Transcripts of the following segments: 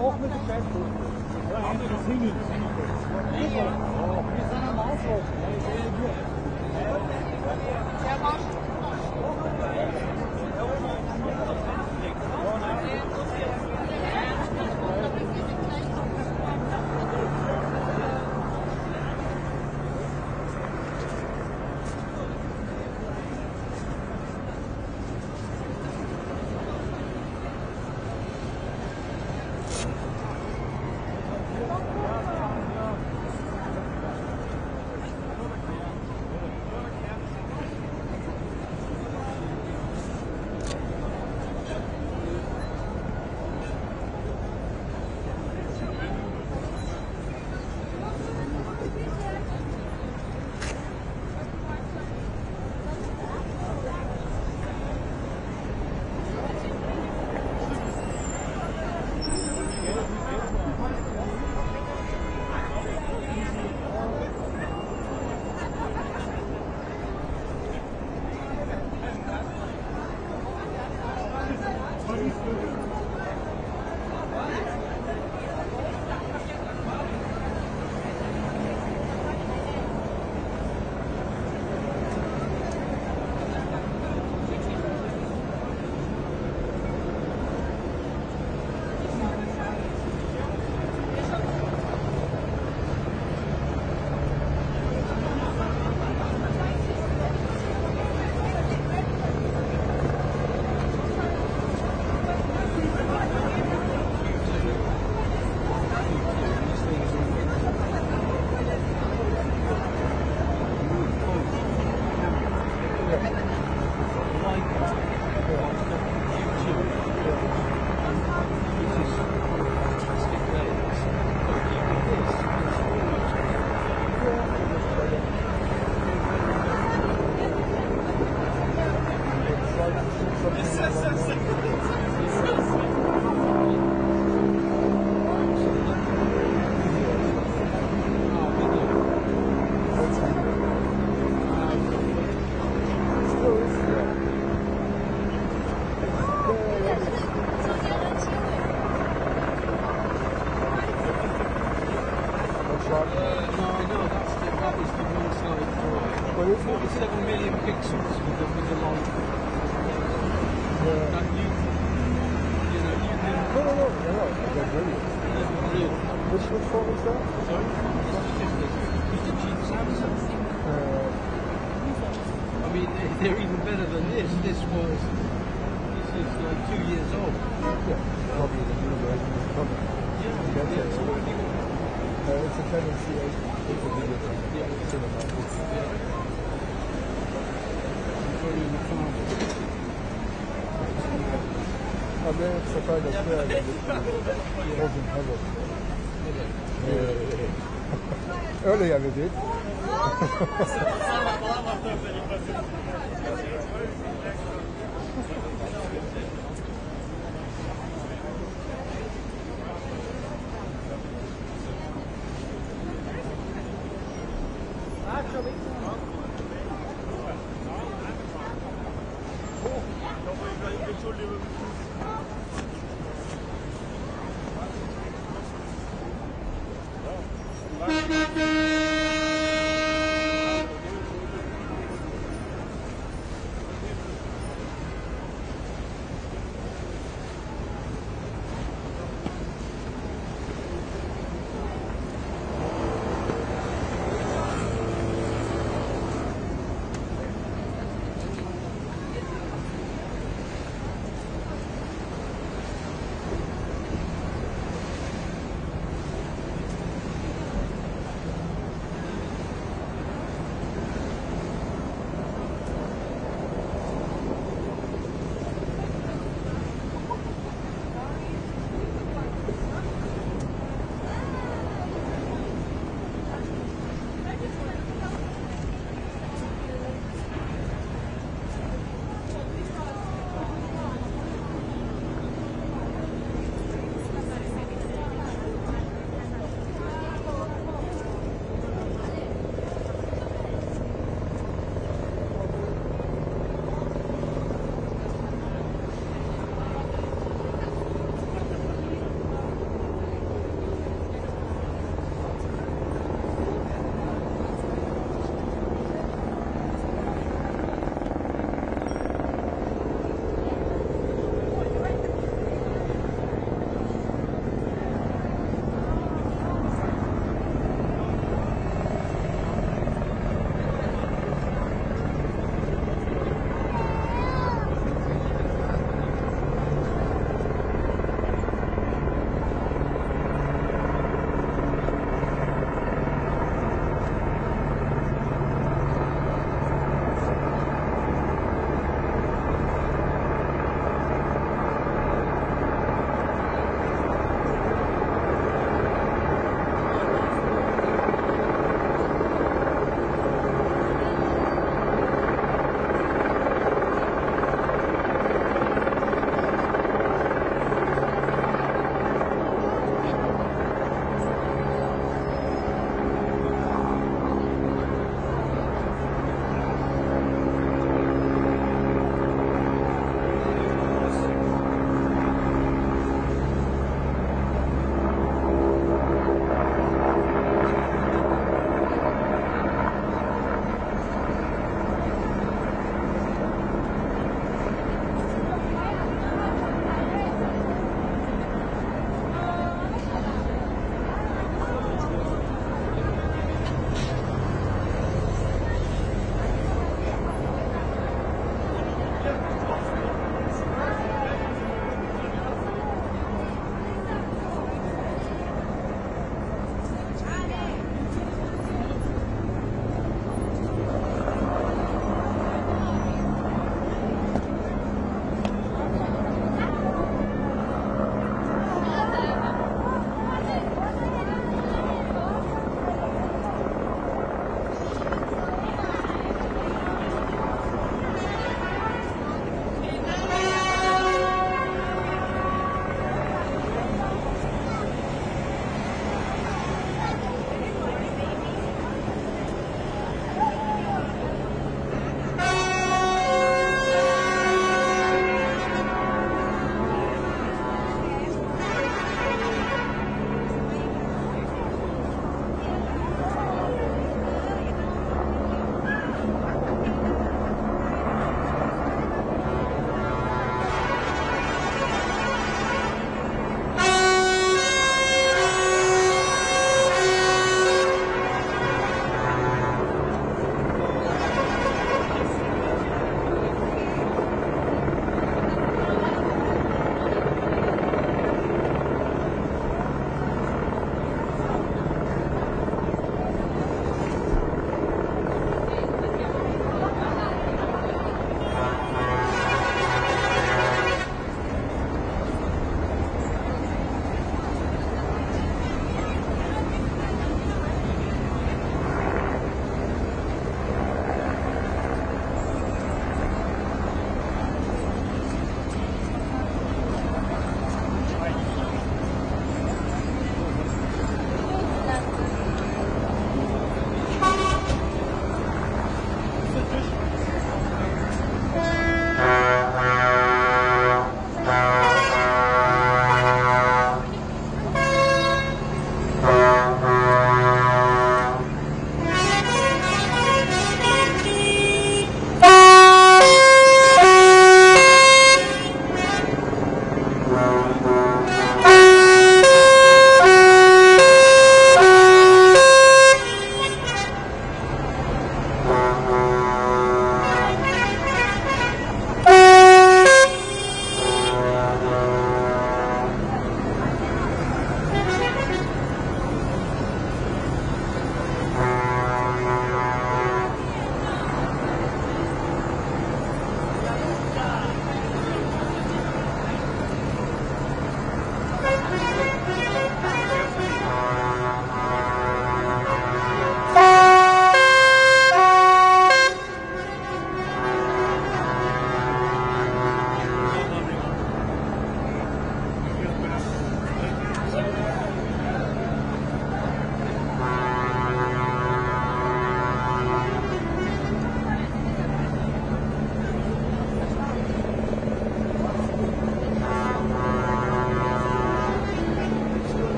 auch mit dem Bett. Ja, das Single. Wir sind am Auslaufen. Earlier we did.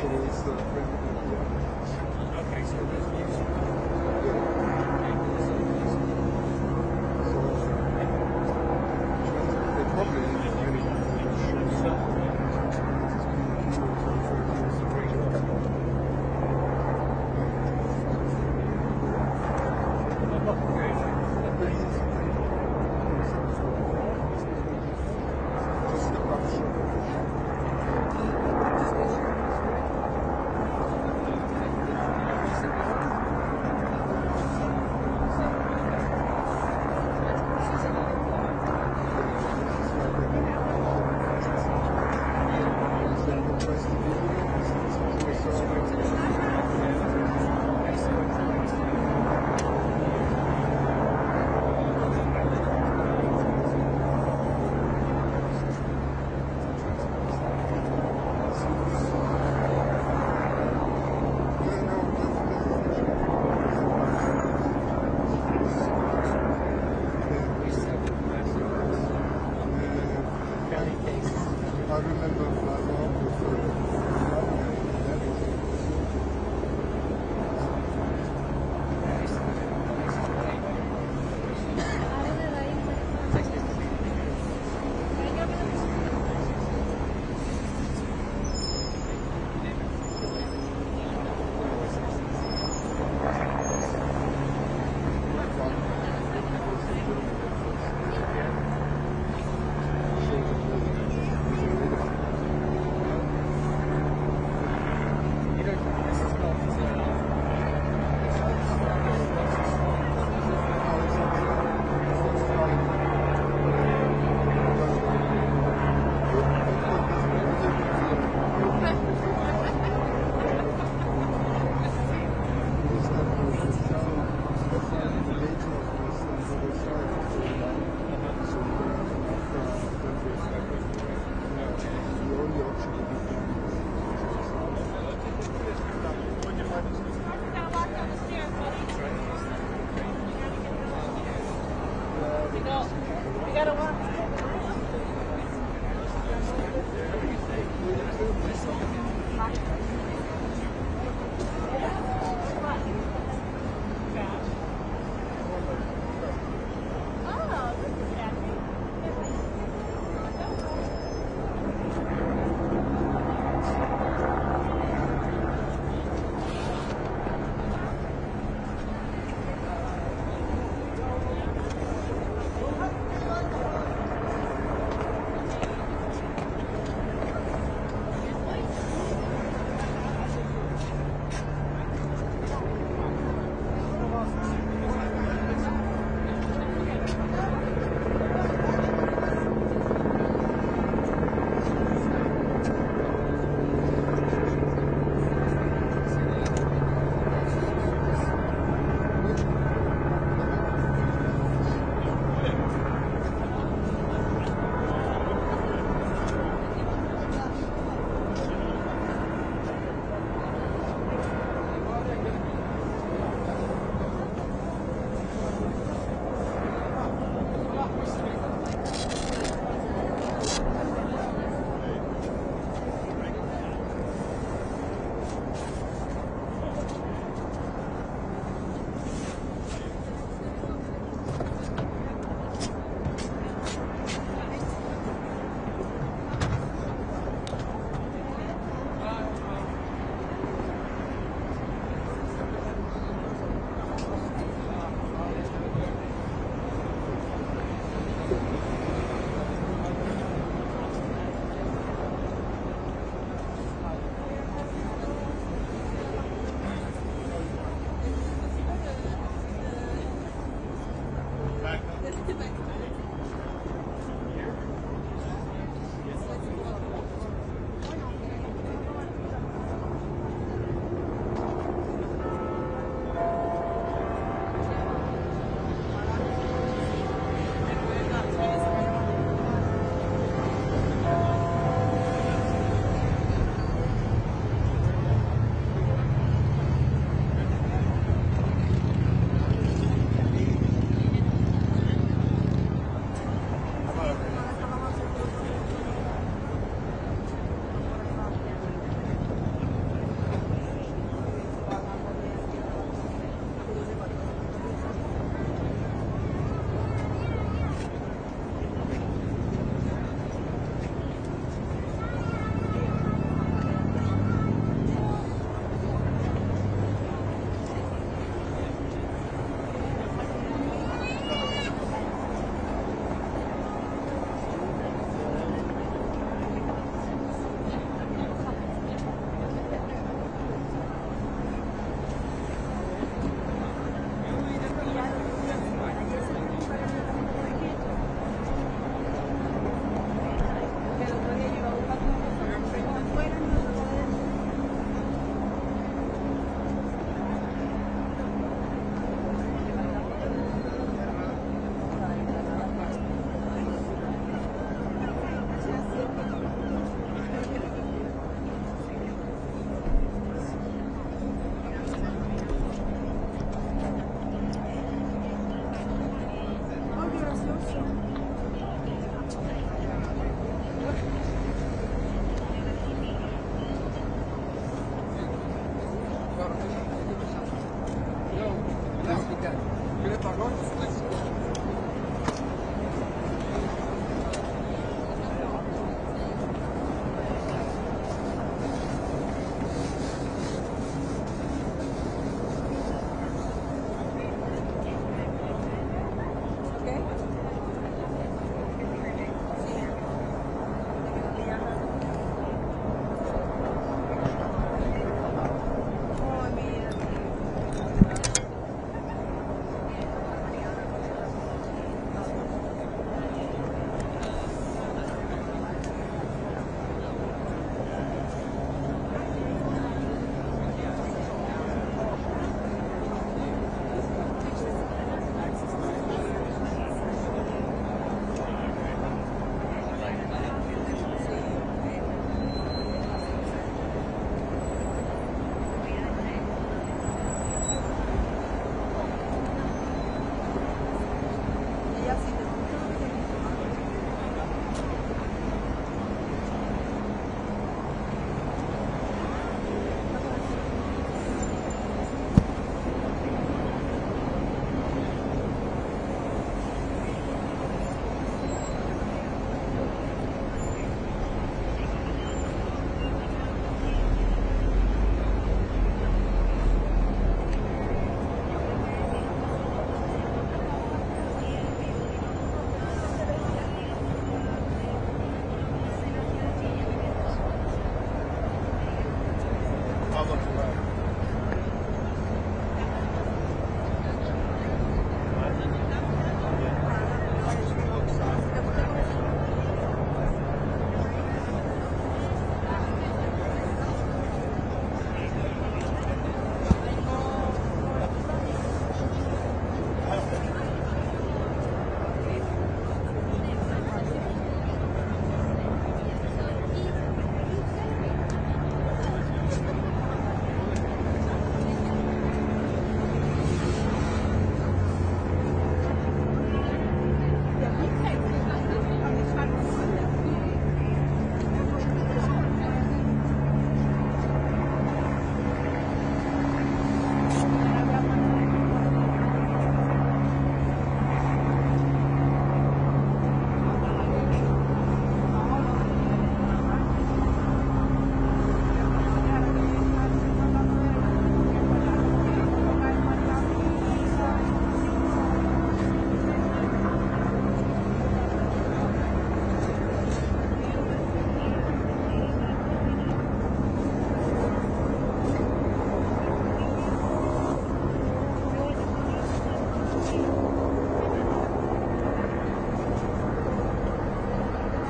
So it's Okay, so there's news. they probably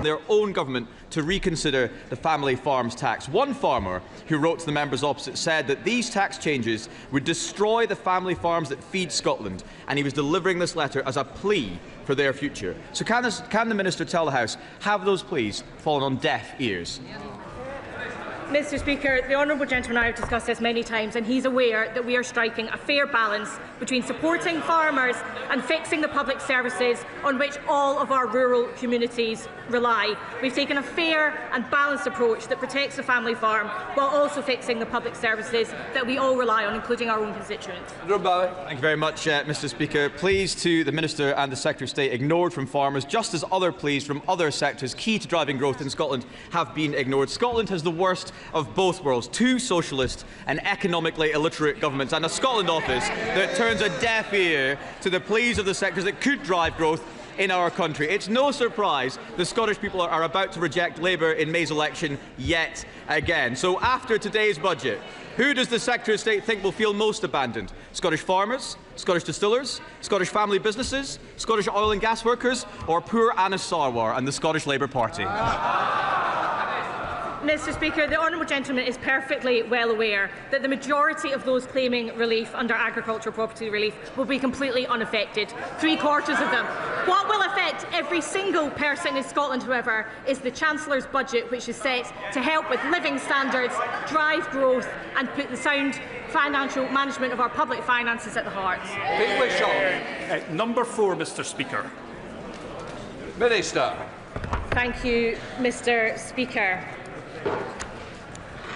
their own government to reconsider the family farms tax. One farmer who wrote to the members opposite said that these tax changes would destroy the family farms that feed Scotland, and he was delivering this letter as a plea for their future. So can the Minister tell the House, have those pleas fallen on deaf ears? Mr Speaker, the honourable gentleman and I have discussed this many times, and he is aware that we are striking a fair balance between supporting farmers and fixing the public services on which all of our rural communities rely. We've taken a fair and balanced approach that protects the family farm while also fixing the public services that we all rely on, including our own constituents. Thank you very much, Mr Speaker. Pleas to the Minister and the Secretary of State ignored from farmers, just as other pleas from other sectors key to driving growth in Scotland have been ignored. Scotland has the worst of both worlds: two socialist and economically illiterate governments, and a Scotland office that turns a deaf ear to the pleas of the sectors that could drive growth in our country. It's no surprise the Scottish people are about to reject Labour in May's election yet again. So after today's budget, who does the Secretary of State think will feel most abandoned? Scottish farmers, Scottish distillers, Scottish family businesses, Scottish oil and gas workers, or poor Anna Sarwar and the Scottish Labour Party? Mr Speaker, the honourable gentleman is perfectly well aware that the majority of those claiming relief under agricultural property relief will be completely unaffected, 3/4 of them. What will affect every single person in Scotland, however, is the Chancellor's budget, which is set to help with living standards, drive growth and put the sound financial management of our public finances at the heart. Number 4, Mr Speaker. Minister. Thank you, Mr Speaker.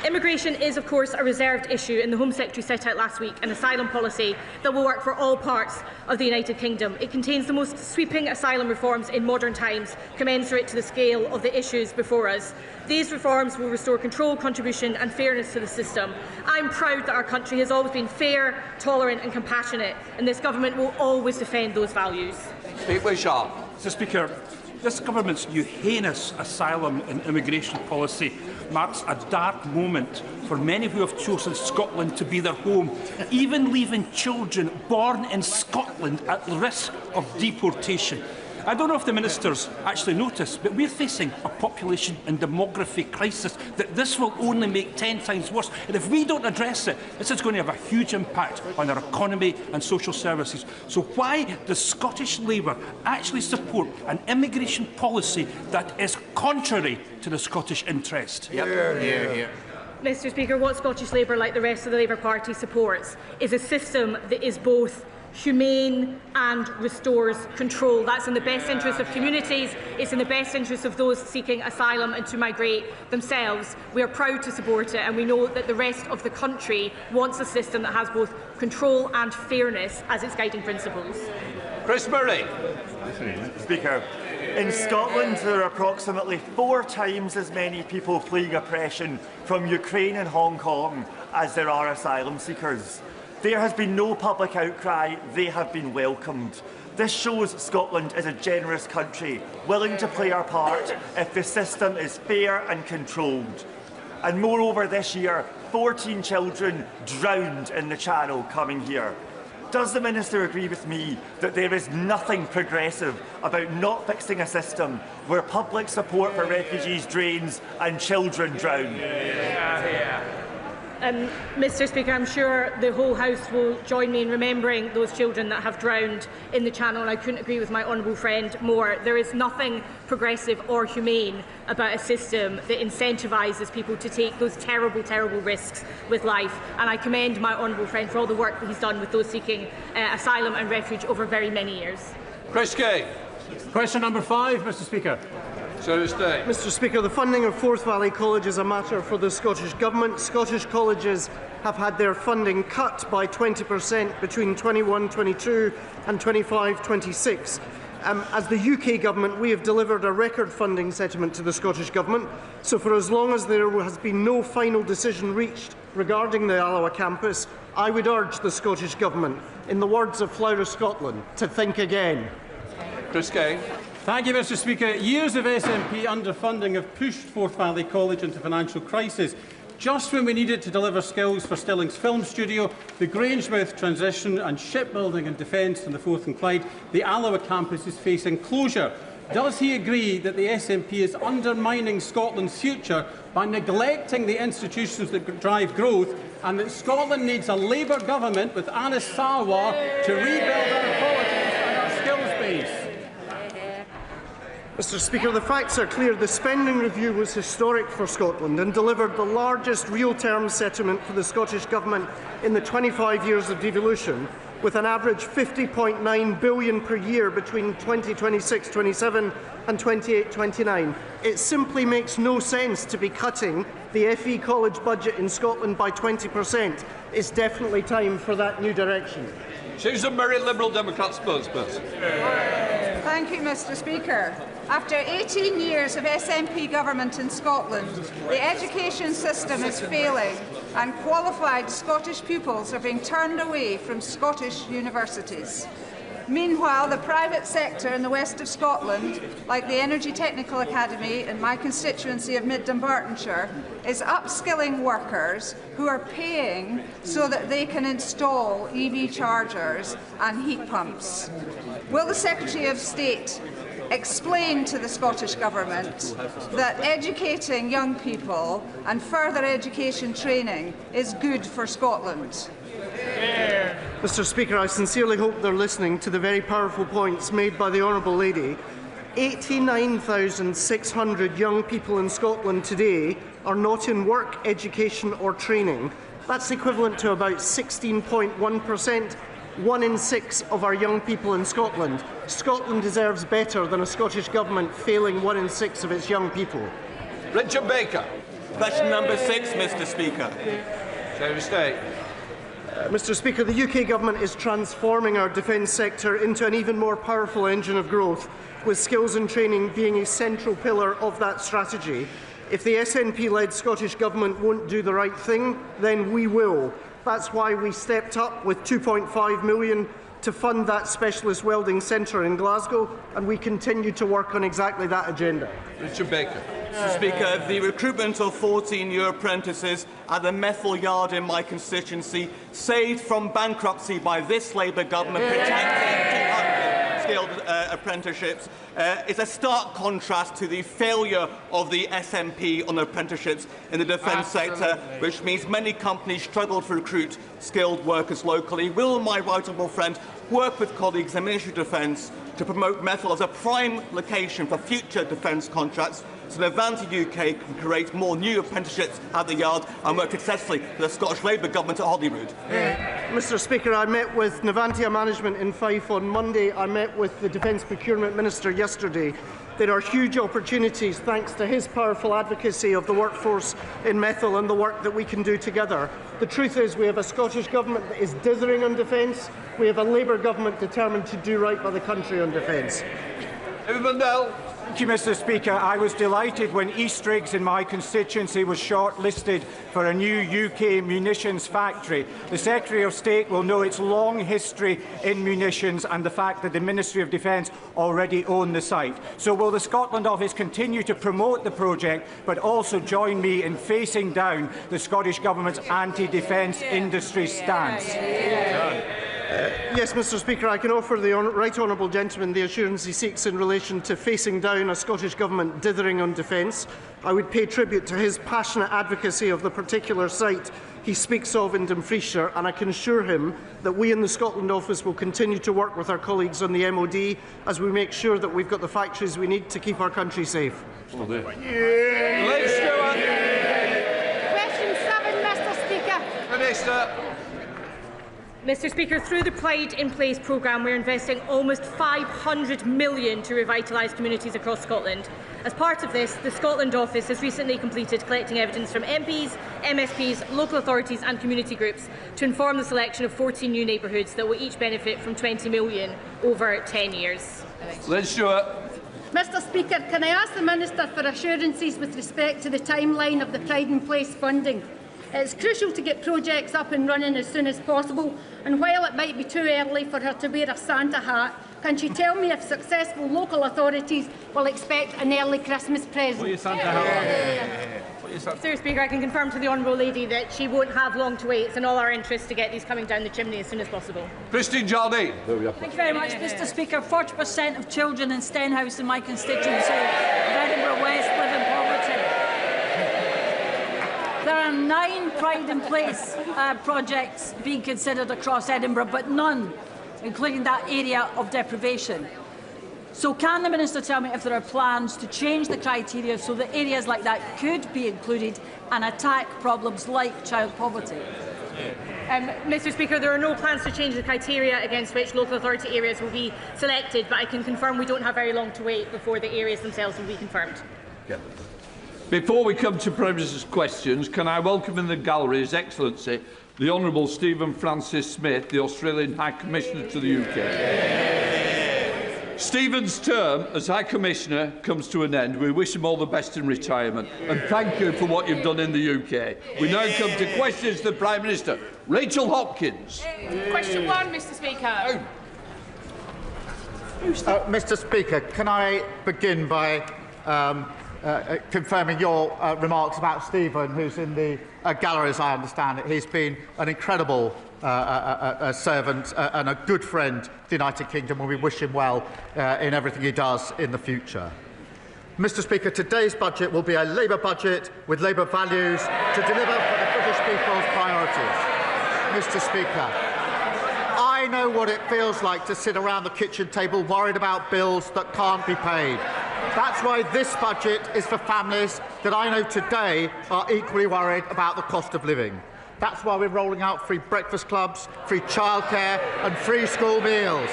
Immigration is, of course, a reserved issue, and the Home Secretary set out last week an asylum policy that will work for all parts of the United Kingdom. It contains the most sweeping asylum reforms in modern times, commensurate to the scale of the issues before us. These reforms will restore control, contribution and fairness to the system. I'm proud that our country has always been fair, tolerant and compassionate, and this government will always defend those values. Mr. Speaker, this government's new heinous asylum and immigration policy marks a dark moment for many who have chosen Scotland to be their home, even leaving children born in Scotland at risk of deportation. I don't know if the ministers actually notice, but we're facing a population and demography crisis that this will only make 10 times worse. And if we don't address it, this is going to have a huge impact on our economy and social services. So why does Scottish Labour actually support an immigration policy that is contrary to the Scottish interest? Mr. Speaker, what Scottish Labour, like the rest of the Labour Party, supports is a system that is both humane and restores control. That's in the best interest of communities, it's in the best interest of those seeking asylum and to migrate themselves. We are proud to support it, and we know that the rest of the country wants a system that has both control and fairness as its guiding principles. Chris Murray. Speaker, in Scotland there are approximately 4 times as many people fleeing oppression from Ukraine and Hong Kong as there are asylum seekers. There has been no public outcry, they have been welcomed. This shows Scotland is a generous country, willing to play our part if the system is fair and controlled. And moreover, this year, 14 children drowned in the Channel coming here. Does the Minister agree with me that there is nothing progressive about not fixing a system where public support for refugees drains and children drown? Mr. Speaker, I'm sure the whole House will join me in remembering those children that have drowned in the Channel, and I couldn't agree with my honourable friend more. There is nothing progressive or humane about a system that incentivises people to take those terrible, terrible risks with life, and I commend my honourable friend for all the work that he's done with those seeking asylum and refuge over very many years. Chris Kay. Question number 5, Mr. Speaker. Mr. Speaker, the funding of Forth Valley College is a matter for the Scottish Government. Scottish colleges have had their funding cut by 20% between 21-22 and 25-26. As the UK Government, we have delivered a record funding settlement to the Scottish Government. So for as long as there has been no final decision reached regarding the Alloa campus, I would urge the Scottish Government, in the words of Flower of Scotland, to think again. Chris Kay. Thank you, Mr. Speaker. Years of SNP underfunding have pushed Forth Valley College into financial crisis. Just when we need it to deliver skills for Stilling's film studio, the Grangemouth transition and shipbuilding and defence in the Forth and Clyde, the Alloa campus is facing closure. Does he agree that the SNP is undermining Scotland's future by neglecting the institutions that drive growth, and that Scotland needs a Labour government with Anas Sarwar to rebuild our colleges and our skills base? Mr. Speaker, the facts are clear. The spending review was historic for Scotland and delivered the largest real-term settlement for the Scottish Government in the 25 years of devolution, with an average £50.9 billion per year between 2026-27 and 28-29. It simply makes no sense to be cutting the FE College budget in Scotland by 20%. It's definitely time for that new direction. Susan Murray, Liberal Democrat spokesperson. Thank you, Mr. Speaker. After 18 years of SNP government in Scotland, the education system is failing and qualified Scottish pupils are being turned away from Scottish universities. Meanwhile, the private sector in the west of Scotland, like the Energy Technical Academy in my constituency of Mid Dunbartonshire, is upskilling workers who are paying so that they can install EV chargers and heat pumps. Will the Secretary of State explain to the Scottish Government that educating young people and further education training is good for Scotland? Mr. Speaker, I sincerely hope they're listening to the very powerful points made by the Honourable Lady. 89,600 young people in Scotland today are not in work, education or training. That's equivalent to about 16.1%. 1 in 6 of our young people in Scotland. Scotland deserves better than a Scottish Government failing 1 in 6 of its young people. Richard Baker. Question number 6, Mr. Speaker. Secretary of State. Mr. Speaker, the UK Government is transforming our defence sector into an even more powerful engine of growth, with skills and training being a central pillar of that strategy. If the SNP-led Scottish Government won't do the right thing, then we will. That's why we stepped up with £2.5 million to fund that specialist welding centre in Glasgow, and we continue to work on exactly that agenda. Richard Baker. Mr. Speaker, the recruitment of 14 new apprentices at the Methil Yard in my constituency, saved from bankruptcy by this Labour government, protecting 200 skilled apprenticeships, is a stark contrast to the failure of the SNP on apprenticeships in the defence sector, which means many companies struggle to recruit skilled workers locally. Will my right honourable friend work with colleagues in the Ministry of Defence to promote Methil as a prime location for future defence contracts, so that Avanti UK can create more new apprenticeships at the Yard and work successfully with the Scottish Labour Government at Holyrood? Mr. Speaker, I met with Navantia Management in Fife on Monday. I met with the Defence Procurement Minister yesterday. There are huge opportunities thanks to his powerful advocacy of the workforce in Methil and the work that we can do together. The truth is we have a Scottish Government that is dithering on defence. We have a Labour Government determined to do right by the country on defence. Thank you, Mr. Speaker. I was delighted when Eastriggs in my constituency was shortlisted for a new UK munitions factory. The Secretary of State will know its long history in munitions and the fact that the Ministry of Defence already own the site. So will the Scotland Office continue to promote the project but also join me in facing down the Scottish Government's anti-defence industry stance? Yes, Mr. Speaker, I can offer the right honourable gentleman the assurance he seeks in relation to facing down a Scottish Government dithering on defence. I would pay tribute to his passionate advocacy of the particular site he speaks of in Dumfriesshire, and I can assure him that we in the Scotland Office will continue to work with our colleagues on the MOD as we make sure that we've got the factories we need to keep our country safe. Question 7, Mr. Speaker. Minister. Mr. Speaker, through the Pride in Place programme, we are investing almost £500 million to revitalise communities across Scotland. As part of this, the Scotland Office has recently completed collecting evidence from MPs, MSPs, local authorities and community groups to inform the selection of 14 new neighbourhoods that will each benefit from £20 million over 10 years. Liz Stewart. Mr. Speaker, can I ask the Minister for assurances with respect to the timeline of the Pride in Place funding? It's crucial to get projects up and running as soon as possible, and while it might be too early for her to wear a Santa hat, can she tell me if successful local authorities will expect an early Christmas present? Mr. Speaker, I can confirm to the Honourable Lady that she won't have long to wait. It's in all our interest to get these coming down the chimney as soon as possible. Christine Jardine. Thank you very much, Mr. Speaker. 40% of children in Stenhouse in my constituency of Edinburgh West live in poverty. There are 9 Pride in Place projects being considered across Edinburgh, but none including that area of deprivation. So can the Minister tell me if there are plans to change the criteria so that areas like that could be included and attack problems like child poverty? Mr. Speaker, there are no plans to change the criteria against which local authority areas will be selected, but I can confirm we don't have very long to wait before the areas themselves will be confirmed. Before we come to Prime Minister's questions, can I welcome in the gallery His Excellency the Honourable Stephen Francis Smith, the Australian High Commissioner to the UK. Stephen's term as High Commissioner comes to an end. We wish him all the best in retirement and thank you for what you've done in the UK. We now come to questions to the Prime Minister. Rachel Hopkins. Question 1, Mr. Speaker. Mr. Speaker, can I begin by confirming your remarks about Stephen, who's in the gallery, as I understand it. He's been an incredible servant and a good friend to the United Kingdom, and we wish him well in everything he does in the future. Mr. Speaker, today's budget will be a Labour budget with Labour values to deliver for the British people's priorities. Mr. Speaker, I know what it feels like to sit around the kitchen table worried about bills that can't be paid. That's why this budget is for families that I know today are equally worried about the cost of living. That's why we're rolling out free breakfast clubs, free childcare and free school meals.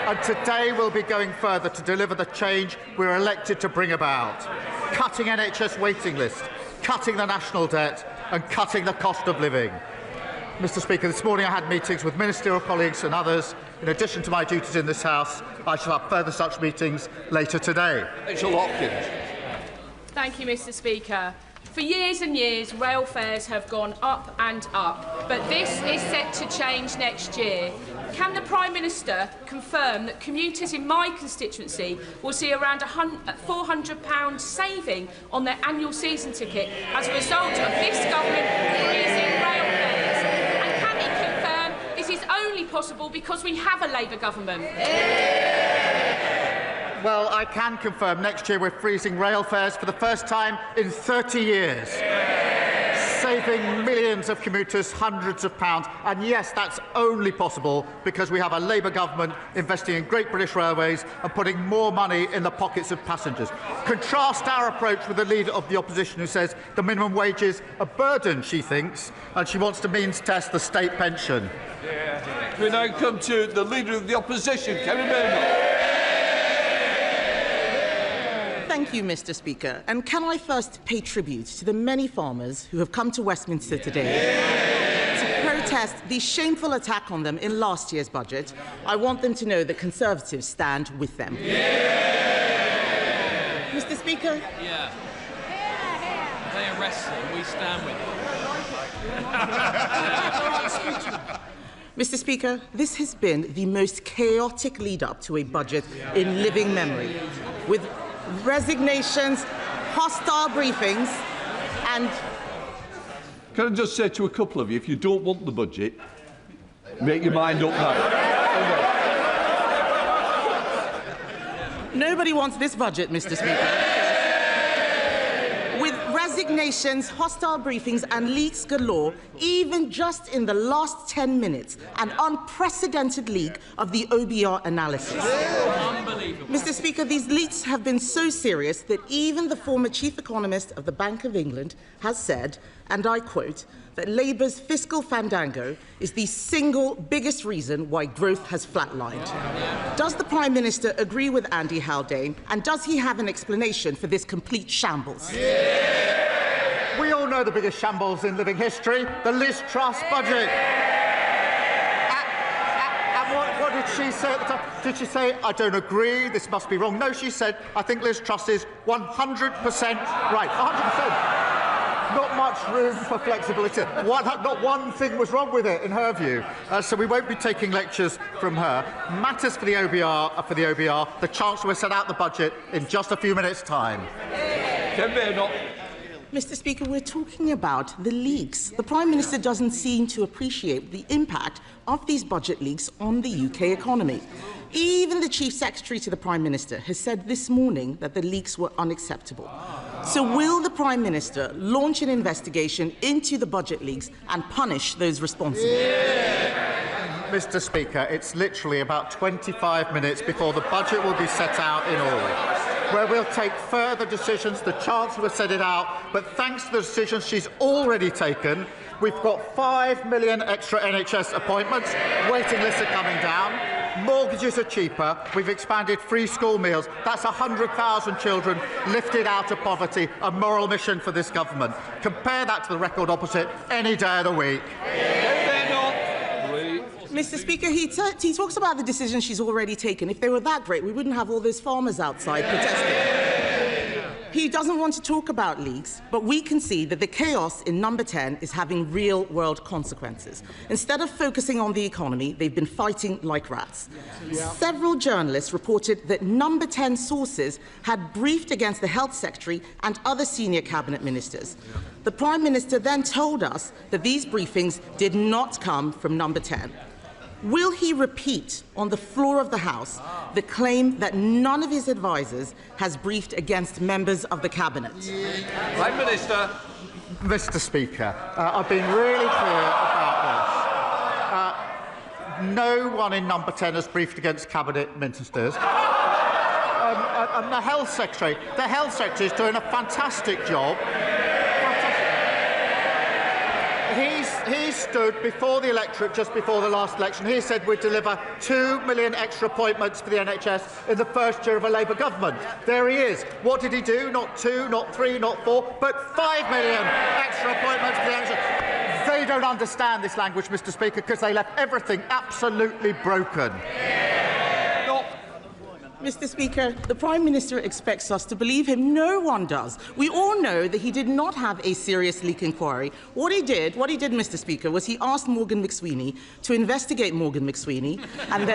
And today we'll be going further to deliver the change we're elected to bring about. Cutting NHS waiting lists, cutting the national debt and cutting the cost of living. Mr. Speaker, this morning I had meetings with ministerial colleagues and others. In addition to my duties in this House, I shall have further such meetings later today. Rachel Hopkins. Thank you, Mr. Speaker. For years and years, rail fares have gone up and up, but this is set to change next year. Can the Prime Minister confirm that commuters in my constituency will see around £400 saving on their annual season ticket as a result of this government freezing rail fares? And can he confirm this is only possible because we have a Labour government? Well, I can confirm next year we're freezing rail fares for the first time in 30 years, saving millions of commuters hundreds of pounds. And yes, that's only possible because we have a Labour government investing in Great British Railways and putting more money in the pockets of passengers. Contrast our approach with the Leader of the Opposition, who says the minimum wage is a burden, she thinks, and she wants to means test the state pension. We now come to the Leader of the Opposition, Kerry Byrne. Thank you, Mr. Speaker. And can I first pay tribute to the many farmers who have come to Westminster today to protest the shameful attack on them in last year's budget. I want them to know that Conservatives stand with them. Mr. Speaker? Yeah. They arrest them, we stand with them. Mr. Speaker, this has been the most chaotic lead-up to a budget in living memory, with resignations, hostile briefings, and... Can I just say to a couple of you, if you don't want the budget, make your mind up now. Nobody wants this budget, Mr. Speaker. With resignations, hostile briefings and leaks galore, even just in the last 10 minutes, an unprecedented leak of the OBR analysis. Mr. Speaker, these leaks have been so serious that even the former chief economist of the Bank of England has said, and I quote, that Labour's fiscal fandango is the single biggest reason why growth has flatlined. Does the Prime Minister agree with Andy Haldane, and does he have an explanation for this complete shambles? We all know the biggest shambles in living history, the Liz Truss budget. And what did she say at the time? Did she say, I don't agree, this must be wrong? No, she said, I think Liz Truss is 100% right. 100%. Not much room for flexibility. Not one thing was wrong with it, in her view. So we won't be taking lectures from her. Matters for the OBR. The Chancellor will set out the budget in just a few minutes' time. Mr. Speaker, we're talking about the leaks. The Prime Minister doesn't seem to appreciate the impact of these budget leaks on the UK economy. Even the Chief Secretary to the Prime Minister has said this morning that the leaks were unacceptable. So will the Prime Minister launch an investigation into the budget leaks and punish those responsible? Mr. Speaker, it's literally about 25 minutes before the budget will be set out in August, where we'll take further decisions. The Chancellor will set it out, but thanks to the decisions she's already taken, we've got 5 million extra NHS appointments, waiting lists are coming down, mortgages are cheaper, we've expanded free school meals. That's 100,000 children lifted out of poverty, a moral mission for this government. Compare that to the record opposite any day of the week. Mr. Speaker, he talks about the decisions she's already taken. If they were that great, we wouldn't have all those farmers outside protesting. He doesn't want to talk about leaks, but we can see that the chaos in Number 10 is having real-world consequences. Instead of focusing on the economy, they've been fighting like rats. Several journalists reported that Number 10 sources had briefed against the Health Secretary and other senior cabinet ministers. The Prime Minister then told us that these briefings did not come from Number 10. Will he repeat on the floor of the House the claim that none of his advisers has briefed against members of the Cabinet? Prime Minister. Mr. Speaker, I've been really clear about this. No one in Number 10 has briefed against Cabinet ministers. And the Health Secretary is doing a fantastic job. he stood before the electorate just before the last election. He said we'd deliver 2 million extra appointments for the NHS in the first year of a Labour government. There he is. What did he do? Not 2, not 3, not 4, but 5 million extra appointments for the NHS. They don't understand this language, Mr. Speaker, because they left everything absolutely broken. Mr. Speaker, the Prime Minister expects us to believe him. No one does. We all know that he did not have a serious leak inquiry. What he did, Mr. Speaker, was he asked Morgan McSweeney to investigate Morgan McSweeney, and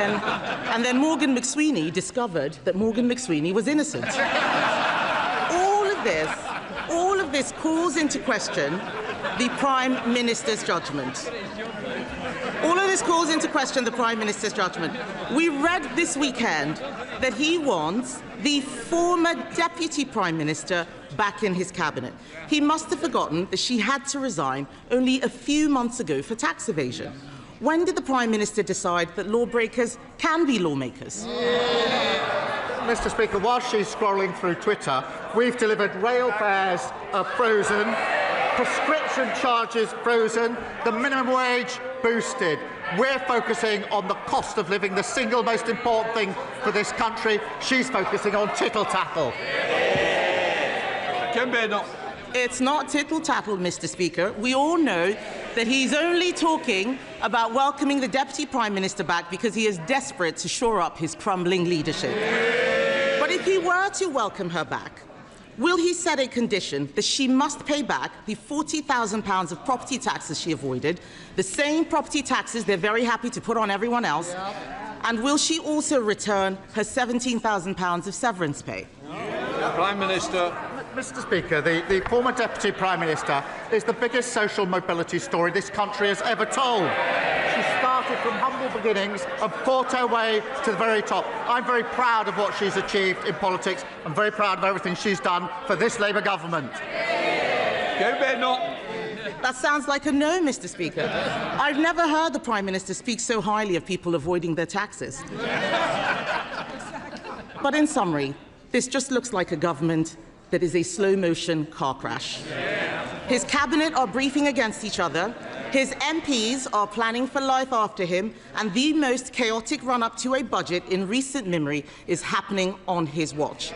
then Morgan McSweeney discovered that Morgan McSweeney was innocent. All of this calls into question the Prime Minister's judgment. All of this calls into question the Prime Minister's judgment. We read this weekend that he wants the former Deputy Prime Minister back in his cabinet. He must have forgotten that she had to resign only a few months ago for tax evasion. When did the Prime Minister decide that lawbreakers can be lawmakers? Mr. Speaker, while she's scrolling through Twitter, we've delivered rail fares frozen, prescription charges frozen, the minimum wage boosted. We're focusing on the cost of living, the single most important thing for this country. She's focusing on tittle-tattle. It's not tittle-tattle, Mr. Speaker. We all know that he's only talking about welcoming the Deputy Prime Minister back because he is desperate to shore up his crumbling leadership. But if he were to welcome her back, will he set a condition that she must pay back the £40,000 of property taxes she avoided, the same property taxes they're very happy to put on everyone else, and will she also return her £17,000 of severance pay? Prime Minister. Mr. Speaker, the former Deputy Prime Minister is the biggest social mobility story this country has ever told. She started from humble beginnings and fought her way to the very top. I'm very proud of what she's achieved in politics. I'm very proud of everything she's done for this Labour government. That sounds like a no, Mr. Speaker. I've never heard the Prime Minister speak so highly of people avoiding their taxes. But in summary, this just looks like a government that is a slow-motion car crash. His cabinet are briefing against each other, his MPs are planning for life after him, and the most chaotic run-up to a budget in recent memory is happening on his watch.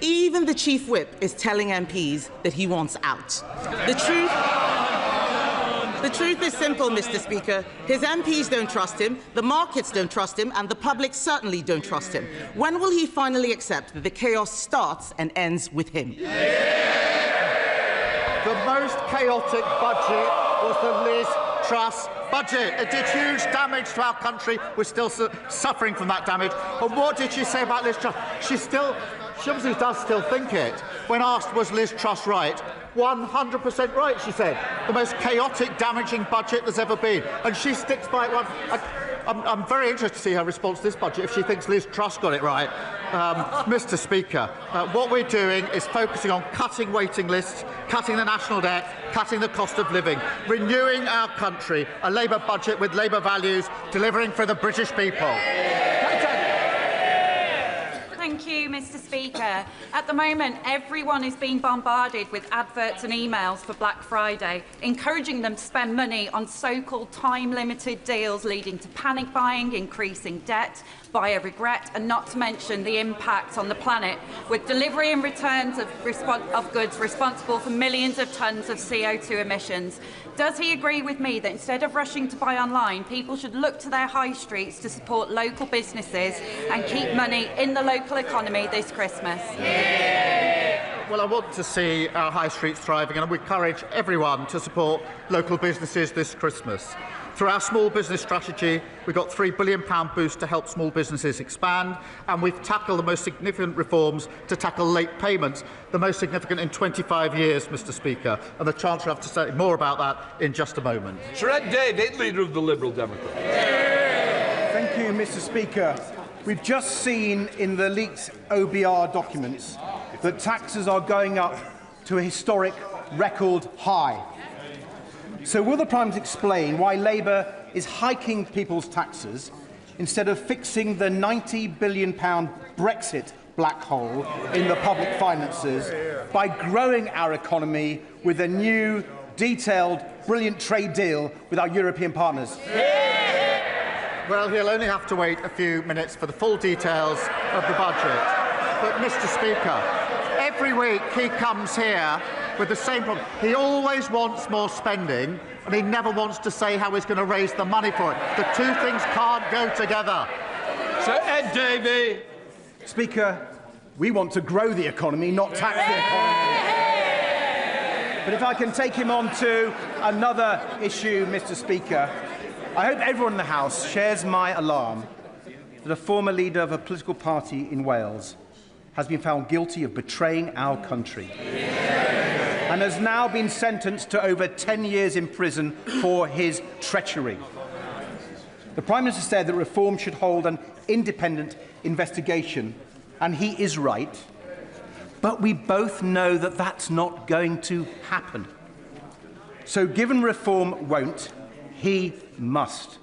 Even the Chief Whip is telling MPs that he wants out. The truth is simple, Mr. Speaker. His MPs don't trust him, the markets don't trust him, and the public certainly don't trust him. When will he finally accept that the chaos starts and ends with him? The most chaotic budget was the Liz Truss budget. It did huge damage to our country. We're still suffering from that damage. And what did she say about Liz Truss? She obviously does still think it. When asked, was Liz Truss right? 100% right, she said. The most chaotic, damaging budget there's ever been. And she sticks by it. I'm very interested to see her response to this budget if she thinks Liz Truss got it right. Mr. Speaker, what we're doing is focusing on cutting waiting lists, cutting the national debt, cutting the cost of living, renewing our country, a Labour budget with Labour values, delivering for the British people. Thank you, Mr. Speaker. At the moment, everyone is being bombarded with adverts and emails for Black Friday, encouraging them to spend money on so-called time-limited deals, leading to panic buying, increasing debt, buyer regret, and not to mention the impact on the planet, with delivery and returns of goods responsible for millions of tonnes of CO2 emissions. Does he agree with me that instead of rushing to buy online, people should look to their high streets to support local businesses and keep money in the local economy this Christmas? Well, I want to see our high streets thriving, and we encourage everyone to support local businesses this Christmas. Through our small business strategy, we've got a £3 billion boost to help small businesses expand, and we've tackled the most significant reforms to tackle late payments, the most significant in 25 years, Mr. Speaker. And the Chancellor will have to say more about that in just a moment. Shrek David, Leader of the Liberal Democrats. Thank you, Mr. Speaker. We've just seen in the leaked OBR documents that taxes are going up to a historic record high. So will the Prime Minister explain why Labour is hiking people's taxes instead of fixing the £90 billion Brexit black hole in the public finances by growing our economy with a new detailed, brilliant trade deal with our European partners? Well, he'll only have to wait a few minutes for the full details of the budget. But, Mr. Speaker, every week he comes here with the same problem. He always wants more spending, and he never wants to say how he's going to raise the money for it. The two things can't go together. Sir Ed Davey. Speaker, we want to grow the economy, not tax the economy. But if I can take him on to another issue, Mr. Speaker, I hope everyone in the House shares my alarm that a former leader of a political party in Wales has been found guilty of betraying our country and has now been sentenced to over 10 years in prison for his treachery. The Prime Minister said that Reform should hold an independent investigation, and he is right. But we both know that that's not going to happen. So given Reform won't, he must.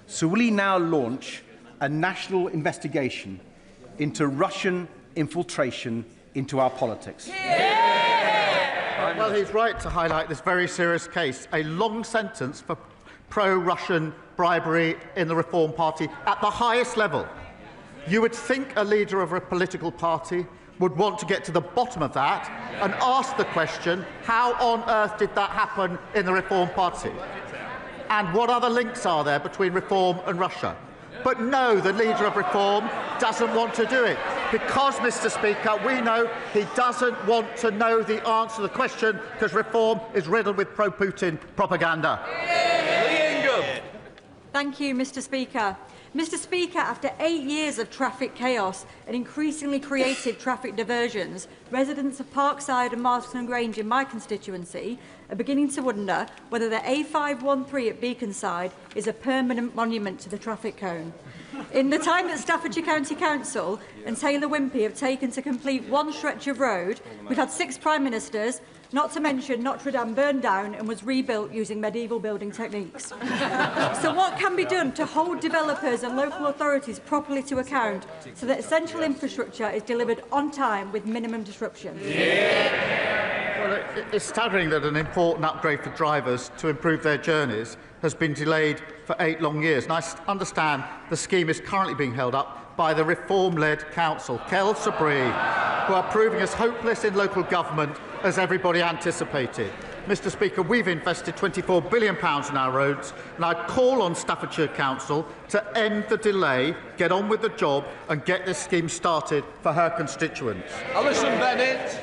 So will he now launch a national investigation into Russian infiltration into our politics? Well, he's right to highlight this very serious case, a long sentence for pro-Russian bribery in the Reform Party at the highest level. You would think a leader of a political party would want to get to the bottom of that and ask the question, how on earth did that happen in the Reform Party? And what other links are there between Reform and Russia? But no, the leader of Reform doesn't want to do it because, Mr. Speaker, we know he doesn't want to know the answer to the question because Reform is riddled with pro-Putin propaganda. Thank you, Mr. Speaker. Mr. Speaker, after 8 years of traffic chaos and increasingly creative traffic diversions, residents of Parkside and Marston Grange in my constituency are beginning to wonder whether the A513 at Beaconside is a permanent monument to the traffic cone. In the time that Staffordshire County Council and Taylor Wimpey have taken to complete one stretch of road, we've had 6 Prime Ministers, not to mention Notre Dame burned down and was rebuilt using medieval building techniques. So what can be done to hold developers and local authorities properly to account so that essential infrastructure is delivered on time with minimum disruption? Well, it's staggering that an important upgrade for drivers to improve their journeys has been delayed for 8 long years. And I understand the scheme is currently being held up by the Reform-led council, Kel Sabri, who are proving as hopeless in local government as everybody anticipated. Mr. Speaker, we've invested £24 billion in our roads, and I call on Staffordshire Council to end the delay, get on with the job, and get this scheme started for her constituents. Alison Bennett.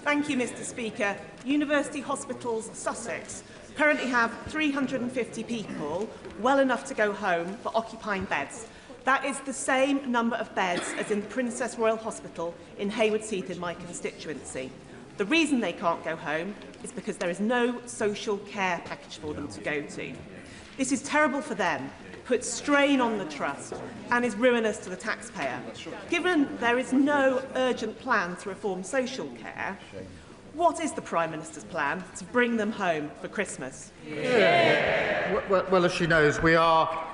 Thank you, Mr. Speaker. University Hospitals Sussex currently have 350 people, well enough to go home, for occupying beds. That is the same number of beds as in the Princess Royal Hospital in Hayward Heath in my constituency. The reason they can't go home is because there is no social care package for them to go to. This is terrible for them, puts strain on the trust and is ruinous to the taxpayer. Given there is no urgent plan to reform social care, what is the Prime Minister's plan to bring them home for Christmas? Well, as she knows, we are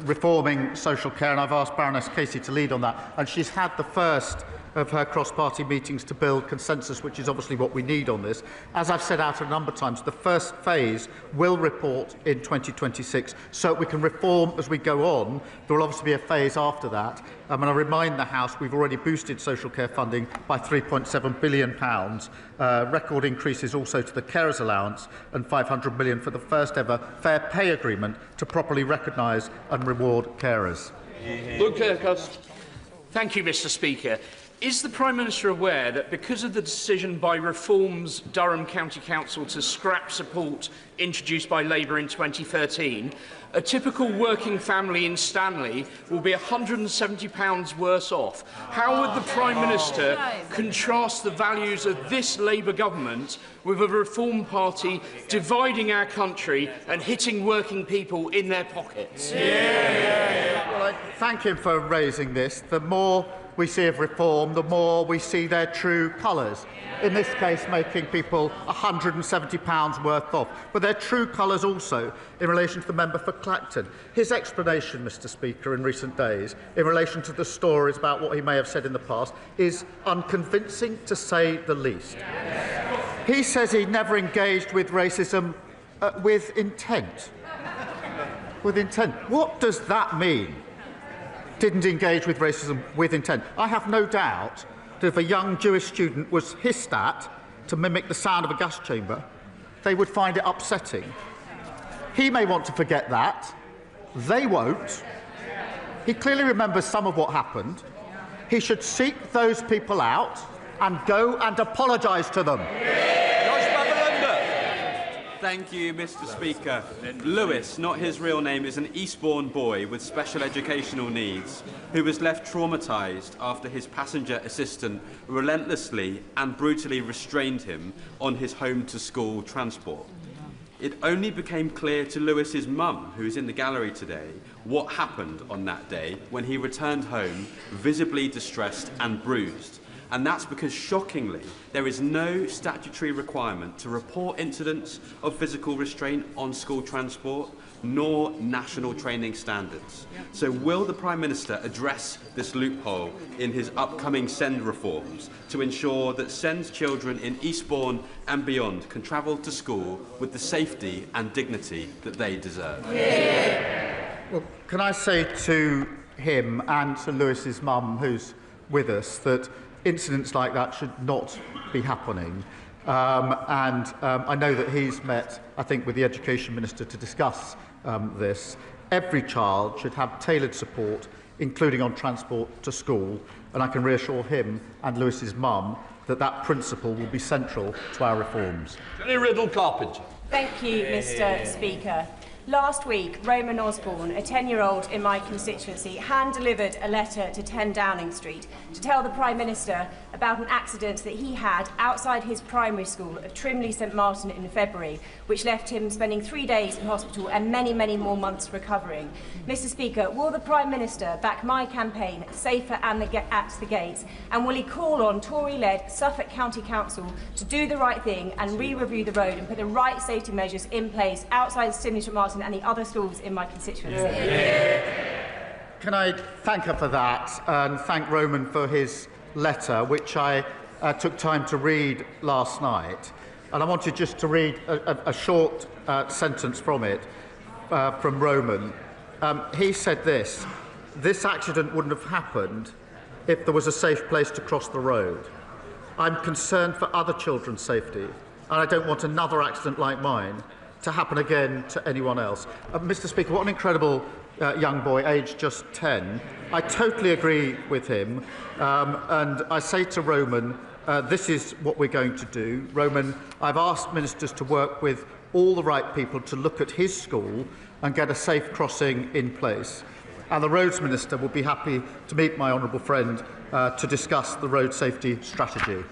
reforming social care, and I've asked Baroness Casey to lead on that. And she's had the first of her cross-party meetings to build consensus, which is obviously what we need on this. As I've said out a number of times, the first phase will report in 2026, so we can reform as we go on. There will obviously be a phase after that. And I remind the House we've already boosted social care funding by £3.7 billion, record increases also to the carers allowance, and £500 million for the first ever fair pay agreement to properly recognise and reward carers. Luke Kirkhurst. Thank you, Mr. Speaker. Is the Prime Minister aware that because of the decision by Reform's Durham County Council to scrap support introduced by Labour in 2013, a typical working family in Stanley will be £170 worse off? How would the Prime Minister contrast the values of this Labour government with a Reform Party dividing our country and hitting working people in their pockets? Well, I thank him for raising this. The more we see of Reform, the more we see their true colours. In this case, making people £170 worth off. But their true colours also in relation to the member for Clacton. His explanation, Mr. Speaker, in recent days, in relation to the stories about what he may have said in the past, is unconvincing, to say the least. He says he never engaged with racism with intent. With intent. What does that mean? Didn't engage with racism with intent. I have no doubt that if a young Jewish student was hissed at to mimic the sound of a gas chamber, they would find it upsetting. He may want to forget that. They won't. He clearly remembers some of what happened. He should seek those people out and go and apologise to them. Thank you, Mr. Speaker. Lewis, not his real name, is an Eastbourne boy with special educational needs who was left traumatised after his passenger assistant relentlessly and brutally restrained him on his home-to-school transport. It only became clear to Lewis's mum, who is in the gallery today, what happened on that day when he returned home visibly distressed and bruised. And that's because, shockingly, there is no statutory requirement to report incidents of physical restraint on school transport, nor national training standards. So will the Prime Minister address this loophole in his upcoming SEND reforms to ensure that SEND's children in Eastbourne and beyond can travel to school with the safety and dignity that they deserve? Well, can I say to him and to Lewis's mum, who's with us, that incidents like that should not be happening. I know that he's met, I think, with the Education Minister to discuss this. Every child should have tailored support, including on transport to school, and I can reassure him and Lewis's mum that that principle will be central to our reforms. Jenny Riddle-Carpenter. Thank you, Mr. Speaker. Last week, Roman Osborne, a 10-year-old in my constituency, hand-delivered a letter to 10 Downing Street to tell the Prime Minister about an accident that he had outside his primary school of Trimley St Martin in February, which left him spending 3 days in hospital and many, many more months recovering. Mr. Speaker, will the Prime Minister back my campaign, Safer at the Gates, and will he call on Tory-led Suffolk County Council to do the right thing and re-review the road and put the right safety measures in place outside Trimley St Martin and the other schools in my constituency? Can I thank her for that and thank Roman for his letter, which I took time to read last night. And I wanted just to read a short sentence from it, from Roman. He said this accident wouldn't have happened if there was a safe place to cross the road. I'm concerned for other children's safety, and I don't want another accident like mine to happen again to anyone else. Mr. Speaker, what an incredible young boy, aged just 10. I totally agree with him, and I say to Roman, this is what we're going to do. Roman, I've asked ministers to work with all the right people to look at his school and get a safe crossing in place. And the Roads Minister will be happy to meet my honourable friend to discuss the road safety strategy.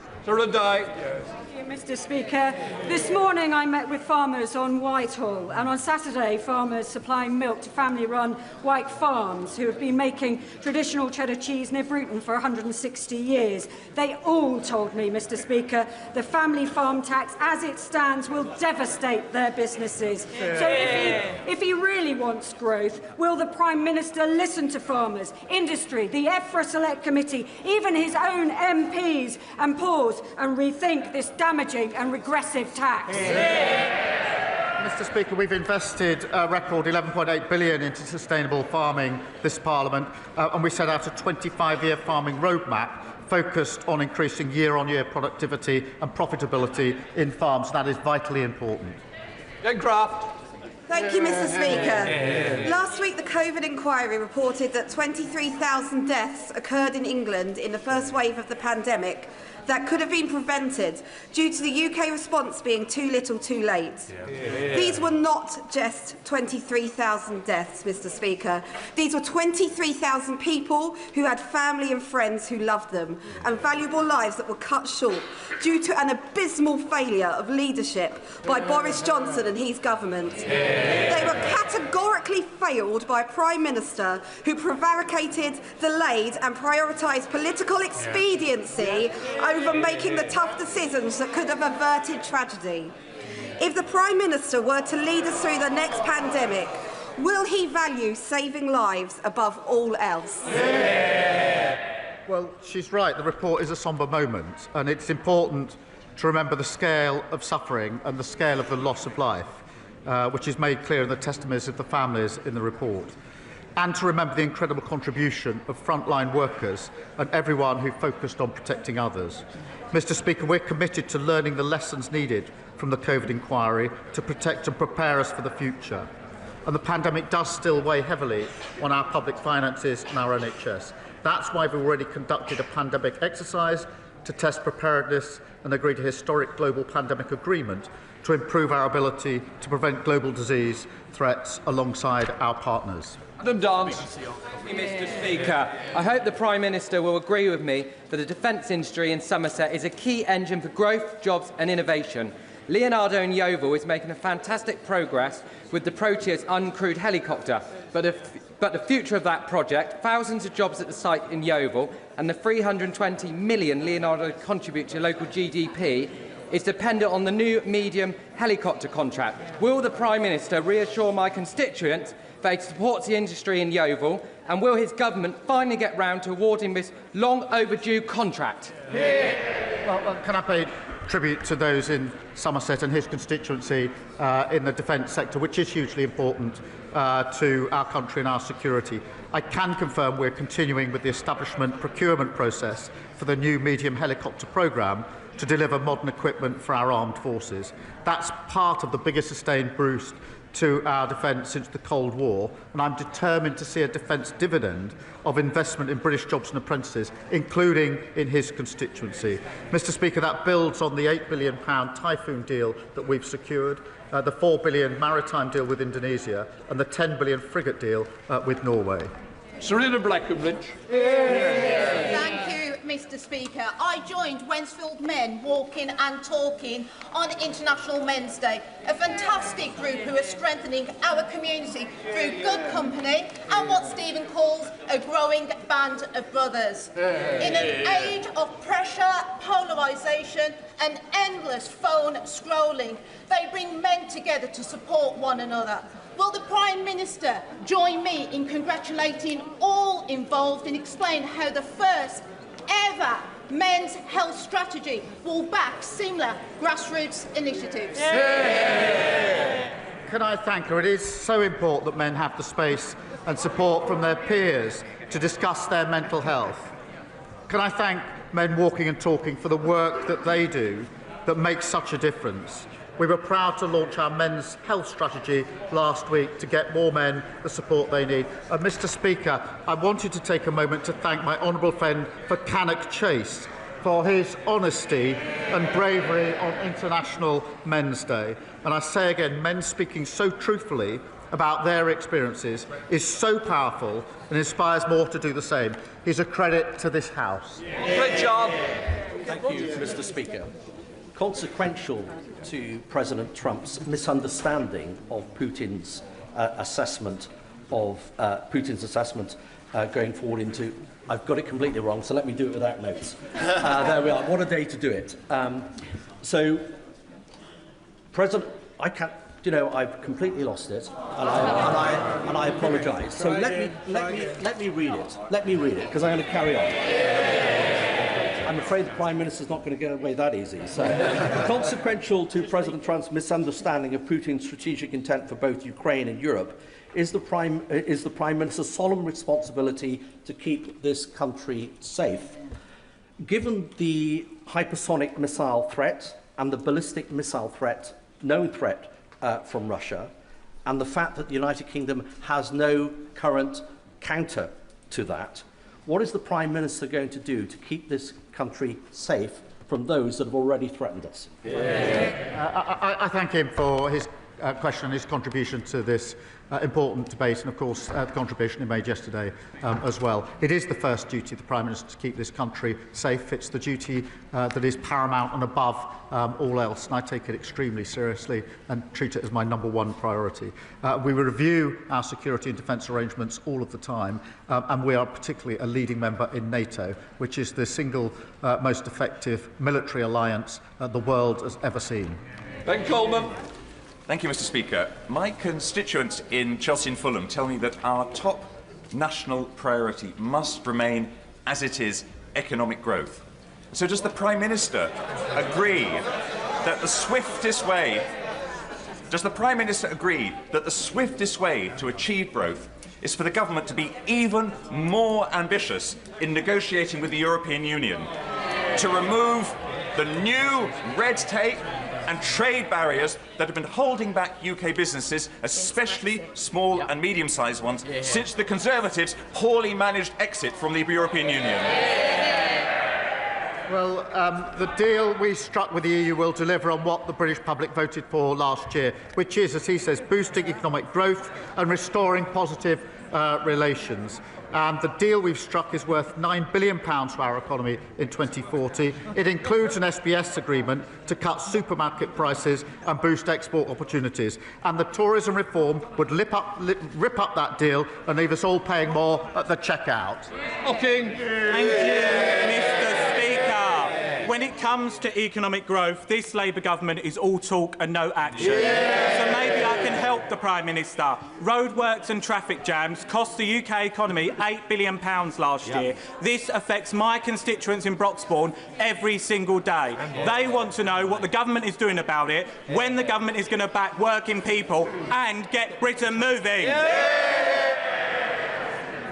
Mr. Speaker, this morning I met with farmers on Whitehall, and on Saturday farmers supplying milk to family-run White Farms who have been making traditional cheddar cheese near Bruton for 160 years. They all told me, Mr. Speaker, the family farm tax as it stands will devastate their businesses. So if he really wants growth, will the Prime Minister listen to farmers, industry, the EFRA Select Committee, even his own MPs, and pause and rethink this damaging and regressive tax? Mr. Speaker, we've invested a record £11.8 billion into sustainable farming this Parliament, and we set out a 25-year farming roadmap focused on increasing year-on-year productivity and profitability in farms. That is vitally important. Jen Craft. Thank you, Mr. Speaker. Last week, the COVID inquiry reported that 23,000 deaths occurred in England in the first wave of the pandemic that could have been prevented due to the UK response being too little too late. These were not just 23,000 deaths, Mr. Speaker. These were 23,000 people who had family and friends who loved them, and valuable lives that were cut short due to an abysmal failure of leadership by Boris Johnson and his government. They were categorically failed by a Prime Minister who prevaricated, delayed and prioritised political expediency over making the tough decisions that could have averted tragedy. If the Prime Minister were to lead us through the next pandemic, will he value saving lives above all else? Well, she's right. The report is a sombre moment, and it's important to remember the scale of suffering and the scale of the loss of life, which is made clear in the testimonies of the families in the report, and to remember the incredible contribution of frontline workers and everyone who focused on protecting others. Mr. Speaker, we're committed to learning the lessons needed from the COVID inquiry to protect and prepare us for the future. And the pandemic does still weigh heavily on our public finances and our NHS. That's why we've already conducted a pandemic exercise to test preparedness and agreed a historic global pandemic agreement to improve our ability to prevent global disease threats alongside our partners. Madam Dance. Mr. Speaker, I hope the Prime Minister will agree with me that the defence industry in Somerset is a key engine for growth, jobs and innovation. Leonardo in Yeovil is making a fantastic progress with the Proteus uncrewed helicopter, but the future of that project, thousands of jobs at the site in Yeovil and the 320 million Leonardo contribute to local GDP is dependent on the new medium helicopter contract. Will the Prime Minister reassure my constituents that he supports the industry in Yeovil, and will his government finally get round to awarding this long overdue contract? Well, can I pay tribute to those in Somerset and his constituency in the defence sector, which is hugely important to our country and our security. I can confirm we're continuing with the establishment procurement process for the new medium helicopter programme to deliver modern equipment for our armed forces. That's part of the biggest sustained boost to our defence since the Cold War, and I'm determined to see a defence dividend of investment in British jobs and apprentices, including in his constituency. Mr. Speaker, that builds on the £8 billion Typhoon deal that we've secured, the £4 billion maritime deal with Indonesia, and the £10 billion frigate deal with Norway. Serena Blackenbridge. Thank you, Mr. Speaker. I joined Wensfield men walking and talking on International Men's Day, a fantastic group who are strengthening our community through good company and what Stephen calls a growing band of brothers. In an age of pressure, polarisation and endless phone scrolling, they bring men together to support one another. Will the Prime Minister join me in congratulating all involved and explain how the first ever men's health strategy will back similar grassroots initiatives? Can I thank her? It is so important that men have the space and support from their peers to discuss their mental health. Can I thank Men Walking and Talking for the work that they do that makes such a difference? We were proud to launch our men's health strategy last week to get more men the support they need. Mr. Speaker, I wanted to take a moment to thank my honourable friend for Cannock Chase for his honesty and bravery on International Men's Day. And I say again, men speaking so truthfully about their experiences is so powerful and inspires more to do the same. He's a credit to this House. Great job. Thank you, Mr. Speaker. Consequential to President Trump's misunderstanding of Putin's assessment going forward into... I've got it completely wrong, so let me do it without notes. There we are. What a day to do it. President, I can't... You know, I've completely lost it, and I apologise. So let me read it. Let me read it, because I'm going to carry on. I'm afraid the Prime Minister's not going to get away that easy. So, consequential to President Trump's misunderstanding of Putin's strategic intent for both Ukraine and Europe is the Prime Minister's solemn responsibility to keep this country safe. Given the hypersonic missile threat and the ballistic missile threat, known threat from Russia, and the fact that the United Kingdom has no current counter to that, what is the Prime Minister going to do to keep this country safe from those that have already threatened us? I thank him for his question and his contribution to this important debate, and of course the contribution he made yesterday as well. It is the first duty of the Prime Minister to keep this country safe. It's the duty that is paramount and above all else, and I take it extremely seriously and treat it as my #1 priority. We review our security and defence arrangements all of the time, and we are particularly a leading member in NATO, which is the single most effective military alliance the world has ever seen. Ben Coleman. Thank you, Mr. Speaker. My constituents in Chelsea and Fulham tell me that our top national priority must remain, as it is, economic growth. So does the Prime Minister agree that the swiftest way to achieve growth is for the government to be even more ambitious in negotiating with the European Union to remove the new red tape and trade barriers that have been holding back UK businesses, especially small and medium-sized ones, since the Conservatives' poorly managed exit from the European Union? Well, the deal we struck with the EU will deliver on what the British public voted for last year, which is, as he says, boosting economic growth and restoring positive relations. The deal we've struck is worth £9 billion to our economy in 2040. It includes an SBS agreement to cut supermarket prices and boost export opportunities. And the tourism reform would rip up that deal and leave us all paying more at the checkout. Thank you, Mr. Speaker. When it comes to economic growth, this Labour government is all talk and no action. So maybe I can help the Prime Minister. Roadworks and traffic jams cost the UK economy £8 billion last year. This affects my constituents in Broxbourne every single day. They want to know what the government is doing about it, when the government is going to back working people and get Britain moving.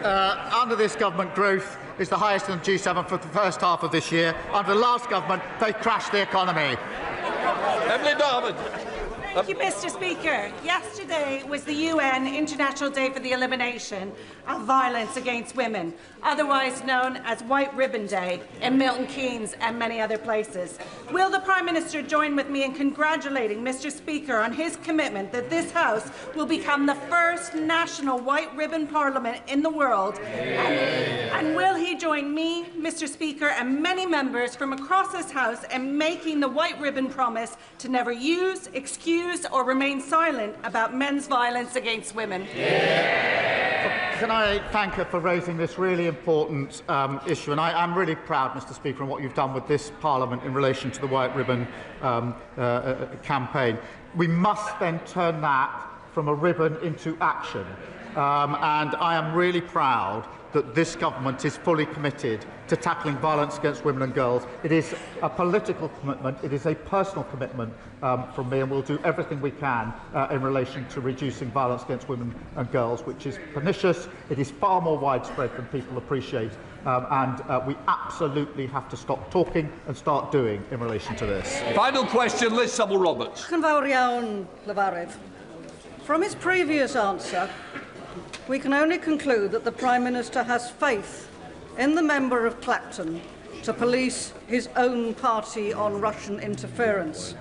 Under this government, growth is the highest in the G7 for the first half of this year. Under the last government, they crashed the economy. Emily Darwin. Thank you, Mr. Speaker. Yesterday was the UN International Day for the Elimination of Violence Against Women, otherwise known as White Ribbon Day in Milton Keynes and many other places. Will the Prime Minister join with me in congratulating Mr. Speaker on his commitment that this House will become the first national white ribbon parliament in the world? And will he join me, Mr. Speaker, and many members from across this House in making the white ribbon promise to never use, excuse, or remain silent about men's violence against women? Can I thank her for raising this really important issue? And I'm really proud, Mr. Speaker, on what you've done with this Parliament in relation to the White Ribbon campaign. We must then turn that from a ribbon into action. And I am really proud that this government is fully committed to tackling violence against women and girls. It is a political commitment, it is a personal commitment from me, and we'll do everything we can in relation to reducing violence against women and girls, which is pernicious, it is far more widespread than people appreciate, and we absolutely have to stop talking and start doing in relation to this. Final question, Liz Sabble-Roberts. From his previous answer, we can only conclude that the Prime Minister has faith in the member of Clacton to police his own party on Russian interference.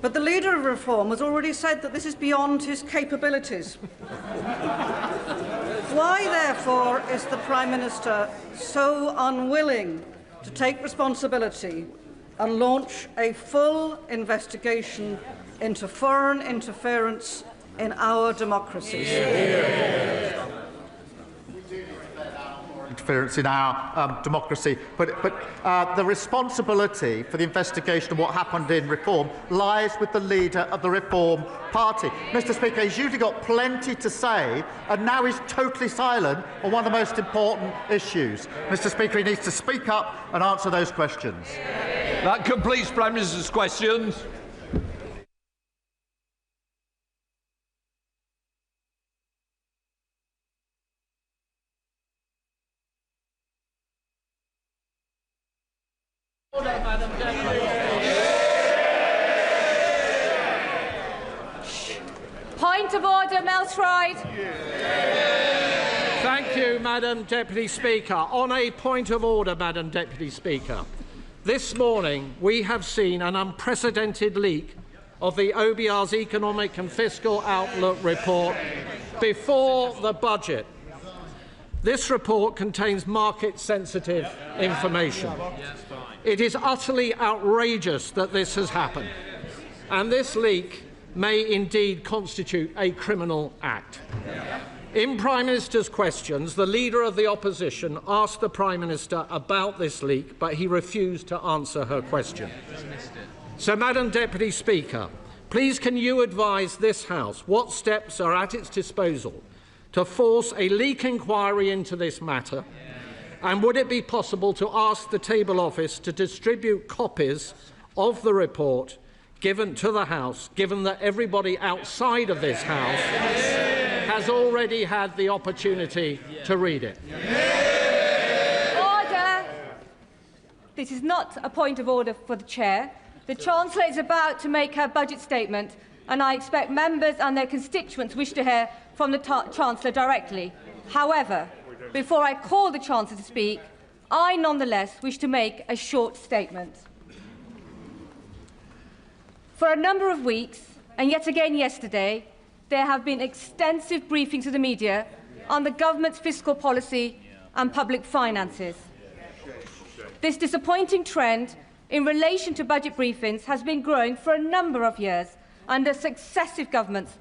But the leader of Reform has already said that this is beyond his capabilities. Why, therefore, is the Prime Minister so unwilling to take responsibility and launch a full investigation into foreign interference in our democracies? Interference in our democracy, but the responsibility for the investigation of what happened in Reform lies with the leader of the Reform Party. Mr. Speaker, he's usually got plenty to say, and now he's totally silent on one of the most important issues. Mr. Speaker, he needs to speak up and answer those questions. That completes Prime Minister's questions. Point of order, Meltride. Thank you, Madam Deputy Speaker. On a point of order, Madam Deputy Speaker, this morning we have seen an unprecedented leak of the OBR's Economic and Fiscal Outlook report before the budget. This report contains market-sensitive information. It is utterly outrageous that this has happened, and this leak may indeed constitute a criminal act. In Prime Minister's questions, the Leader of the Opposition asked the Prime Minister about this leak, but he refused to answer her question. So, Madam Deputy Speaker, please can you advise this House what steps are at its disposal to force a leak inquiry into this matter, And would it be possible to ask the Table Office to distribute copies of the report given to the House, given that everybody outside of this House has already had the opportunity to read it? Order! This is not a point of order for the Chair. The Chancellor is about to make her budget statement, and I expect members and their constituents wish to hear from the Chancellor directly. However, before I call the Chancellor to speak, I nonetheless wish to make a short statement. For a number of weeks, and yet again yesterday, there have been extensive briefings to the media on the government's fiscal policy and public finances. This disappointing trend in relation to budget briefings has been growing for a number of years under successive governments,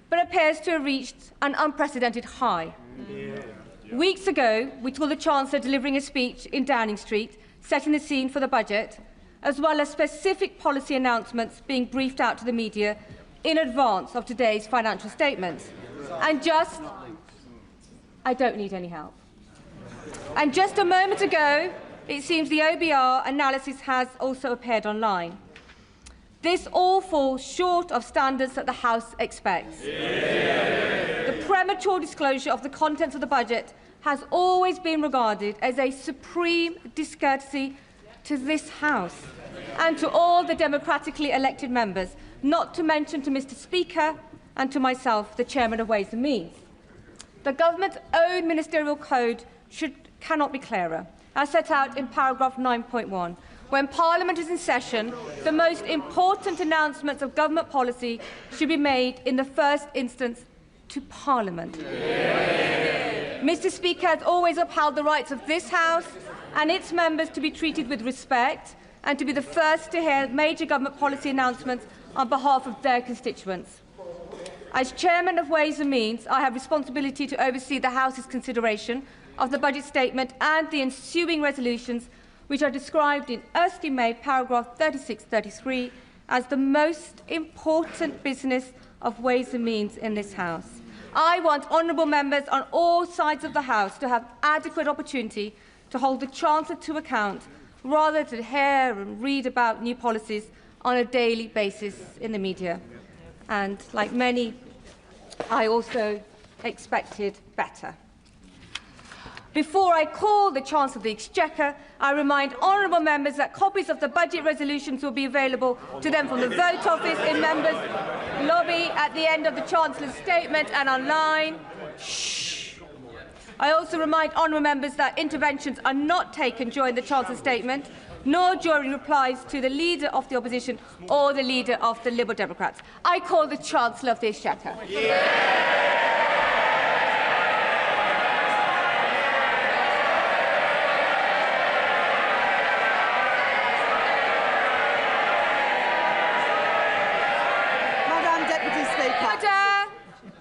but appears to have reached an unprecedented high. Weeks ago, we saw the Chancellor delivering a speech in Downing Street, setting the scene for the budget, as well as specific policy announcements being briefed out to the media in advance of today's financial statements. I don't need any help. And just a moment ago, it seems the OBR analysis has also appeared online. This all falls short of standards that the House expects. The premature disclosure of the contents of the budget has always been regarded as a supreme discourtesy to this House and to all the democratically elected members, not to mention to Mr. Speaker and to myself, the Chairman of Ways and Means. The government's own ministerial code cannot be clearer, as set out in paragraph 9.1. When Parliament is in session, the most important announcements of government policy should be made in the first instance to Parliament. Mr. Speaker has always upheld the rights of this House and its members to be treated with respect and to be the first to hear major government policy announcements on behalf of their constituents. As Chairman of Ways and Means, I have responsibility to oversee the House's consideration of the budget statement and the ensuing resolutions, which are described in Erskine May, paragraph 36-33, as the most important business of Ways and Means in this House. I want honourable members on all sides of the House to have adequate opportunity to hold the Chancellor to account, rather than hear and read about new policies on a daily basis in the media. And, like many, I also expected better. Before I call the Chancellor of the Exchequer, I remind honourable members that copies of the budget resolutions will be available to them from the vote office in members' lobby at the end of the Chancellor's statement and online. Shh. I also remind honourable members that interventions are not taken during the Chancellor's statement, nor during replies to the Leader of the Opposition or the Leader of the Liberal Democrats. I call the Chancellor of the Exchequer.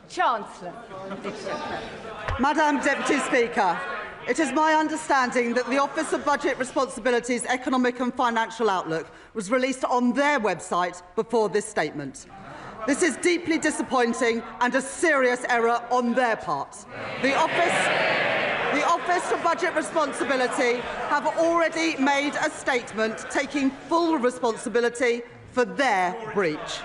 Chancellor. Madam Deputy Speaker, it is my understanding that the Office of Budget Responsibility's Economic and Financial Outlook was released on their website before this statement. This is deeply disappointing and a serious error on their part. The Office for Budget Responsibility have already made a statement taking full responsibility for their breach.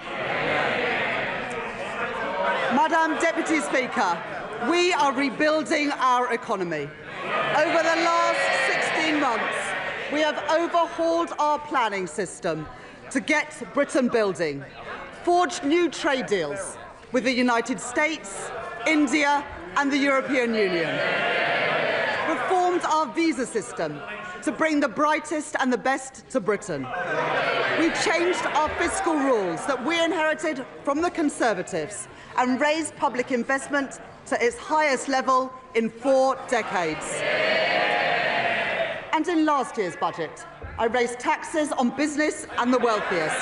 Madam Deputy Speaker, we are rebuilding our economy. Over the last 16 months, we have overhauled our planning system to get Britain building, forged new trade deals with the United States, India and the European Union, reformed our visa system to bring the brightest and the best to Britain. We've changed our fiscal rules that we inherited from the Conservatives and raised public investment to its highest level in 4 decades. And in last year's budget, I raised taxes on business and the wealthiest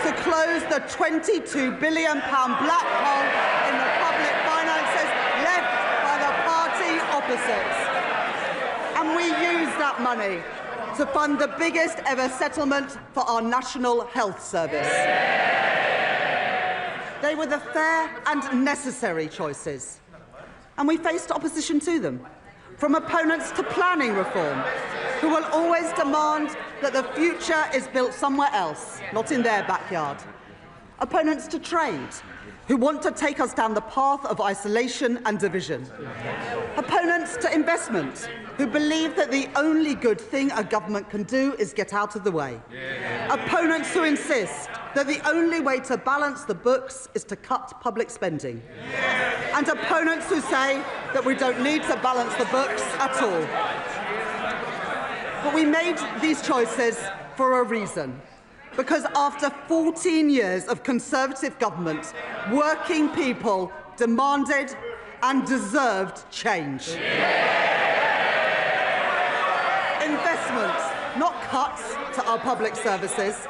to close the £22 billion black hole in the public finances left by the party opposites. And we used that money to fund the biggest ever settlement for our National Health Service. They were the fair and necessary choices, and we faced opposition to them, from opponents to planning reform, who will always demand that the future is built somewhere else, not in their backyard. Opponents to trade, who want to take us down the path of isolation and division. Opponents to investment, who believe that the only good thing a government can do is get out of the way. Opponents who insist that the only way to balance the books is to cut public spending. And opponents who say that we don't need to balance the books at all. But we made these choices for a reason. Because after 14 years of Conservative government, working people demanded and deserved change. Investment, not cuts to our public services.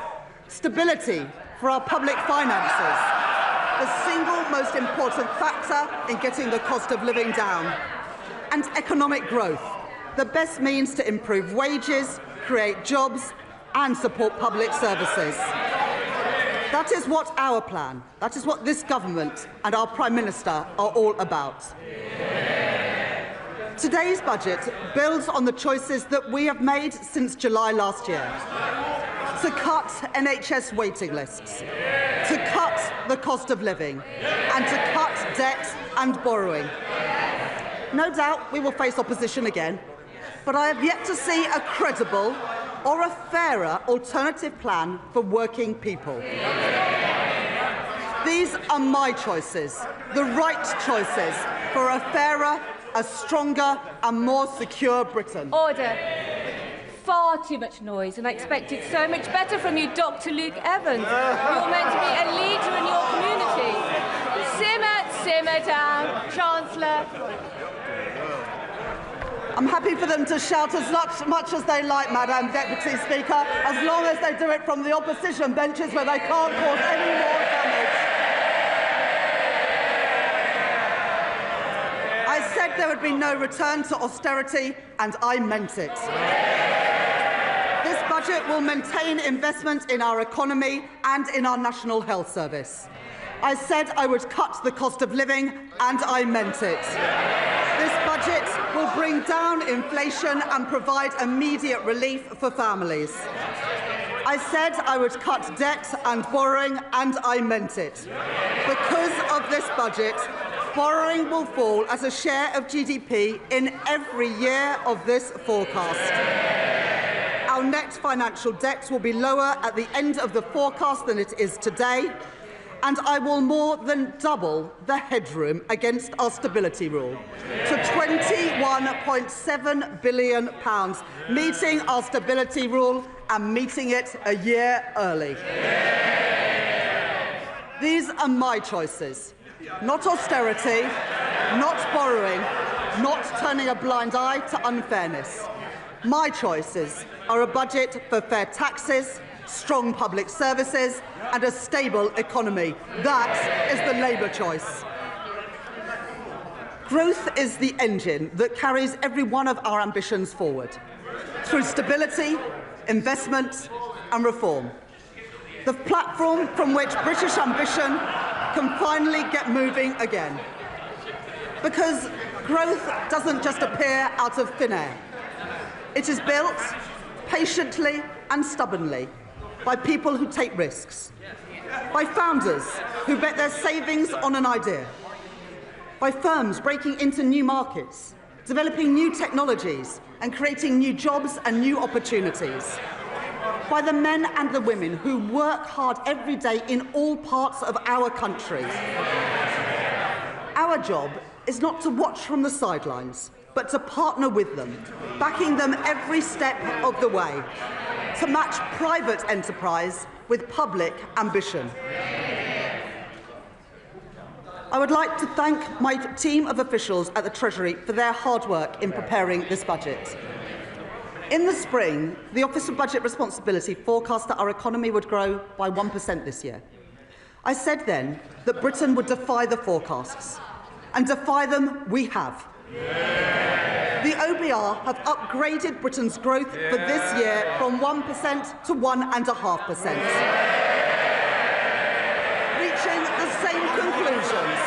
Stability for our public finances. The single most important factor in getting the cost of living down. And economic growth, the best means to improve wages, create jobs, and support public services. That is what our plan, that is what this government and our Prime Minister are all about. Today's budget builds on the choices that we have made since July last year. To cut NHS waiting lists, to cut the cost of living, and to cut debt and borrowing. No doubt we will face opposition again, but I have yet to see a credible or a fairer alternative plan for working people. These are my choices, the right choices for a fairer, a stronger and more secure Britain. Order. Far too much noise, and I expected so much better from you, Dr. Luke Evans. You're meant to be a leader in your community. Simmer down, Chancellor. I'm happy for them to shout as much as they like, Madam Deputy Speaker, as long as they do it from the opposition benches where they can't cause any more damage. I said there would be no return to austerity, and I meant it. This budget will maintain investment in our economy and in our National Health Service. I said I would cut the cost of living, and I meant it. This budget will bring down inflation and provide immediate relief for families. I said I would cut debt and borrowing, and I meant it. Because of this budget, borrowing will fall as a share of GDP in every year of this forecast. Our net financial debt will be lower at the end of the forecast than it is today, and I will more than double the headroom against our stability rule to £21.7 billion, meeting our stability rule and meeting it a year early. These are my choices, not austerity, not borrowing, not turning a blind eye to unfairness. My choices are a budget for fair taxes, strong public services and a stable economy. That is the Labour choice. Growth is the engine that carries every one of our ambitions forward, through stability, investment and reform. The platform from which British ambition can finally get moving again. Because growth doesn't just appear out of thin air. It is built patiently and stubbornly by people who take risks, by founders who bet their savings on an idea, by firms breaking into new markets, developing new technologies and creating new jobs and new opportunities, by the men and the women who work hard every day in all parts of our country. Our job is not to watch from the sidelines, but to partner with them, backing them every step of the way, to match private enterprise with public ambition. I would like to thank my team of officials at the Treasury for their hard work in preparing this budget. In the spring, the Office of Budget Responsibility forecast that our economy would grow by 1% this year. I said then that Britain would defy the forecasts, and defy them we have. The OBR have upgraded Britain's growth for this year from 1% to 1.5%, reaching the same conclusions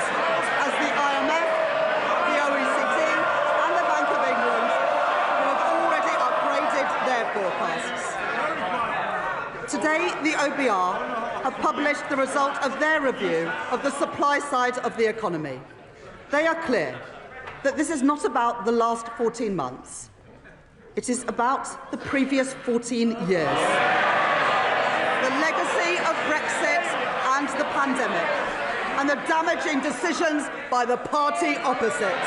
as the IMF, the OECD and the Bank of England. OBR have published the result of their review of the supply side of the economy. They are clear that this is not about the last 14 months. It is about the previous 14 years. The legacy of Brexit and the pandemic, and the damaging decisions by the party opposite.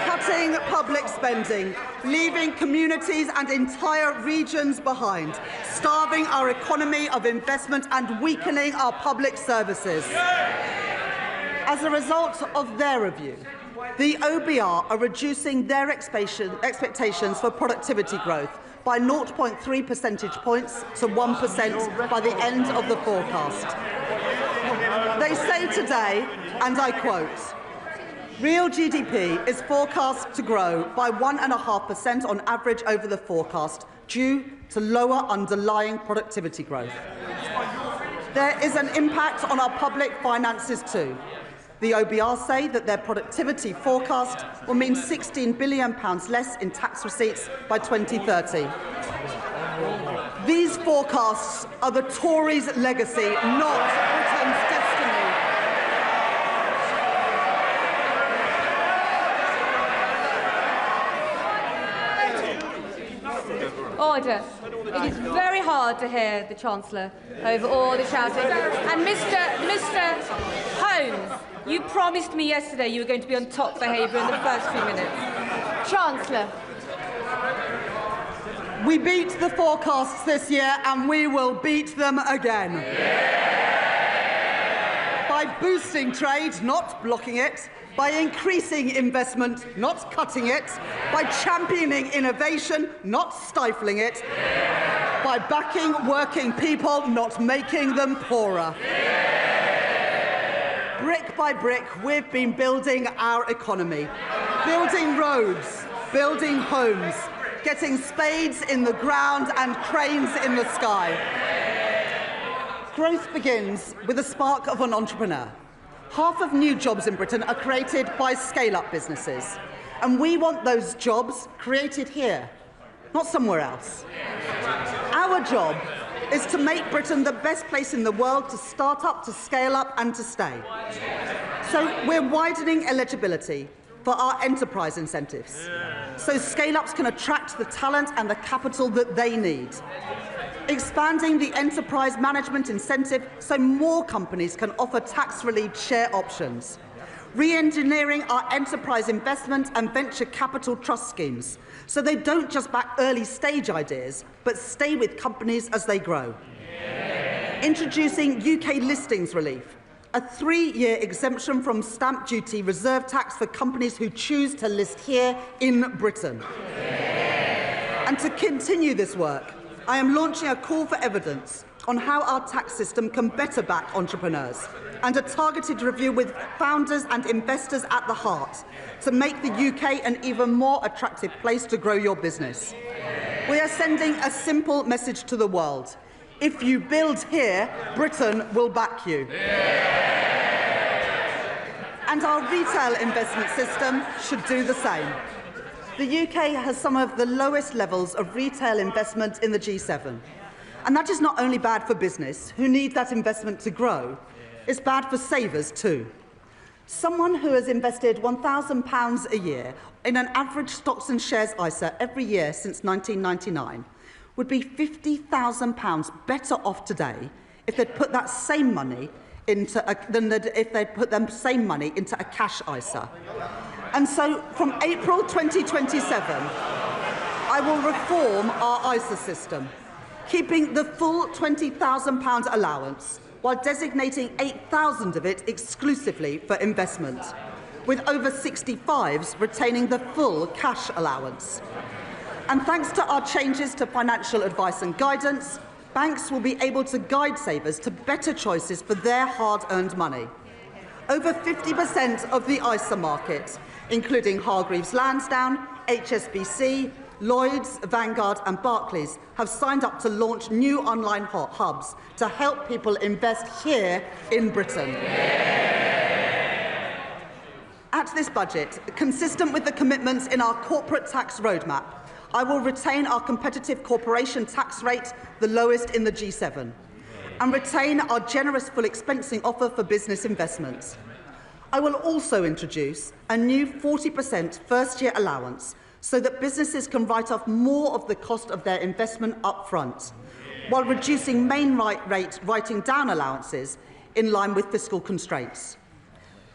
Cutting public spending, leaving communities and entire regions behind, starving our economy of investment and weakening our public services. As a result of their review, the OBR are reducing their expectations for productivity growth by 0.3 percentage points to 1% by the end of the forecast. They say today, and I quote, "Real GDP is forecast to grow by 1.5% on average over the forecast due to lower underlying productivity growth." There is an impact on our public finances too. The OBR say that their productivity forecast will mean £16 billion less in tax receipts by 2030. These forecasts are the Tories' legacy, not Britain's destiny. Order. It is very hard to hear the Chancellor over all the shouting. And Mr. Holmes, you promised me yesterday you were going to be on top behaviour in the first few minutes. Chancellor. We beat the forecasts this year and we will beat them again. By boosting trade, not blocking it, by increasing investment, not cutting it, by championing innovation, not stifling it, by backing working people, not making them poorer. Brick by brick, we've been building our economy, building roads, building homes, getting spades in the ground and cranes in the sky. Growth begins with the spark of an entrepreneur. Half of new jobs in Britain are created by scale-up businesses, and we want those jobs created here, not somewhere else. Our job is to make Britain the best place in the world to start up, to scale up and to stay. So we're widening eligibility for our enterprise incentives, so scale-ups can attract the talent and the capital that they need. Expanding the enterprise management incentive so more companies can offer tax-relieved share options. Re-engineering our enterprise investment and venture capital trust schemes so they don't just back early-stage ideas, but stay with companies as they grow. Introducing UK listings relief, a 3-year exemption from stamp duty reserve tax for companies who choose to list here in Britain. And to continue this work, I am launching a call for evidence on how our tax system can better back entrepreneurs, and a targeted review with founders and investors at the heart to make the UK an even more attractive place to grow your business. We are sending a simple message to the world. If you build here, Britain will back you. And our retail investment system should do the same. The UK has some of the lowest levels of retail investment in the G7. And that is not only bad for business, who need that investment to grow, it's bad for savers too. Someone who has invested £1,000 a year in an average stocks and shares ISA every year since 1999 would be £50,000 better off today if they'd put that same money into if they'd put the same money into a cash ISA. And so, from April 2027, I will reform our ISA system, keeping the full £20,000 allowance, while designating 8,000 of it exclusively for investment, with over 65s retaining the full cash allowance. And thanks to our changes to financial advice and guidance, banks will be able to guide savers to better choices for their hard-earned money. Over 50% of the ISA market, including Hargreaves Lansdown, HSBC, Lloyds, Vanguard and Barclays, have signed up to launch new online hubs to help people invest here in Britain. At this budget, consistent with the commitments in our corporate tax roadmap, I will retain our competitive corporation tax rate, the lowest in the G7. and retain our generous full expensing offer for business investments. I will also introduce a new 40% first-year allowance so that businesses can write off more of the cost of their investment up front, while reducing main rate writing down allowances in line with fiscal constraints.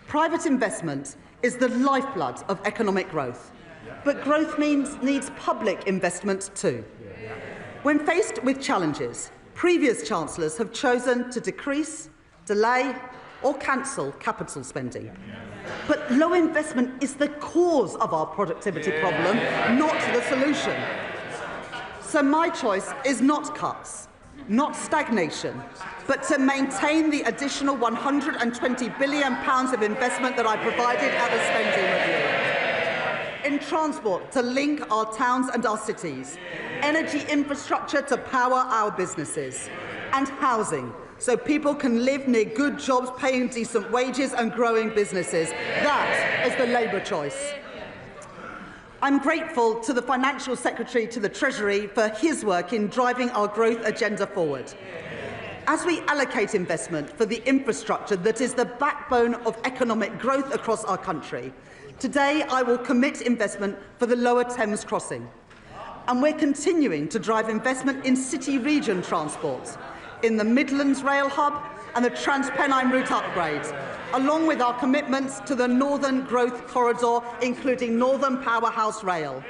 Private investment is the lifeblood of economic growth, but growth needs public investment too. When faced with challenges, previous chancellors have chosen to decrease, delay or cancel capital spending. But low investment is the cause of our productivity problem, not the solution. So my choice is not cuts, not stagnation, but to maintain the additional £120 billion of investment that I provided at the spending review. In transport, to link our towns and our cities, energy infrastructure to power our businesses, and housing, so people can live near good jobs, paying decent wages and growing businesses. That is the Labour choice. I'm grateful to the Financial Secretary to the Treasury for his work in driving our growth agenda forward. As we allocate investment for the infrastructure that is the backbone of economic growth across our country, today I will commit investment for the Lower Thames Crossing. And we're continuing to drive investment in city-region transport, in the Midlands Rail Hub and the Transpennine route upgrades, along with our commitments to the Northern Growth Corridor, including Northern Powerhouse Rail.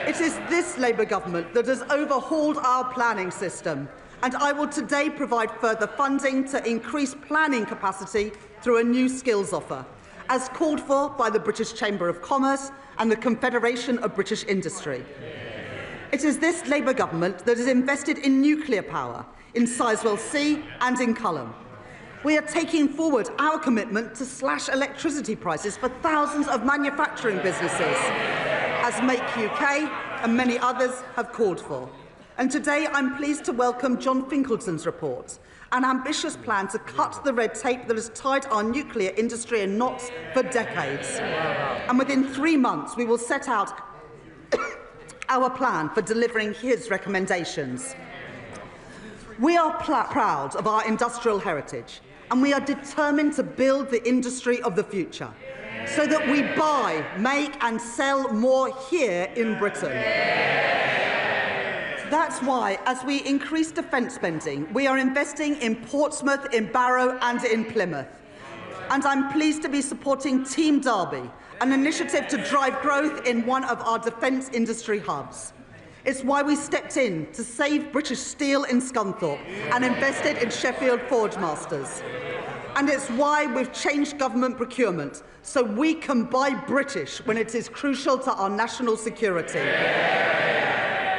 It is this Labour government that has overhauled our planning system, and I will today provide further funding to increase planning capacity through a new skills offer, as called for by the British Chamber of Commerce and the Confederation of British Industry. It is this Labour government that has invested in nuclear power, in Sizewell C and in Culham. We are taking forward our commitment to slash electricity prices for thousands of manufacturing businesses, as Make UK and many others have called for. And today I'm pleased to welcome John Finkelton's report, an ambitious plan to cut the red tape that has tied our nuclear industry in knots for decades. And within 3 months we will set out our plan for delivering his recommendations. We are proud of our industrial heritage, and we are determined to build the industry of the future so that we buy, make and sell more here in Britain. That's why, as we increase defence spending, we are investing in Portsmouth, in Barrow and in Plymouth. And I'm pleased to be supporting Team Derby, an initiative to drive growth in one of our defence industry hubs. It's why we stepped in to save British Steel in Scunthorpe and invested in Sheffield Forgemasters. And it's why we've changed government procurement so we can buy British when it is crucial to our national security.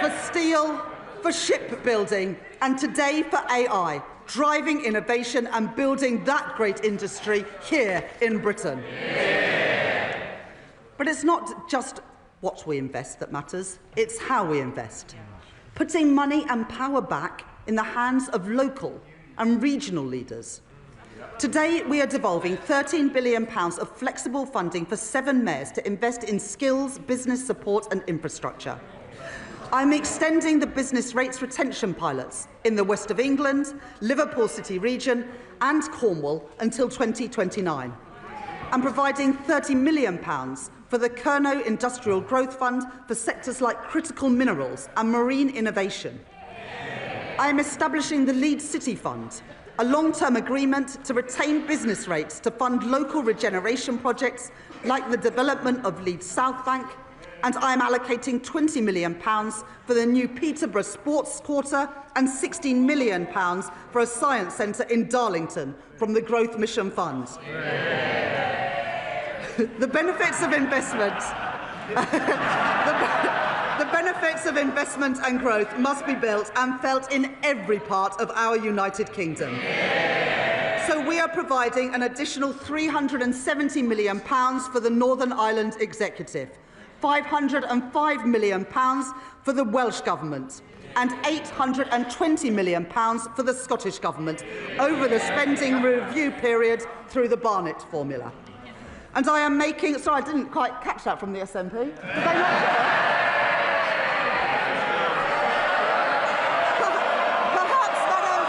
For steel, for shipbuilding, and today for AI, driving innovation and building that great industry here in Britain. But it's not just what we invest that matters, it's how we invest. Putting money and power back in the hands of local and regional leaders. Today, we are devolving £13 billion of flexible funding for 7 mayors to invest in skills, business support and infrastructure. I'm extending the business rates retention pilots in the West of England, Liverpool City region and Cornwall until 2029. I'm providing £30 million for the Kernow Industrial Growth Fund for sectors like critical minerals and marine innovation. I am establishing the Leeds City Fund, a long-term agreement to retain business rates to fund local regeneration projects like the development of Leeds South Bank, and I am allocating £20 million for the new Peterborough Sports Quarter and £16 million for a science centre in Darlington from the Growth Mission Fund. The benefits of investment the benefits of investment and growth must be built and felt in every part of our United Kingdom. So we are providing an additional £370 million for the Northern Ireland Executive, £505 million for the Welsh Government and £820 million for the Scottish Government over the spending review period through the Barnett formula. And I am making... Sorry, I didn't quite catch that from the SNP. Did they not get that? Perhaps, Madam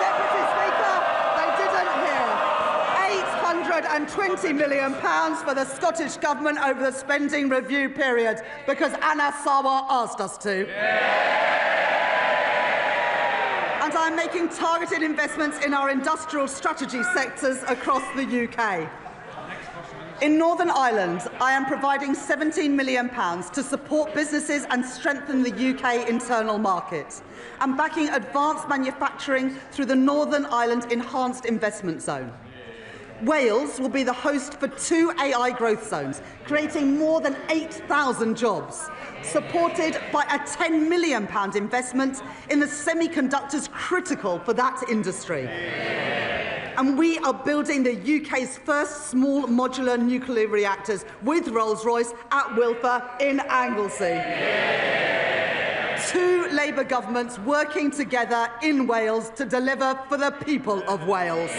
and £20 million for the Scottish Government over the spending review period because Anna Sawa asked us to. And I'm making targeted investments in our industrial strategy sectors across the UK. In Northern Ireland, I am providing £17 million to support businesses and strengthen the UK internal market, and backing advanced manufacturing through the Northern Ireland Enhanced Investment Zone. Wales will be the host for 2 AI growth zones, creating more than 8,000 jobs, supported by a £10 million investment in the semiconductors critical for that industry. And we are building the UK's first small modular nuclear reactors with Rolls-Royce at Wilfer in Anglesey. 2 Labour governments working together in Wales to deliver for the people of Wales.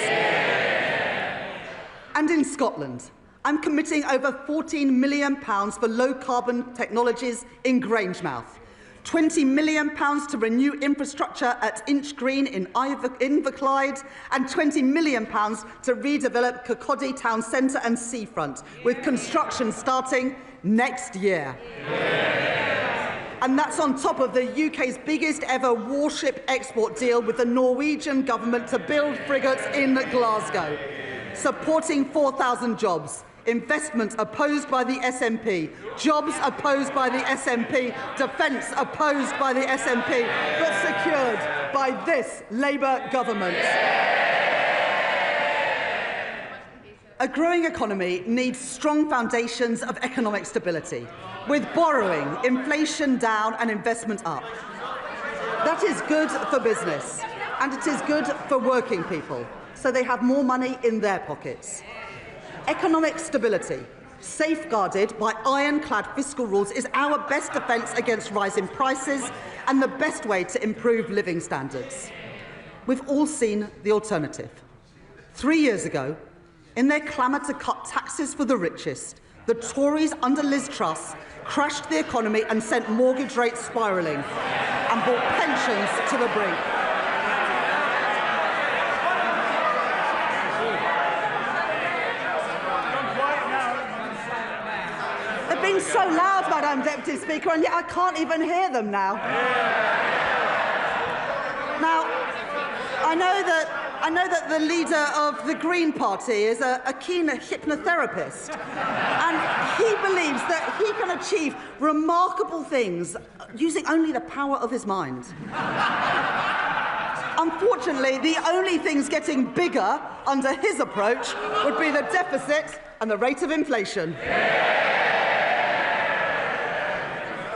And in Scotland, I'm committing over £14 million for low-carbon technologies in Grangemouth, £20 million to renew infrastructure at Inch Green in Inverclyde, and £20 million to redevelop Kirkcaldy Town Centre and Seafront, with construction starting next year. And that's on top of the UK's biggest ever warship export deal with the Norwegian government to build frigates in Glasgow, supporting 4,000 jobs. Investment opposed by the SNP, jobs opposed by the SNP, defence opposed by the SNP, but secured by this Labour government. A growing economy needs strong foundations of economic stability, with borrowing, inflation down and investment up. That is good for business, and it is good for working people, so they have more money in their pockets. Economic stability, safeguarded by ironclad fiscal rules, is our best defence against rising prices and the best way to improve living standards. We've all seen the alternative. 3 years ago, in their clamour to cut taxes for the richest, the Tories under Liz Truss crashed the economy and sent mortgage rates spiralling and brought pensions to the brink. Being so loud, Madam Deputy Speaker, and yet I can't even hear them now. Now, I know that the leader of the Green Party is a keen hypnotherapist, and he believes that he can achieve remarkable things using only the power of his mind. Unfortunately, the only things getting bigger under his approach would be the deficit and the rate of inflation.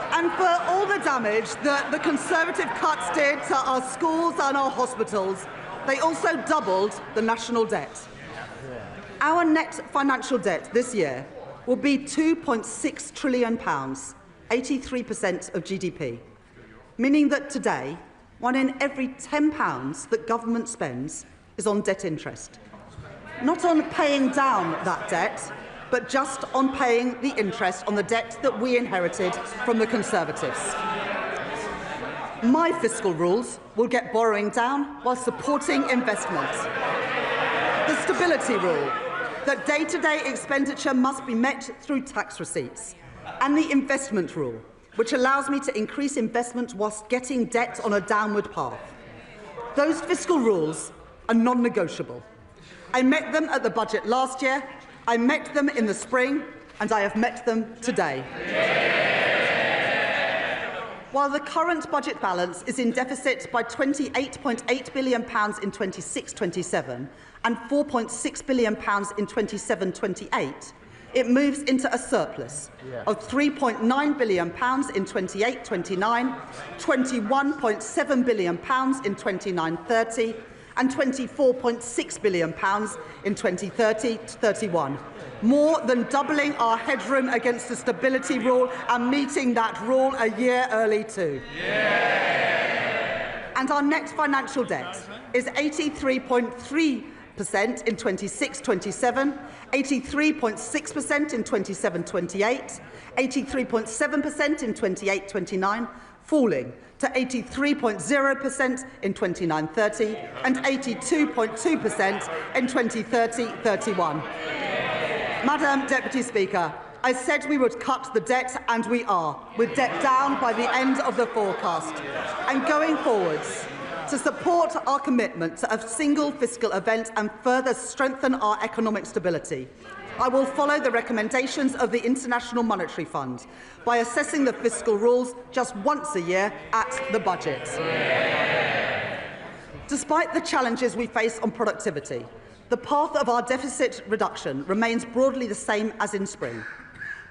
And for all the damage that the Conservative cuts did to our schools and our hospitals, they also doubled the national debt. Our net financial debt this year will be £2.6 trillion, 83% of GDP, meaning that today, 1 in every £10 that government spends is on debt interest. Not on paying down that debt, but just on paying the interest on the debt that we inherited from the Conservatives. My fiscal rules will get borrowing down while supporting investment. The stability rule, that day-to-day expenditure must be met through tax receipts. And the investment rule, which allows me to increase investment whilst getting debt on a downward path. Those fiscal rules are non-negotiable. I met them at the budget last year, I met them in the spring, and I have met them today. While the current budget balance is in deficit by £28.8 billion in 26-27 and £4.6 billion in 27-28, it moves into a surplus of £3.9 billion in 28-29, £21.7 billion in 29-30, and £24.6 billion in 2030-31, more than doubling our headroom against the stability rule and meeting that rule a year early too. And our net financial debt is 83.3% in 26-27, 83.6% in 27-28, 83.7% in 28-29, falling to 83.0% in 29-30 and 82.2% in 2030-31. Madam Deputy Speaker, I said we would cut the debt, and we are, with debt down by the end of the forecast. And going forwards, to support our commitment to a single fiscal event and further strengthen our economic stability, I will follow the recommendations of the International Monetary Fund by assessing the fiscal rules just once a year at the budget. Despite the challenges we face on productivity, the path of our deficit reduction remains broadly the same as in spring.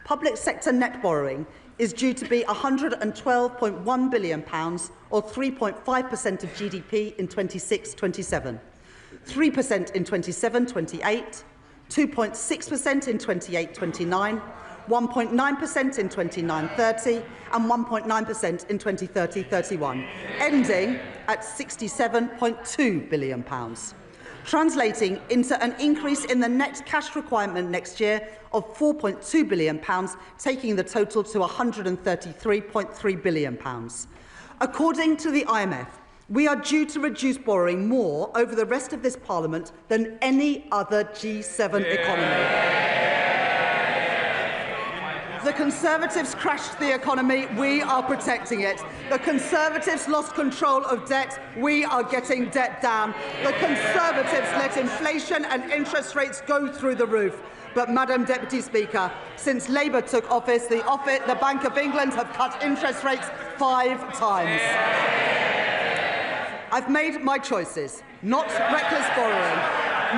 Public sector net borrowing is due to be £112.1 billion, or 3.5% of GDP in 26-27, 3% in 27-28, 2.6% in 28-29, 1.9% in 29-30 and 1.9% in 2030-31, ending at £67.2 billion, translating into an increase in the net cash requirement next year of £4.2 billion, taking the total to £133.3 billion. According to the IMF, we are due to reduce borrowing more over the rest of this Parliament than any other G7 economy. The Conservatives crashed the economy, we are protecting it. The Conservatives lost control of debt, we are getting debt down. The Conservatives let inflation and interest rates go through the roof. But, Madam Deputy Speaker, since Labour took office, the Bank of England have cut interest rates 5 times. I've made my choices. Not reckless borrowing,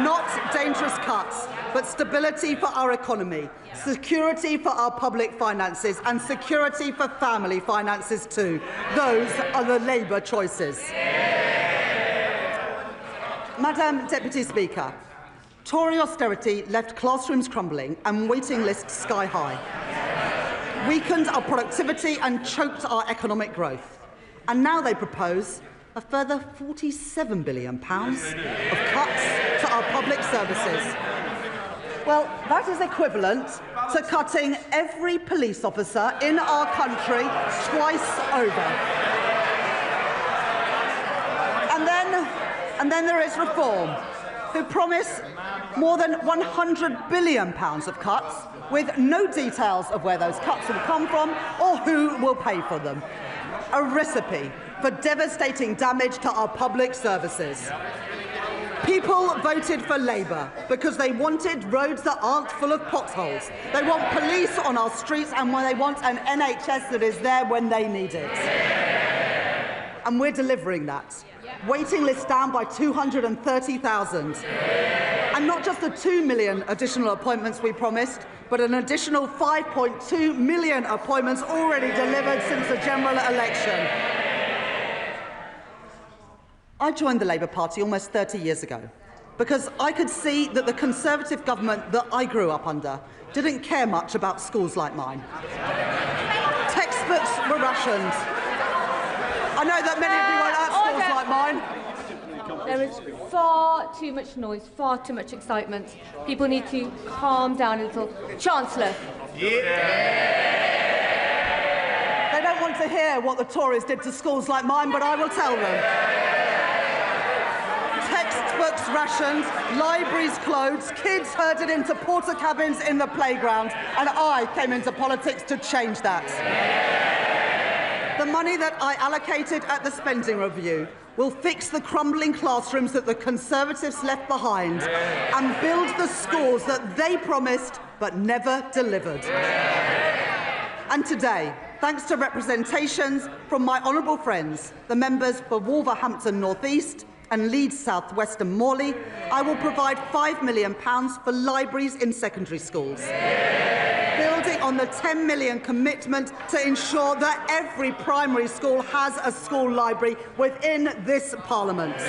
not dangerous cuts, but stability for our economy, security for our public finances and security for family finances too. Those are the Labour choices. Madam Deputy Speaker, Tory austerity left classrooms crumbling and waiting lists sky high, weakened our productivity and choked our economic growth. And now they propose a further £47 billion of cuts to our public services. Well, that is equivalent to cutting every police officer in our country twice over. And then there is Reform, who promise more than £100 billion of cuts, with no details of where those cuts will come from or who will pay for them. A recipe for devastating damage to our public services. People voted for Labour because they wanted roads that aren't full of potholes. They want police on our streets and they want an NHS that is there when they need it. And we're delivering that. Waiting lists down by 230,000. And not just the 2 million additional appointments we promised, but an additional 5.2 million appointments already delivered since the general election. I joined the Labour Party almost 30 years ago because I could see that the Conservative government that I grew up under didn't care much about schools like mine. Textbooks were rationed. I know that many of you weren't at schools like mine. There is far too much noise, far too much excitement. People need to calm down a little. Chancellor. They don't want to hear what the Tories did to schools like mine, but I will tell them. Textbooks rationed, libraries closed, kids herded into porter cabins in the playground, and I came into politics to change that. The money that I allocated at the spending review will fix the crumbling classrooms that the Conservatives left behind and build the schools that they promised but never delivered. And today, thanks to representations from my honourable friends, the members for Wolverhampton North East and Leeds South West and Morley, I will provide £5 million for libraries in secondary schools, building on the £10 million commitment to ensure that every primary school has a school library within this Parliament.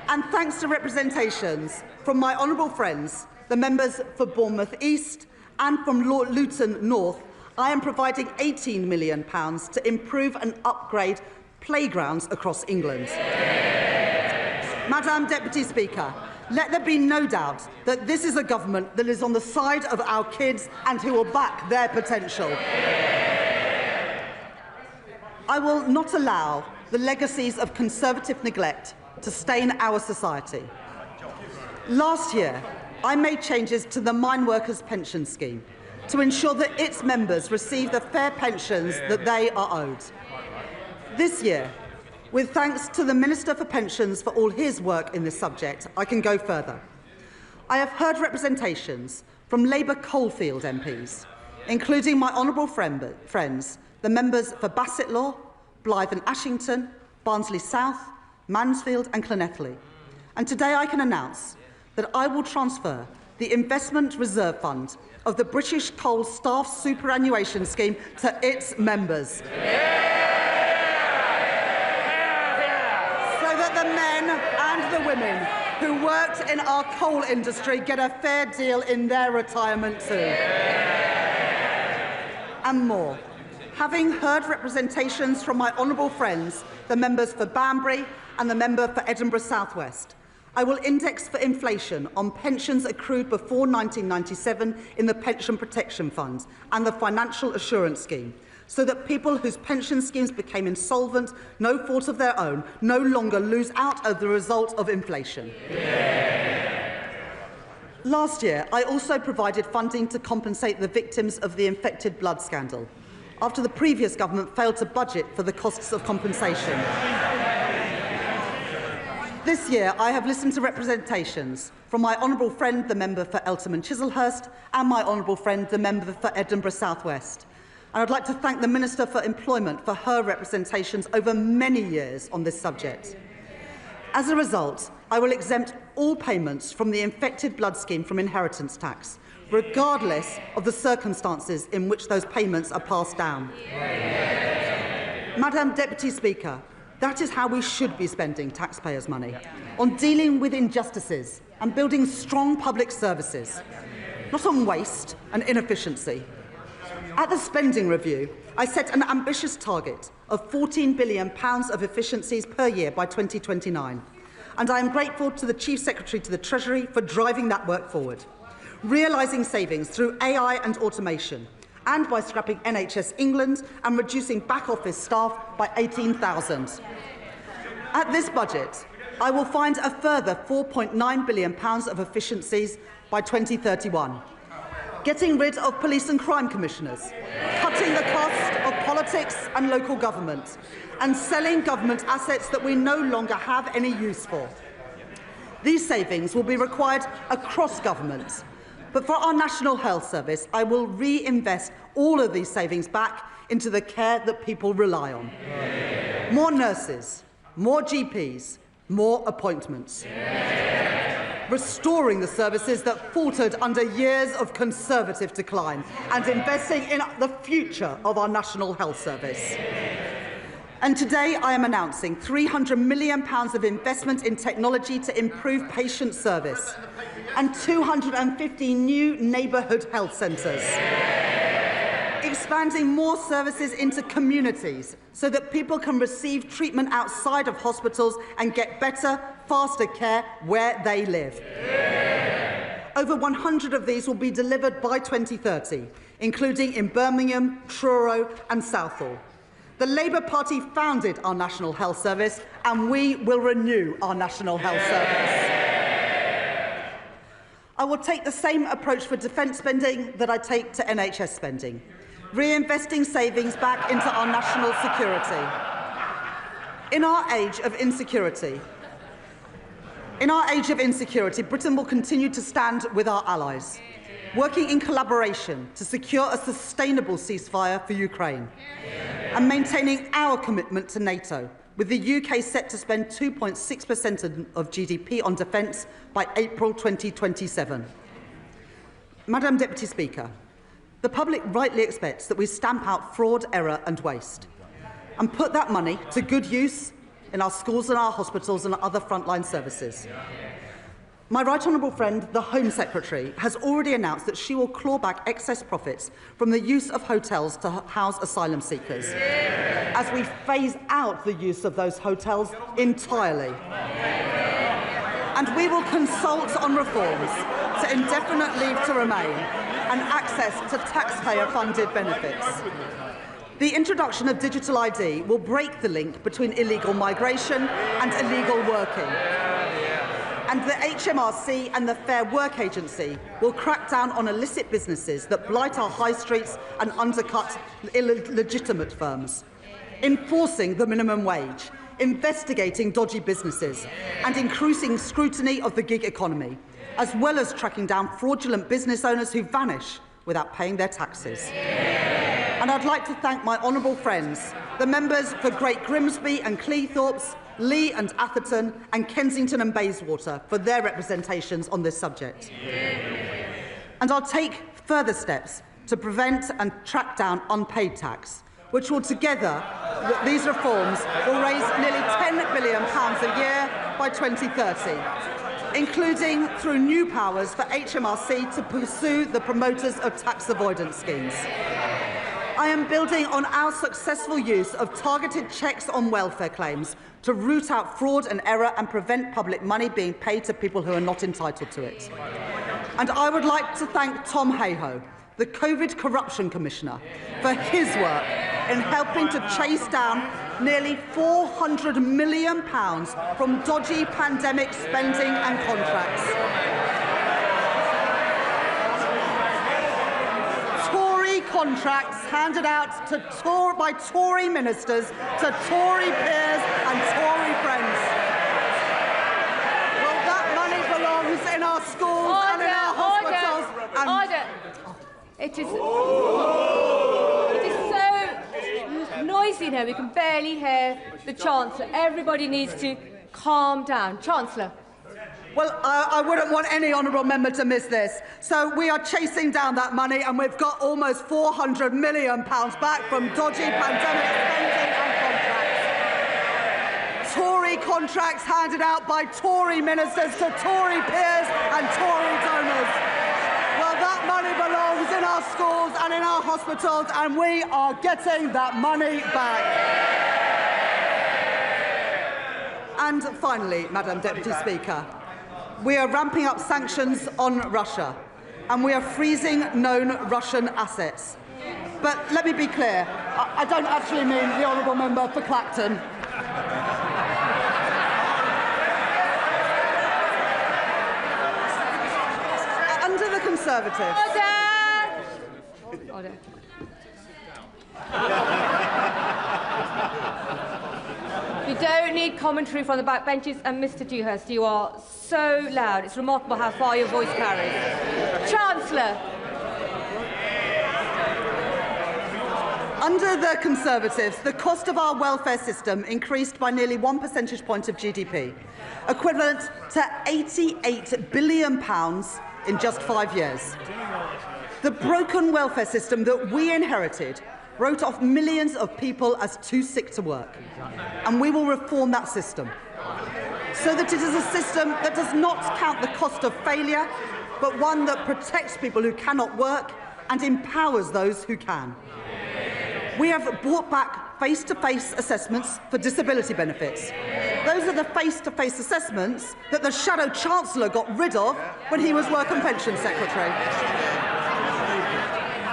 And thanks to representations from my honourable friends, the members for Bournemouth East and from Luton North, I am providing £18 million to improve and upgrade playgrounds across England. Madam Deputy Speaker, let there be no doubt that this is a government that is on the side of our kids and who will back their potential. I will not allow the legacies of Conservative neglect to stain our society. Last year, I made changes to the Mine Workers Pension Scheme to ensure that its members receive the fair pensions that they are owed. This year, with thanks to the Minister for Pensions for all his work in this subject, I can go further. I have heard representations from Labour Coalfield MPs, including my honourable friends, the members for Bassetlaw, Blyth and Ashington, Barnsley South, Mansfield and Llanelli. And today I can announce that I will transfer the Investment Reserve Fund of the British Coal Staff Superannuation Scheme to its members. So that the men and the women who worked in our coal industry get a fair deal in their retirement too. And more. Having heard representations from my honourable friends, the members for Banbury and the member for Edinburgh South West, I will index for inflation on pensions accrued before 1997 in the Pension Protection Fund and the Financial Assurance Scheme, so that people whose pension schemes became insolvent, no fault of their own, no longer lose out as the result of inflation. Last year, I also provided funding to compensate the victims of the infected blood scandal, after the previous government failed to budget for the costs of compensation. This year, I have listened to representations from my honourable friend, the member for Eltham and Chislehurst, and my honourable friend, the member for Edinburgh South West. And I'd like to thank the Minister for Employment for her representations over many years on this subject. As a result, I will exempt all payments from the infected blood scheme from inheritance tax, regardless of the circumstances in which those payments are passed down. Madam Deputy Speaker, that is how we should be spending taxpayers' money, on dealing with injustices and building strong public services, not on waste and inefficiency. At the spending review, I set an ambitious target of £14 billion of efficiencies per year by 2029, and I am grateful to the Chief Secretary to the Treasury for driving that work forward, realising savings through AI and automation, and by scrapping NHS England and reducing back-office staff by 18,000. At this budget, I will find a further £4.9 billion of efficiencies by 2031, getting rid of police and crime commissioners, cutting the cost of politics and local government, and selling government assets that we no longer have any use for. These savings will be required across government. But for our National Health Service, I will reinvest all of these savings back into the care that people rely on. More nurses, more GPs, more appointments. Restoring the services that faltered under years of Conservative decline and investing in the future of our National Health Service. And today I am announcing £300 million of investment in technology to improve patient service and 250 new neighbourhood health centres. Expanding more services into communities so that people can receive treatment outside of hospitals and get better, faster care where they live. Over 100 of these will be delivered by 2030, including in Birmingham, Truro and Southall. The Labour Party founded our National Health Service, and we will renew our National Health Service. I will take the same approach for defence spending that I take to NHS spending, reinvesting savings back into our national security. In our age of insecurity, Britain will continue to stand with our allies, working in collaboration to secure a sustainable ceasefire for Ukraine, and maintaining our commitment to NATO, with the UK set to spend 2.6% of GDP on defence by April 2027. Madam Deputy Speaker, the public rightly expects that we stamp out fraud, error and waste, and put that money to good use in our schools and our hospitals and other frontline services. My right honourable friend, the Home Secretary, has already announced that she will claw back excess profits from the use of hotels to house asylum seekers, as we phase out the use of those hotels entirely. And we will consult on reforms to indefinite leave to remain and access to taxpayer-funded benefits. The introduction of digital ID will break the link between illegal migration and illegal working. And And the HMRC and the Fair Work Agency will crack down on illicit businesses that blight our high streets and undercut illegitimate firms, enforcing the minimum wage, investigating dodgy businesses and increasing scrutiny of the gig economy, as well as tracking down fraudulent business owners who vanish without paying their taxes. And I'd like to thank my honourable friends, the members for Great Grimsby and Cleethorpes, Lee and Atherton and Kensington and Bayswater for their representations on this subject. And I'll take further steps to prevent and track down unpaid tax, which will together, these reforms will raise nearly £10 billion a year by 2030, including through new powers for HMRC to pursue the promoters of tax avoidance schemes. I am building on our successful use of targeted checks on welfare claims to root out fraud and error and prevent public money being paid to people who are not entitled to it. And I would like to thank Tom Hayhoe, the COVID Corruption Commissioner, for his work in helping to chase down nearly £400 million from dodgy pandemic spending and contracts. Tory contracts handed out by Tory ministers to Tory peers and Tory friends. Well, that money belongs in our schools and in our hospitals. Order. It is so noisy now, we can barely hear the Chancellor. Everybody needs to calm down. Chancellor. Well, I wouldn't want any honourable member to miss this. So we are chasing down that money and we've got almost £400 million back from dodgy pandemic spending and contracts. Tory contracts handed out by Tory ministers to Tory peers and Tory donors. Well, that money belongs in our schools and in our hospitals, and we are getting that money back. And finally, Madam Deputy Speaker, we are ramping up sanctions on Russia, and we are freezing known Russian assets. But let me be clear, I don't actually mean the honourable member for Clacton. Under the Conservatives... Order. You don't need commentary from the backbenches, and Mr Dewhurst, you are so loud. It's remarkable how far your voice carries. Chancellor. Under the Conservatives, the cost of our welfare system increased by nearly 1 percentage point of GDP, equivalent to £88 billion in just 5 years. The broken welfare system that we inherited wrote off millions of people as too sick to work, and we will reform that system so that it is a system that does not count the cost of failure, but one that protects people who cannot work and empowers those who can. We have brought back face-to-face assessments for disability benefits. Those are the face-to-face assessments that the Shadow Chancellor got rid of when he was Work and Pensions Secretary.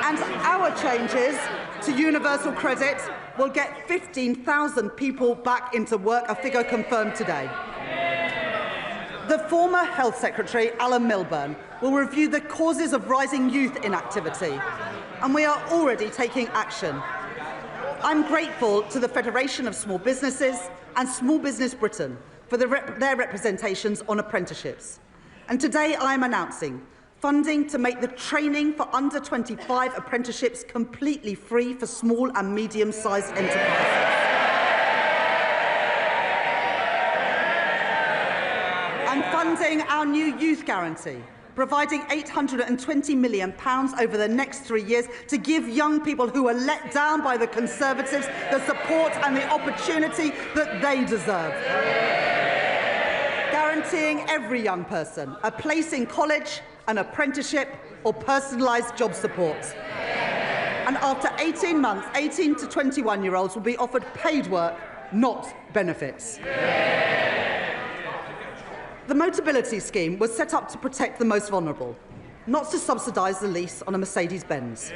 And our changes to universal credit will get 15,000 people back into work, a figure confirmed today. The former Health Secretary, Alan Milburn, will review the causes of rising youth inactivity, and we are already taking action. I'm grateful to the Federation of Small Businesses and Small Business Britain for their representations on apprenticeships. And today I am announcing funding to make the training for under 25 apprenticeships completely free for small and medium-sized enterprises. And funding our new youth guarantee, providing £820 million over the next 3 years to give young people who are let down by the Conservatives the support and the opportunity that they deserve. Guaranteeing every young person a place in college, an apprenticeship or personalised job support. And after 18 months, 18 to 21-year-olds will be offered paid work, not benefits. The Motability Scheme was set up to protect the most vulnerable, not to subsidise the lease on a Mercedes-Benz.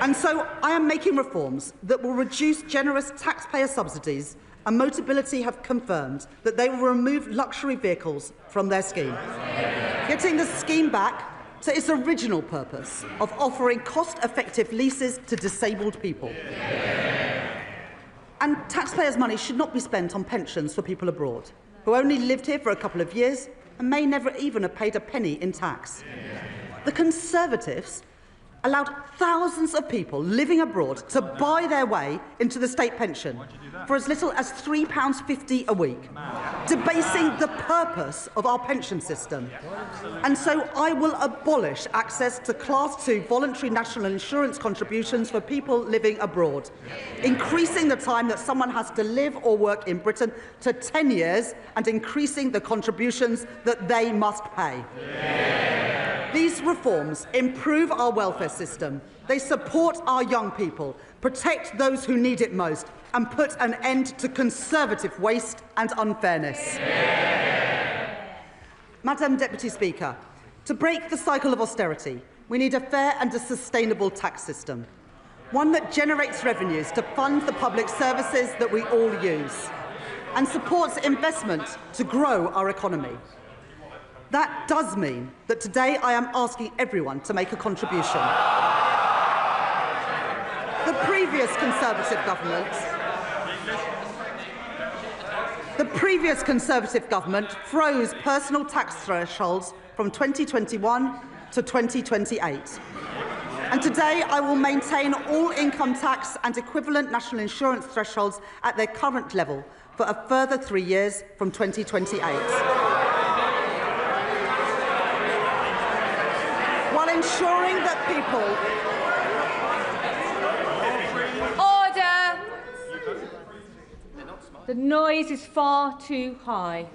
And so I am making reforms that will reduce generous taxpayer subsidies and Motability have confirmed that they will remove luxury vehicles from their scheme, getting the scheme back to its original purpose of offering cost-effective leases to disabled people. And taxpayers' money should not be spent on pensions for people abroad, who only lived here for a couple of years and may never even have paid a penny in tax. The Conservatives allowed thousands of people living abroad to buy their way into the state pension for as little as £3.50 a week, debasing the purpose of our pension system. And so I will abolish access to Class 2 voluntary national insurance contributions for people living abroad, increasing the time that someone has to live or work in Britain to 10 years and increasing the contributions that they must pay. These reforms improve our welfare system, they support our young people, protect those who need it most, and put an end to Conservative waste and unfairness. Madam Deputy Speaker, to break the cycle of austerity, we need a fair and a sustainable tax system, one that generates revenues to fund the public services that we all use, and supports investment to grow our economy. That does mean that today I am asking everyone to make a contribution. The previous Conservative government froze personal tax thresholds from 2021 to 2028. And today I will maintain all income tax and equivalent national insurance thresholds at their current level for a further 3 years from 2028. While ensuring that people... Order! The noise is far too high.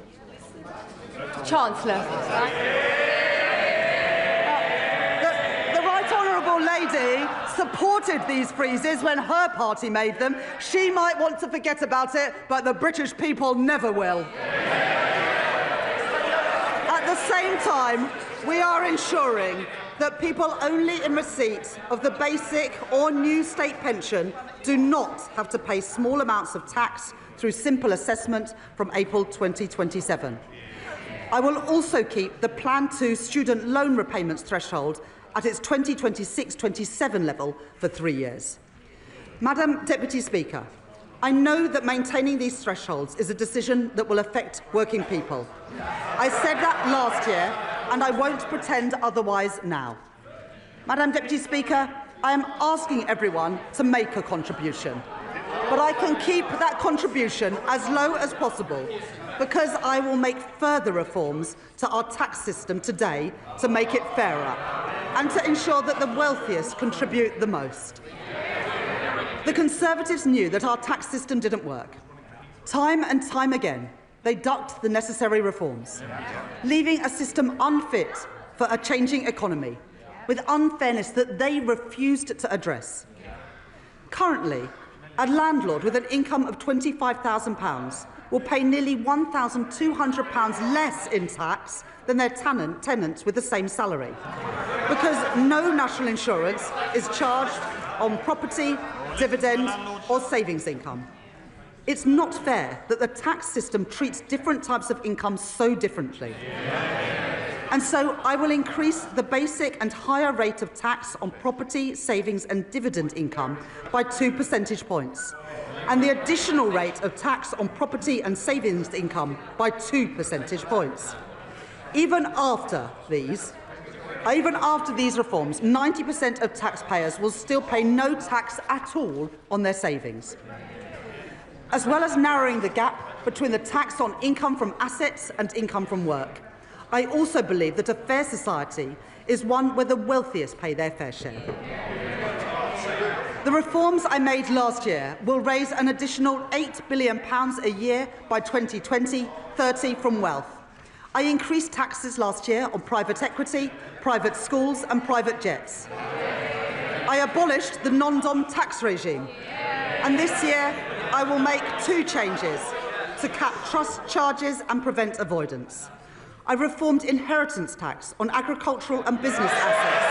Chancellor. The Right Honourable Lady supported these freezes when her party made them. She might want to forget about it, but the British people never will. At the same time, we are ensuring that people only in receipt of the basic or new state pension do not have to pay small amounts of tax through simple assessment from April 2027. I will also keep the Plan 2 student loan repayments threshold at its 2026-27 level for 3 years. Madam Deputy Speaker, I know that maintaining these thresholds is a decision that will affect working people. I said that last year, and I won't pretend otherwise now. Madam Deputy Speaker, I am asking everyone to make a contribution, but I can keep that contribution as low as possible because I will make further reforms to our tax system today to make it fairer and to ensure that the wealthiest contribute the most. The Conservatives knew that our tax system didn't work. Time and time again, they ducked the necessary reforms, leaving a system unfit for a changing economy, with unfairness that they refused to address. Currently, a landlord with an income of £25,000 will pay nearly £1,200 less in tax than their tenants with the same salary, because no national insurance is charged on property, dividend or savings income. It's not fair that the tax system treats different types of income so differently. And so I will increase the basic and higher rate of tax on property, savings and dividend income by 2 percentage points, and the additional rate of tax on property and savings income by 2 percentage points. Even after these reforms, 90% of taxpayers will still pay no tax at all on their savings. As well as narrowing the gap between the tax on income from assets and income from work, I also believe that a fair society is one where the wealthiest pay their fair share. The reforms I made last year will raise an additional £8 billion a year by 2020-30 from wealth. I increased taxes last year on private equity, private schools and private jets. I abolished the non-dom tax regime. And this year, I will make 2 changes to cap trust charges and prevent avoidance. I reformed inheritance tax on agricultural and business assets.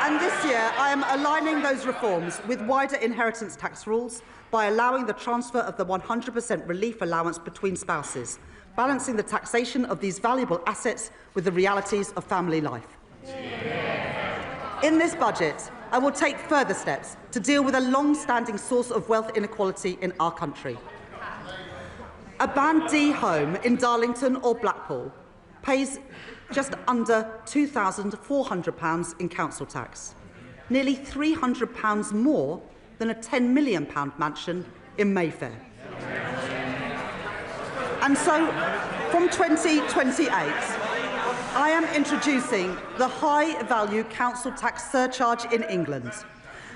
And this year, I am aligning those reforms with wider inheritance tax rules by allowing the transfer of the 100% relief allowance between spouses, balancing the taxation of these valuable assets with the realities of family life. In this budget, I will take further steps to deal with a long-standing source of wealth inequality in our country. A Band D home in Darlington or Blackpool pays just under £2,400 in council tax, nearly £300 more than a £10 million mansion in Mayfair. And so, from 2028, I am introducing the high-value council tax surcharge in England,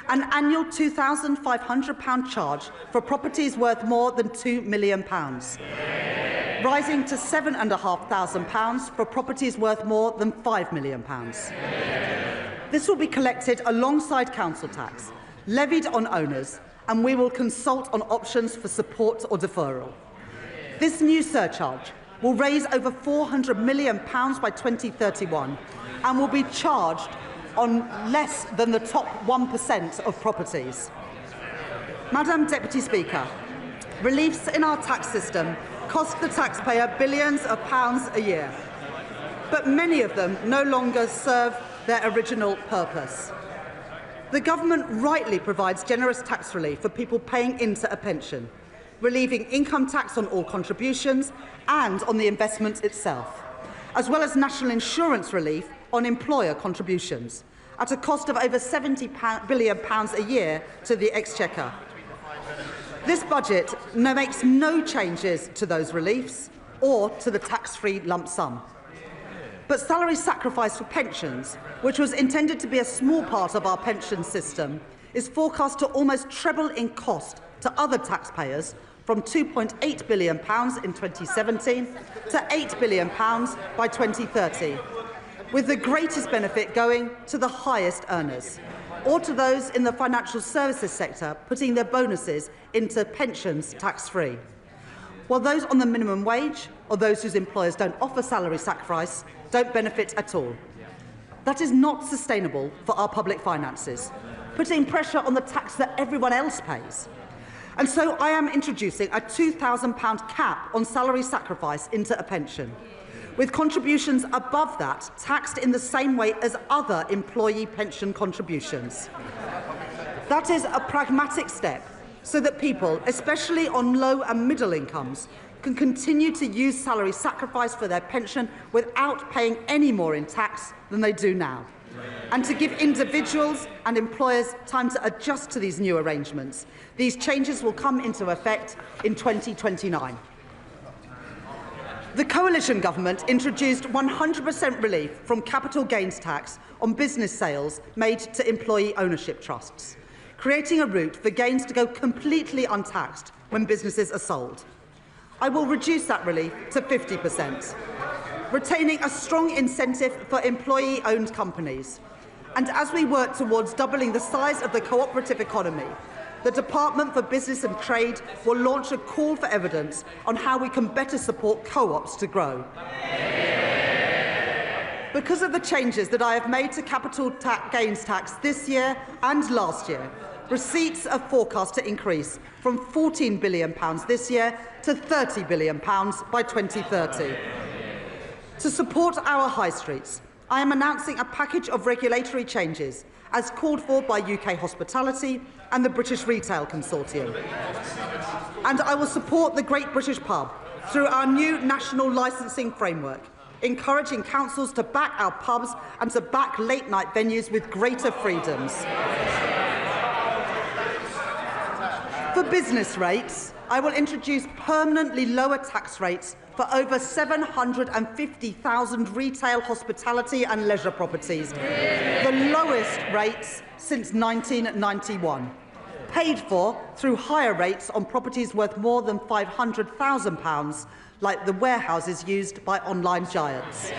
an annual £2,500 charge for properties worth more than £2 million, rising to £7,500 for properties worth more than £5 million. This will be collected alongside council tax, levied on owners, and we will consult on options for support or deferral. This new surcharge will raise over £400 million by 2031 and will be charged on less than the top 1% of properties. Madam Deputy Speaker, reliefs in our tax system cost the taxpayer billions of pounds a year, but many of them no longer serve their original purpose. The government rightly provides generous tax relief for people paying into a pension, relieving income tax on all contributions and on the investment itself, as well as national insurance relief on employer contributions, at a cost of over £70 billion a year to the Exchequer. This budget makes no changes to those reliefs or to the tax-free lump sum. But salary sacrifice for pensions, which was intended to be a small part of our pension system, is forecast to almost treble in cost to other taxpayers, from £2.8 billion in 2017 to £8 billion by 2030, with the greatest benefit going to the highest earners, or to those in the financial services sector putting their bonuses into pensions tax-free, while those on the minimum wage or those whose employers don't offer salary sacrifice don't benefit at all. That is not sustainable for our public finances, putting pressure on the tax that everyone else pays. And so I am introducing a £2,000 cap on salary sacrifice into a pension, with contributions above that taxed in the same way as other employee pension contributions. That is a pragmatic step so that people, especially on low and middle incomes, can continue to use salary sacrifice for their pension without paying any more in tax than they do now, and to give individuals and employers time to adjust to these new arrangements. These changes will come into effect in 2029. The coalition government introduced 100% relief from capital gains tax on business sales made to employee ownership trusts, creating a route for gains to go completely untaxed when businesses are sold. I will reduce that relief to 50%, retaining a strong incentive for employee-owned companies. And as we work towards doubling the size of the cooperative economy, the Department for Business and Trade will launch a call for evidence on how we can better support co-ops to grow. Because of the changes that I have made to capital gains tax this year and last year, receipts are forecast to increase from £14 billion this year to £30 billion by 2030. To support our high streets, I am announcing a package of regulatory changes as called for by UK Hospitality and the British Retail Consortium. And I will support the Great British Pub through our new national licensing framework, encouraging councils to back our pubs and to back late-night venues with greater freedoms. For business rates, I will introduce permanently lower tax rates for over 750,000 retail, hospitality and leisure properties, the lowest rates since 1991, paid for through higher rates on properties worth more than £500,000, like the warehouses used by online giants.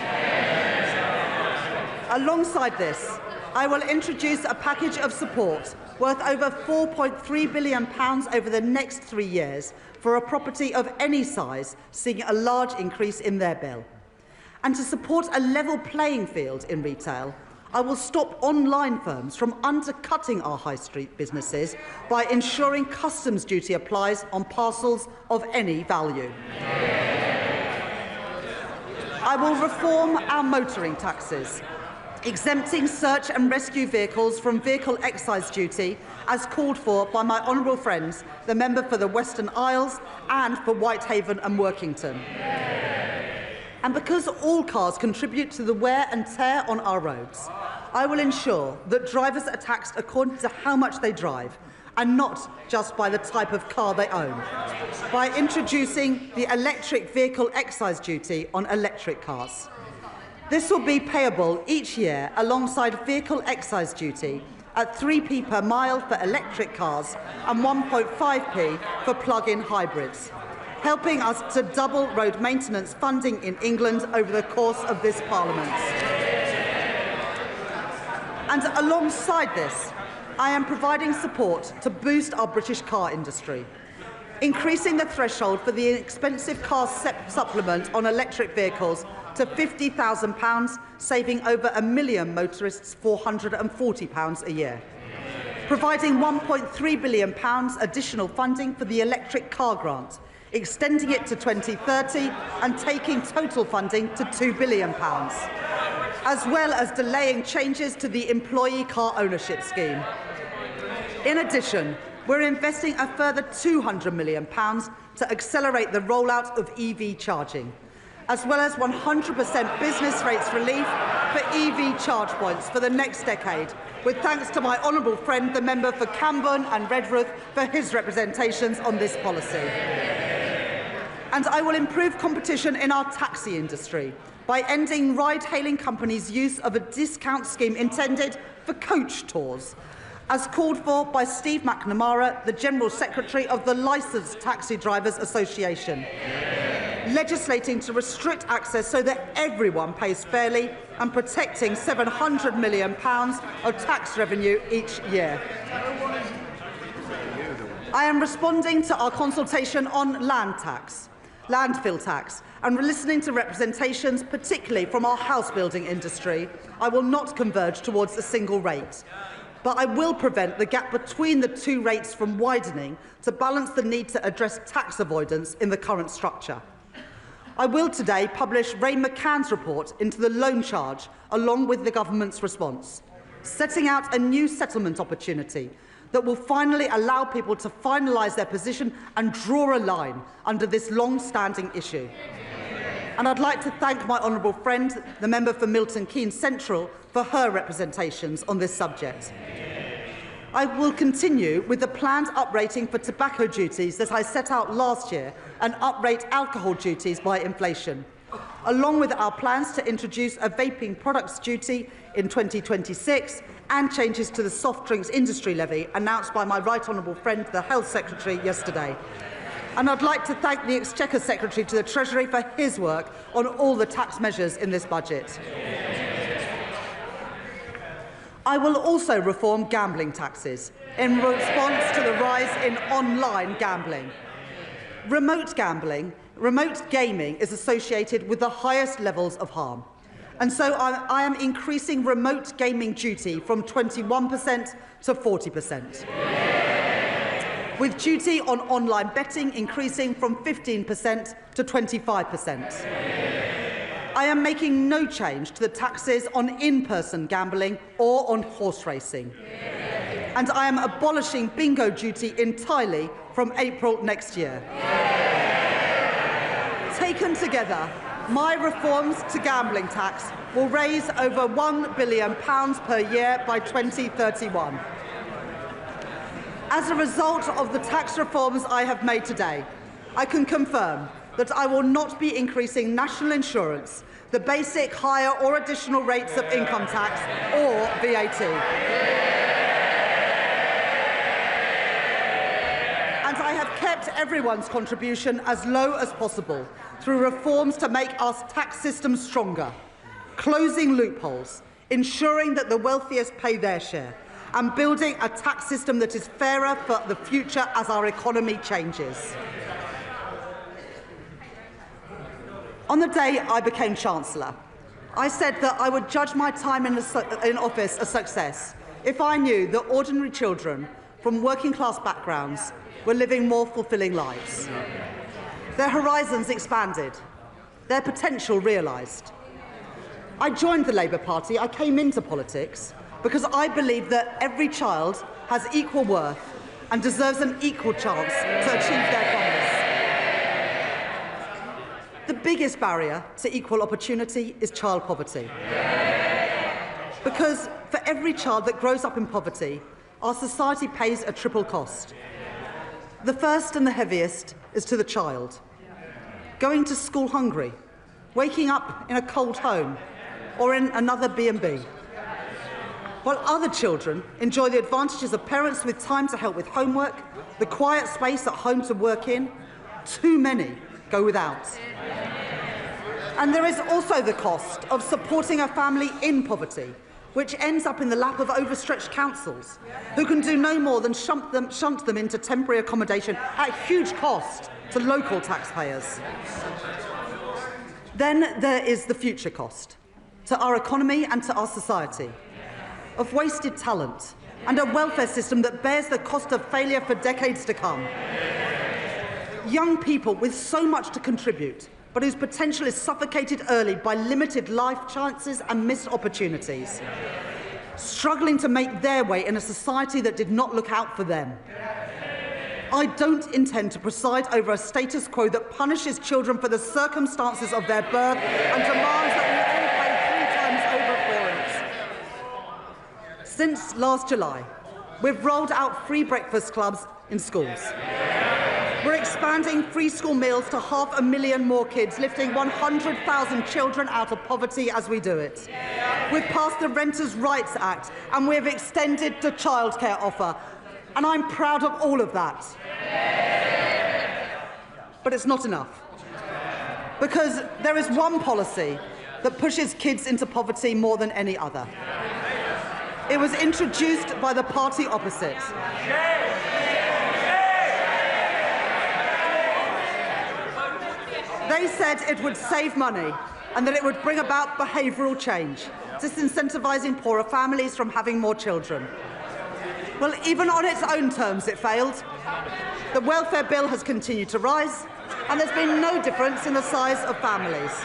Alongside this, I will introduce a package of support worth over £4.3 billion over the next 3 years for a property of any size seeing a large increase in their bill. And to support a level playing field in retail, I will stop online firms from undercutting our high street businesses by ensuring customs duty applies on parcels of any value. I will reform our motoring taxes, exempting search and rescue vehicles from vehicle excise duty as called for by my honourable friends, the member for the Western Isles and for Whitehaven and Workington. And because all cars contribute to the wear and tear on our roads, I will ensure that drivers are taxed according to how much they drive and not just by the type of car they own, by introducing the electric vehicle excise duty on electric cars. This will be payable each year alongside vehicle excise duty at 3p per mile for electric cars and 1.5p for plug-in hybrids, helping us to double road maintenance funding in England over the course of this Parliament. And alongside this, I am providing support to boost our British car industry, increasing the threshold for the expensive car supplement on electric vehicles to £50,000, saving over 1 million motorists £440 a year. Providing £1.3 billion additional funding for the electric car grant, extending it to 2030 and taking total funding to £2 billion, as well as delaying changes to the employee car ownership scheme. In addition, we're investing a further £200 million to accelerate the rollout of EV charging, as well as 100% business rates relief for EV charge points for the next decade, with thanks to my honourable friend, the member for Camborne and Redruth, for his representations on this policy. And I will improve competition in our taxi industry by ending ride-hailing companies' use of a discount scheme intended for coach tours, as called for by Steve McNamara, the General Secretary of the Licensed Taxi Drivers Association, legislating to restrict access so that everyone pays fairly and protecting £700 million of tax revenue each year. I am responding to our consultation on landfill tax, and listening to representations, particularly from our house building industry. I will not converge towards a single rate, but I will prevent the gap between the two rates from widening to balance the need to address tax avoidance in the current structure. I will today publish Ray McCann's report into the loan charge along with the government's response, setting out a new settlement opportunity that will finally allow people to finalise their position and draw a line under this long-standing issue. And I'd like to thank my honourable friend, the member for Milton Keynes Central, for her representations on this subject. I will continue with the planned uprating for tobacco duties that I set out last year and uprate alcohol duties by inflation, along with our plans to introduce a vaping products duty in 2026 and changes to the soft drinks industry levy announced by my right honourable friend, the Health Secretary, yesterday. And I'd like to thank the Exchequer Secretary to the Treasury for his work on all the tax measures in this budget. I will also reform gambling taxes in response to the rise in online gambling. Remote gaming is associated with the highest levels of harm. And so I am increasing remote gaming duty from 21% to 40%. With duty on online betting increasing from 15% to 25%. I am making no change to the taxes on in-person gambling or on horse racing. And I am abolishing bingo duty entirely from April next year. Taken together, my reforms to gambling tax will raise over £1 billion per year by 2031. As a result of the tax reforms I have made today, I can confirm that I will not be increasing national insurance, the basic, higher or additional rates of income tax or VAT. And I have kept everyone's contribution as low as possible through reforms to make our tax system stronger, closing loopholes, ensuring that the wealthiest pay their share, and building a tax system that is fairer for the future as our economy changes. On the day I became Chancellor, I said that I would judge my time in office a success if I knew that ordinary children from working-class backgrounds were living more fulfilling lives. Their horizons expanded, their potential realised. I joined the Labour Party, I came into politics, because I believe that every child has equal worth and deserves an equal chance to achieve their promise. The biggest barrier to equal opportunity is child poverty. Because for every child that grows up in poverty, our society pays a triple cost. The first and the heaviest is to the child. Going to school hungry, waking up in a cold home, or in another B&B. While other children enjoy the advantages of parents with time to help with homework, the quiet space at home to work in, too many go without. And there is also the cost of supporting a family in poverty, which ends up in the lap of overstretched councils, who can do no more than shunt them into temporary accommodation at huge cost to local taxpayers. Then there is the future cost, to our economy and to our society, of wasted talent and a welfare system that bears the cost of failure for decades to come. Young people with so much to contribute, but whose potential is suffocated early by limited life chances and missed opportunities, struggling to make their way in a society that did not look out for them. I don't intend to preside over a status quo that punishes children for the circumstances of their birth and demands that we all pay 3 times over for it. Since last July, we've rolled out free breakfast clubs in schools. We're expanding free school meals to 500,000 more kids, lifting 100,000 children out of poverty as we do it. We've passed the Renters' Rights Act and we've extended the childcare offer. And I'm proud of all of that. But it's not enough. Because there is one policy that pushes kids into poverty more than any other. It was introduced by the party opposite. They said it would save money and that it would bring about behavioural change, disincentivising poorer families from having more children. Well, even on its own terms, it failed. The welfare bill has continued to rise, and there's been no difference in the size of families.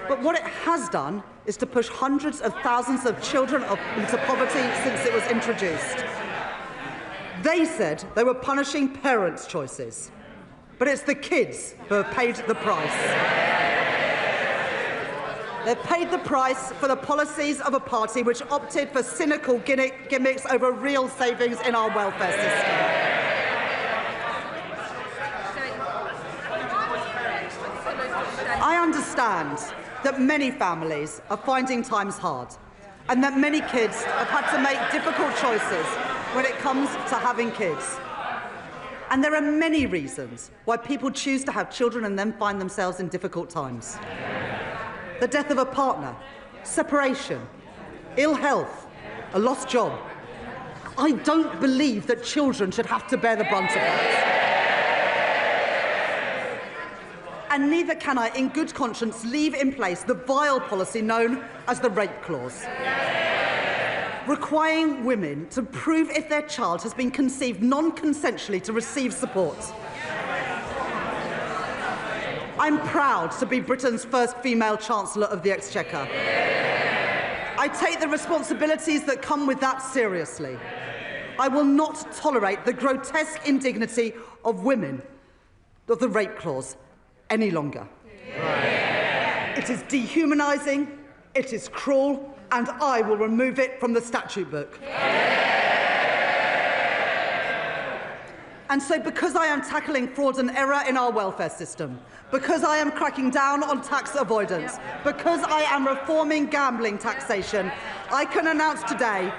But what it has done is to push hundreds of thousands of children into poverty since it was introduced. They said they were punishing parents' choices, but it's the kids who have paid the price. They've paid the price for the policies of a party which opted for cynical gimmicks over real savings in our welfare system. I understand that many families are finding times hard and that many kids have had to make difficult choices when it comes to having kids. And there are many reasons why people choose to have children and then find themselves in difficult times. The death of a partner, separation, ill health, a lost job. I don't believe that children should have to bear the brunt of that. And neither can I, in good conscience, leave in place the vile policy known as the rape clause, requiring women to prove if their child has been conceived non-consensually to receive support. I'm proud to be Britain's first female Chancellor of the Exchequer. I take the responsibilities that come with that seriously. I will not tolerate the grotesque indignity of women of the rape clause any longer. It is dehumanising, it is cruel, and I will remove it from the statute book. And so because I am tackling fraud and error in our welfare system, because I am cracking down on tax avoidance, because I am reforming gambling taxation, I can announce today,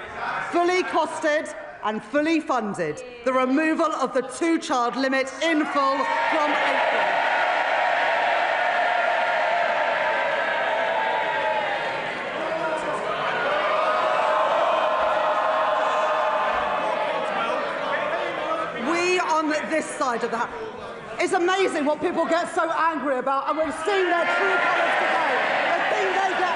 fully costed and fully funded, the removal of the 2-child limit in full from April. This side of the house. It's amazing what people get so angry about, and we've seen their true colours today. The thing they get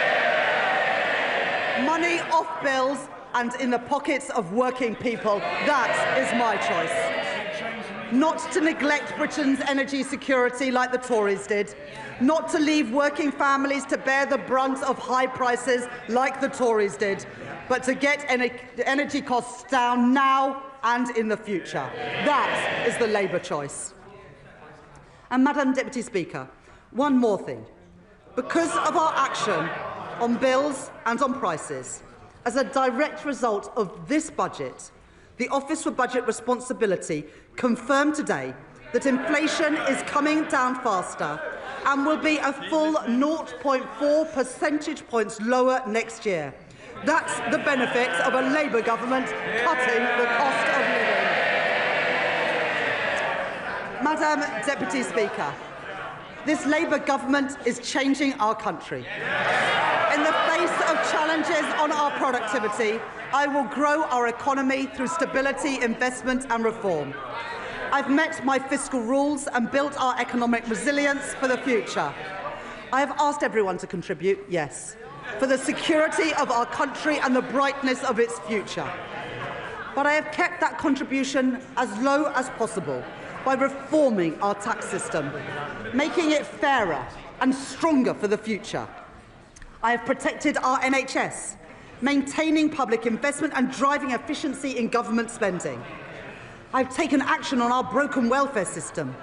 money off bills and in the pockets of working people. That is my choice. Not to neglect Britain's energy security like the Tories did. Not to leave working families to bear the brunt of high prices like the Tories did, but to get energy costs down now and in the future. That is the Labour choice. And, Madam Deputy Speaker, one more thing. Because of our action on bills and on prices, as a direct result of this budget, the Office for Budget Responsibility confirmed today that inflation is coming down faster and will be a full 0.4 percentage points lower next year. That's the benefit of a Labour government cutting the cost of living. Madam Deputy Speaker, this Labour government is changing our country. In the face of challenges on our productivity, I will grow our economy through stability, investment and reform. I've met my fiscal rules and built our economic resilience for the future. I have asked everyone to contribute, yes, for the security of our country and the brightness of its future. But I have kept that contribution as low as possible by reforming our tax system, making it fairer and stronger for the future. I have protected our NHS, maintaining public investment and driving efficiency in government spending. I've taken action on our broken welfare system,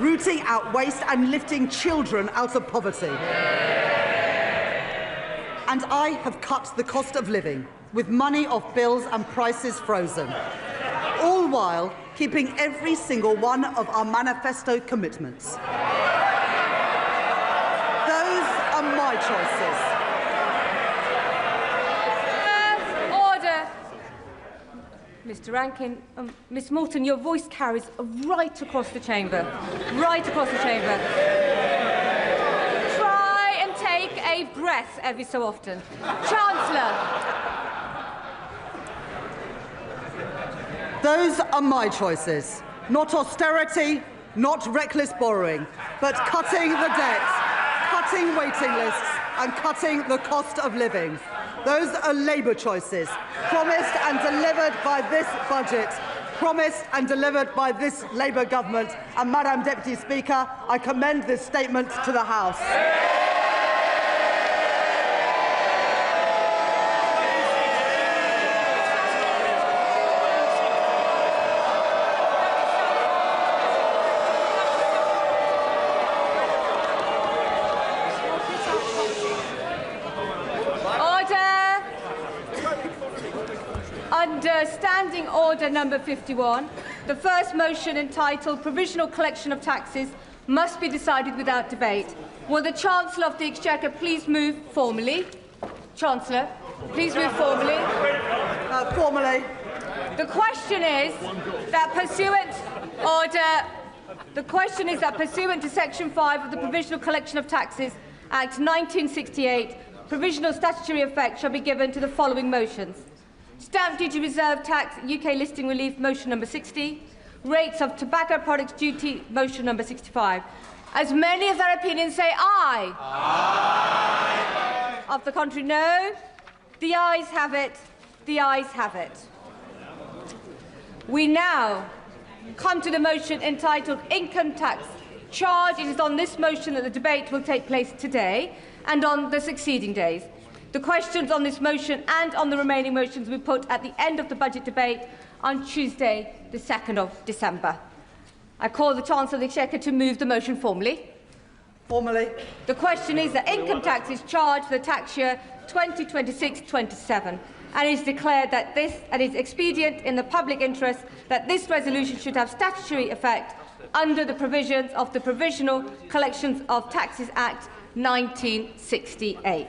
rooting out waste and lifting children out of poverty. And I have cut the cost of living, with money off bills and prices frozen, all while keeping every single one of our manifesto commitments. Those are my choices. Order. Mr. Rankin, Miss Moulton, your voice carries right across the chamber. Right across the chamber. Try and take a breath every so often. Chancellor. Those are my choices. Not austerity, not reckless borrowing, but cutting the debt, cutting waiting lists and cutting the cost of living. Those are Labour choices, promised and delivered by this budget, promised and delivered by this Labour government. And, Madam Deputy Speaker, I commend this statement to the House. Under Standing Order number 51, the first motion entitled Provisional Collection of Taxes must be decided without debate. Will the Chancellor of the Exchequer please move formally? Chancellor, please move formally. Formally. The question is that pursuant to Section 5 of the Provisional Collection of Taxes Act 1968, provisional statutory effect shall be given to the following motions. Stamp duty reserve tax, UK listing relief, motion number 60. Rates of tobacco products duty, motion number 65. As many of their opinions say aye. Aye. Of the contrary, no. The ayes have it. The ayes have it. We now come to the motion entitled Income Tax Charge. It is on this motion that the debate will take place today and on the succeeding days. The questions on this motion and on the remaining motions will be put at the end of the budget debate on Tuesday, the 2nd of December. I call the Chancellor of the Exchequer to move the motion formally. Formally. The question is that income tax is charged for the tax year 2026-27, and it is declared that this is expedient in the public interest that this resolution should have statutory effect under the provisions of the Provisional Collections of Taxes Act 1968.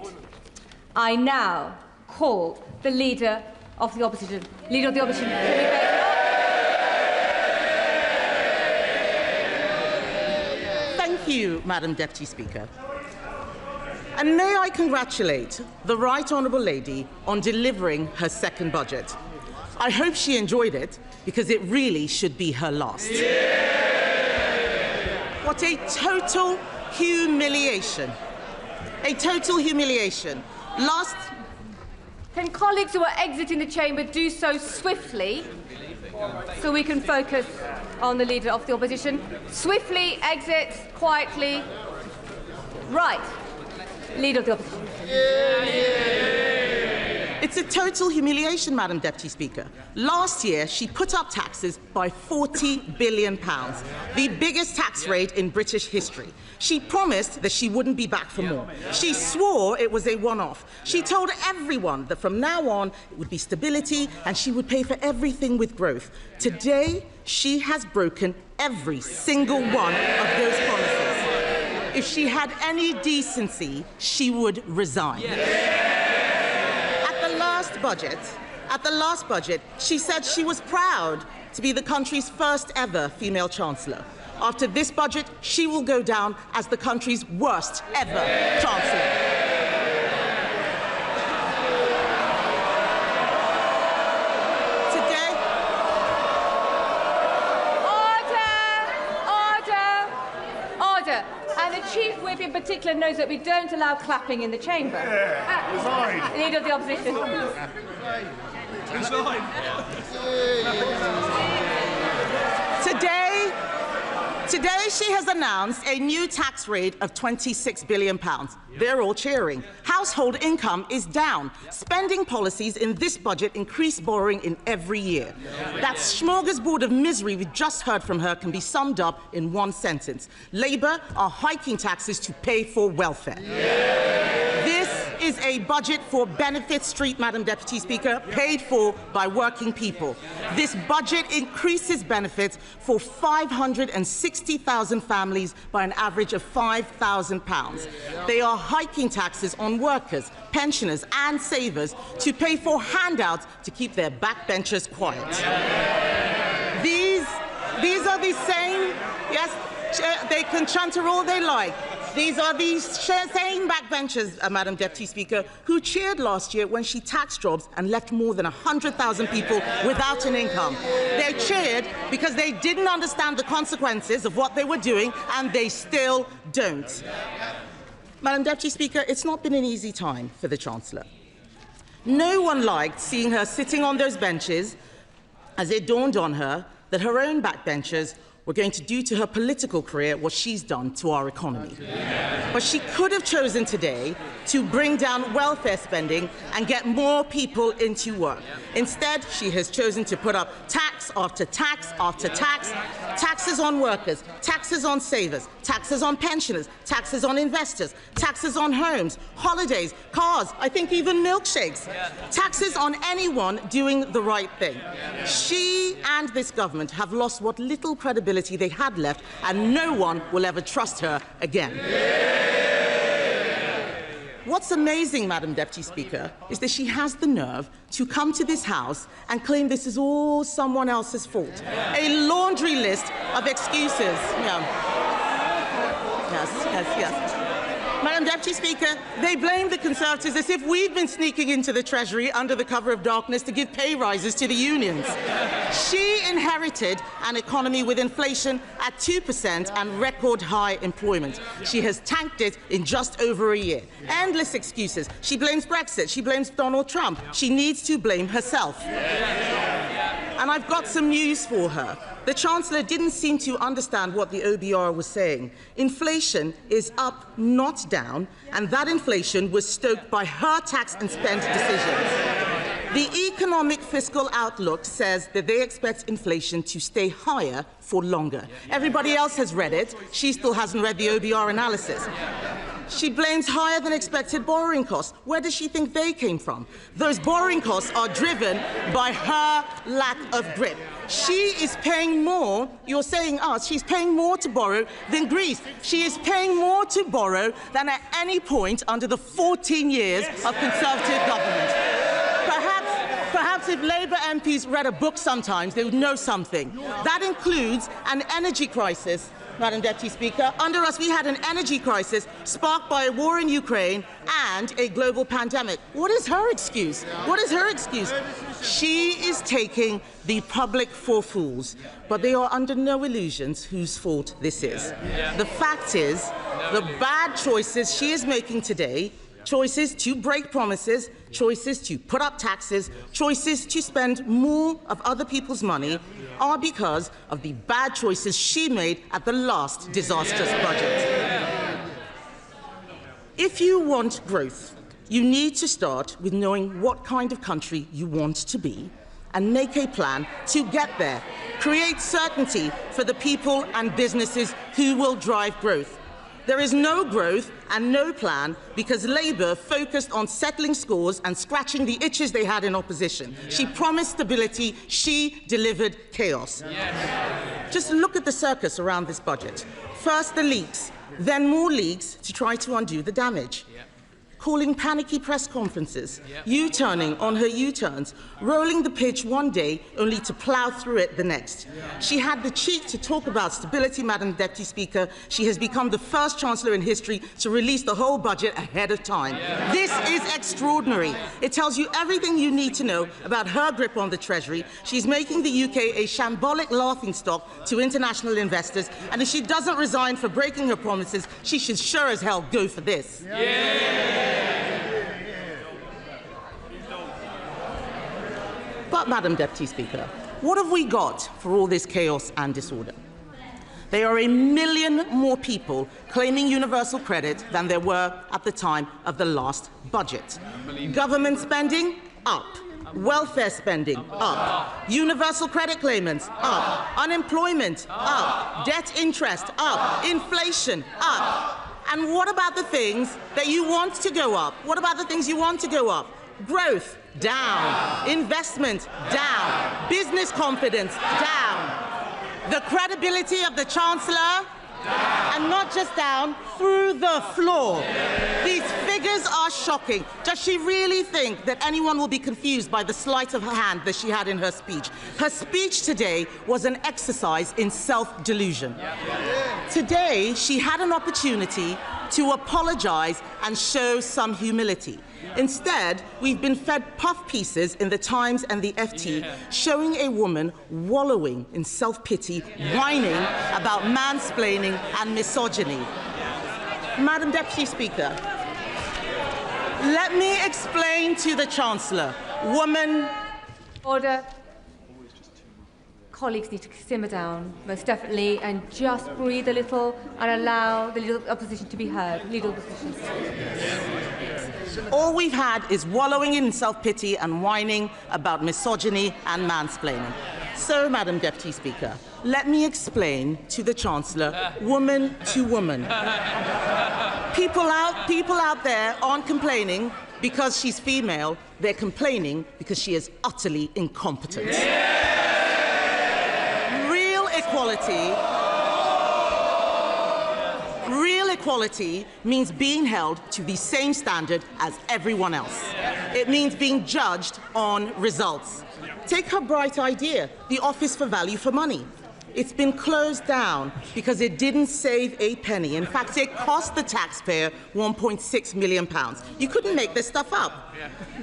I now call the Leader of the Opposition. Leader of the Opposition. Thank you, Madam Deputy Speaker. And may I congratulate the Right Honourable Lady on delivering her second budget. I hope she enjoyed it, because it really should be her last. What a total humiliation. A total humiliation. Can colleagues who are exiting the chamber do so swiftly so we can focus on the Leader of the Opposition? Swiftly exit, quietly. Right. Leader of the Opposition. It's a total humiliation, Madam Deputy Speaker. Last year, she put up taxes by £40 billion, the biggest tax rate in British history. She promised that she wouldn't be back for more. She swore it was a one-off. She told everyone that from now on, it would be stability and she would pay for everything with growth. Today, she has broken every single one of those promises. If she had any decency, she would resign. At the last budget, she said she was proud to be the country's first ever female Chancellor. After this budget, she will go down as the country's worst ever Chancellor. Order. And the Chief Whip in particular knows that we don't allow clapping in the chamber. Leader of the Opposition. Today she has announced a new tax rate of £26 billion. They're all cheering. Household income is down. Spending policies in this budget increase borrowing in every year. That smorgasbord of misery we just heard from her can be summed up in one sentence. Labour are hiking taxes to pay for welfare. This is a budget for Benefit Street, Madam Deputy Speaker, paid for by working people. This budget increases benefits for 560,000 families by an average of £5,000. They are hiking taxes on workers, pensioners and savers to pay for handouts to keep their backbenchers quiet. These are the same, yes, they can chanter all they like. These are the same backbenchers, Madam Deputy Speaker, who cheered last year when she taxed jobs and left more than 100,000 people without an income. They cheered because they didn't understand the consequences of what they were doing, and they still don't. Madam Deputy Speaker, it's not been an easy time for the Chancellor. No one liked seeing her sitting on those benches as it dawned on her that her own backbenchers were going to do to her political career what she's done to our economy. But she could have chosen today to bring down welfare spending and get more people into work. Instead, she has chosen to put up tax after tax after tax, taxes on workers, taxes on savers, taxes on pensioners, taxes on investors, taxes on homes, holidays, cars, I think even milkshakes, taxes on anyone doing the right thing. She and this government have lost what little credibility they had left, and no one will ever trust her again. What's amazing, Madam Deputy Speaker, is that she has the nerve to come to this House and claim this is all someone else's fault. A laundry list of excuses. Yes. Madam Deputy Speaker, they blame the Conservatives as if we've been sneaking into the Treasury under the cover of darkness to give pay rises to the unions. She inherited an economy with inflation at 2% and record high employment. She has tanked it in just over a year. Endless excuses. She blames Brexit. She blames Donald Trump. She needs to blame herself. And I've got some news for her. The Chancellor didn't seem to understand what the OBR was saying. Inflation is up, not down, and that inflation was stoked by her tax and spend decisions. The economic fiscal outlook says that they expect inflation to stay higher for longer. Everybody else has read it. She still hasn't read the OBR analysis. She blames higher than expected borrowing costs. Where does she think they came from? Those borrowing costs are driven by her lack of grip. She is paying more, you're saying us, she's paying more to borrow than Greece. She is paying more to borrow than at any point under the 14 years of Conservative government. Perhaps if Labour MPs read a book sometimes, they would know something. That includes an energy crisis. Madam Deputy Speaker, under us we had an energy crisis sparked by a war in Ukraine and a global pandemic. What is her excuse? What is her excuse? She is taking the public for fools, but they are under no illusions whose fault this is. The fact is, the bad choices she is making today choices to break promises, choices to put up taxes, choices to spend more of other people's money are because of the bad choices she made at the last disastrous budget. If you want growth, you need to start with knowing what kind of country you want to be and make a plan to get there. Create certainty for the people and businesses who will drive growth. There is no growth and no plan because Labour focused on settling scores and scratching the itches they had in opposition. She promised stability, she delivered chaos. Just look at the circus around this budget. First the leaks, then more leaks to try to undo the damage. Calling panicky press conferences, U-turning on her U-turns, rolling the pitch one day only to plough through it the next. She had the cheek to talk about stability, Madam Deputy Speaker. She has become the first Chancellor in history to release the whole budget ahead of time. This is extraordinary. It tells you everything you need to know about her grip on the Treasury. She's making the UK a shambolic laughingstock to international investors, and if she doesn't resign for breaking her promises, she should sure as hell go for this. But, Madam Deputy Speaker, what have we got for all this chaos and disorder? There are 1 million more people claiming universal credit than there were at the time of the last budget. Government spending, up. Welfare spending, up. Universal credit claimants, up. Unemployment, up. Debt interest, up. Inflation, up. And what about the things that you want to go up? What about the things you want to go up? Growth, down. Investment, down. Business confidence, down. The credibility of the Chancellor, and not just down, through the floor. These figures are shocking. Does she really think that anyone will be confused by the sleight of her hand that she had in her speech? Her speech today was an exercise in self-delusion. Today, she had an opportunity to apologise and show some humility. Instead, we've been fed puff pieces in the Times and the FT showing a woman wallowing in self-pity, whining about mansplaining and misogyny. Madam Deputy Speaker, let me explain to the Chancellor. Woman... Order. Colleagues need to simmer down, most definitely, and just breathe a little and allow the Leader of the Opposition to be heard. Leader of the Opposition. All we've had is wallowing in self-pity and whining about misogyny and mansplaining. So, Madam Deputy Speaker, let me explain to the Chancellor, woman to woman. People out there aren't complaining because she's female. They're complaining because she is utterly incompetent. Real equality means being held to the same standard as everyone else. It means being judged on results. Take her bright idea, the Office for Value for Money. It's been closed down because it didn't save a penny. In fact, it cost the taxpayer £1.6 million. You couldn't make this stuff up.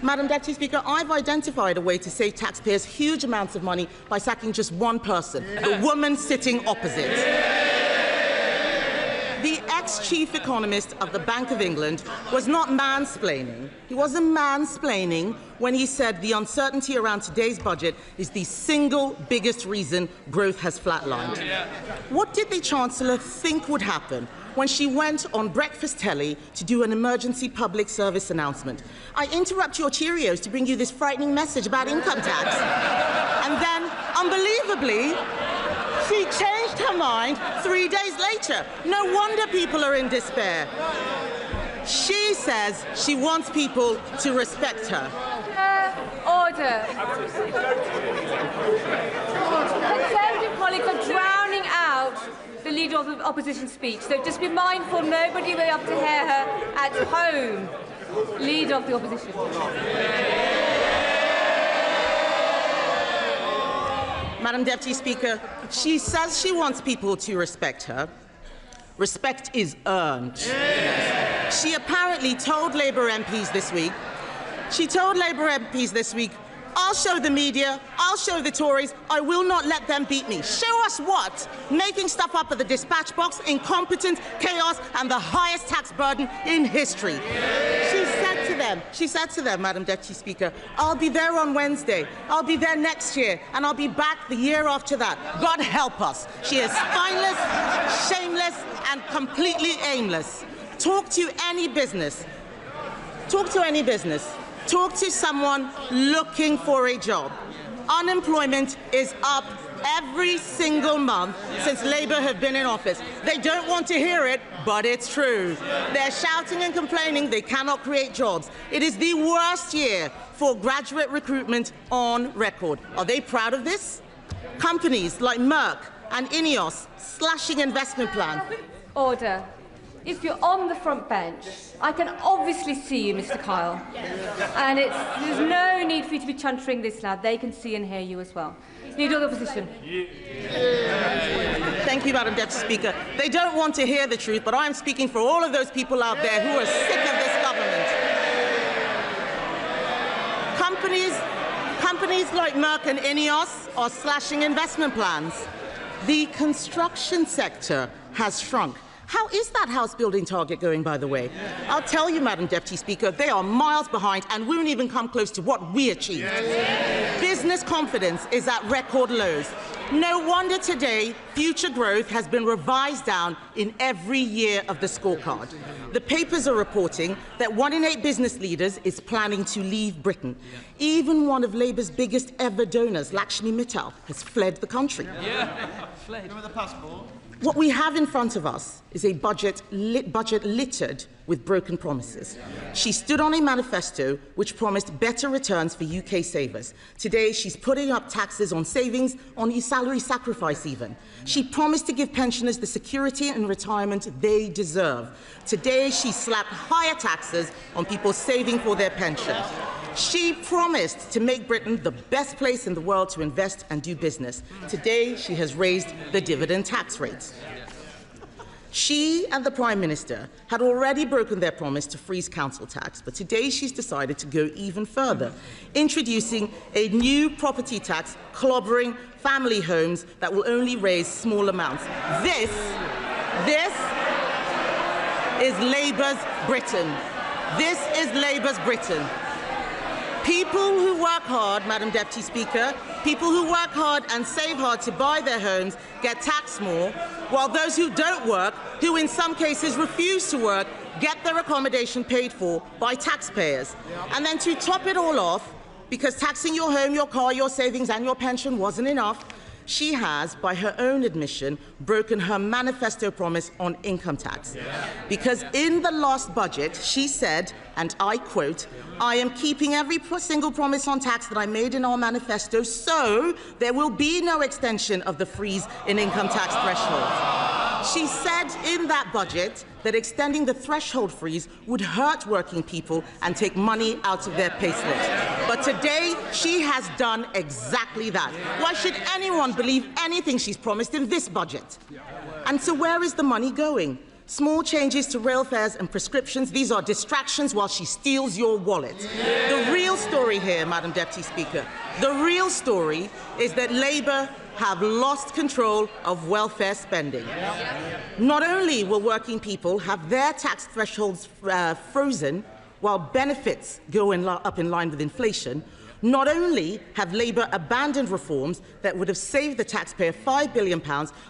Madam Deputy Speaker, I've identified a way to save taxpayers huge amounts of money by sacking just one person, the woman sitting opposite. The ex-chief economist of the Bank of England was not mansplaining. He wasn't mansplaining when he said the uncertainty around today's budget is the single biggest reason growth has flatlined. What did the Chancellor think would happen when she went on breakfast telly to do an emergency public service announcement? I interrupt your Cheerios to bring you this frightening message about income tax. And then, unbelievably, she changed her mind 3 days later. No wonder people are in despair. She says she wants people to respect her. Order. Conservative colleagues are drowning out the Leader of the Opposition speech, so just be mindful nobody will be able to hear her at home. Leader of the Opposition. Madam Deputy Speaker, she says she wants people to respect her. Respect is earned. She apparently told Labour MPs this week, I'll show the media, I'll show the Tories, I will not let them beat me. Show us what? Making stuff up at the dispatch box, incompetence, chaos, and the highest tax burden in history. She to them, Madam Deputy Speaker, I'll be there on Wednesday, I'll be there next year, and I'll be back the year after that. God help us. She is spineless, shameless, and completely aimless. Talk to any business. Talk to any business. Talk to someone looking for a job. Unemployment is up every single month since Labour have been in office. They don't want to hear it, but it's true. They're shouting and complaining they cannot create jobs. It is the worst year for graduate recruitment on record. Are they proud of this? Companies like Merck and Ineos slashing investment plan. Order. If you're on the front bench, I can obviously see you, Mr. Kyle. And there's no need for you to be chuntering this loud. They can see and hear you as well. Leader of the Opposition. Thank you, Madam Deputy Speaker. They don't want to hear the truth, but I'm speaking for all of those people out there who are sick of this government. Companies like Merck and Ineos are slashing investment plans. The construction sector has shrunk. How is that house building target going, by the way? I'll tell you, Madam Deputy Speaker, they are miles behind and won't even come close to what we achieved. Business confidence is at record lows. No wonder today future growth has been revised down in every year of the scorecard. The papers are reporting that 1 in 8 business leaders is planning to leave Britain. Even one of Labour's biggest ever donors, Lakshmi Mittal, has fled the country. Fled with a passport. What we have in front of us is a budget littered with broken promises. She stood on a manifesto which promised better returns for UK savers. Today, she's putting up taxes on savings, on salary sacrifice even. She promised to give pensioners the security and retirement they deserve. Today, she slapped higher taxes on people saving for their pensions. She promised to make Britain the best place in the world to invest and do business. Today, she has raised the dividend tax rates. She and the Prime Minister had already broken their promise to freeze council tax, but today she's decided to go even further, introducing a new property tax clobbering family homes that will only raise small amounts. This is Labour's Britain. This is Labour's Britain. People who work hard, Madam Deputy Speaker, people who work hard and save hard to buy their homes get taxed more, while those who don't work, who in some cases refuse to work, get their accommodation paid for by taxpayers. And then to top it all off, because taxing your home, your car, your savings and your pension wasn't enough, she has, by her own admission, broken her manifesto promise on income tax. Because in the last budget, she said, and I quote, "I am keeping every single promise on tax that I made in our manifesto, so there will be no extension of the freeze in income tax threshold." She said in that budget that extending the threshold freeze would hurt working people and take money out of their payslips. But today, she has done exactly that. Why should anyone believe anything she's promised in this budget? And so where is the money going? Small changes to rail fares and prescriptions, these are distractions while she steals your wallet. The real story here, Madam Deputy Speaker, the real story is that Labour have lost control of welfare spending. Not only will working people have their tax thresholds frozen while benefits go up in line with inflation, not only have Labour abandoned reforms that would have saved the taxpayer £5 billion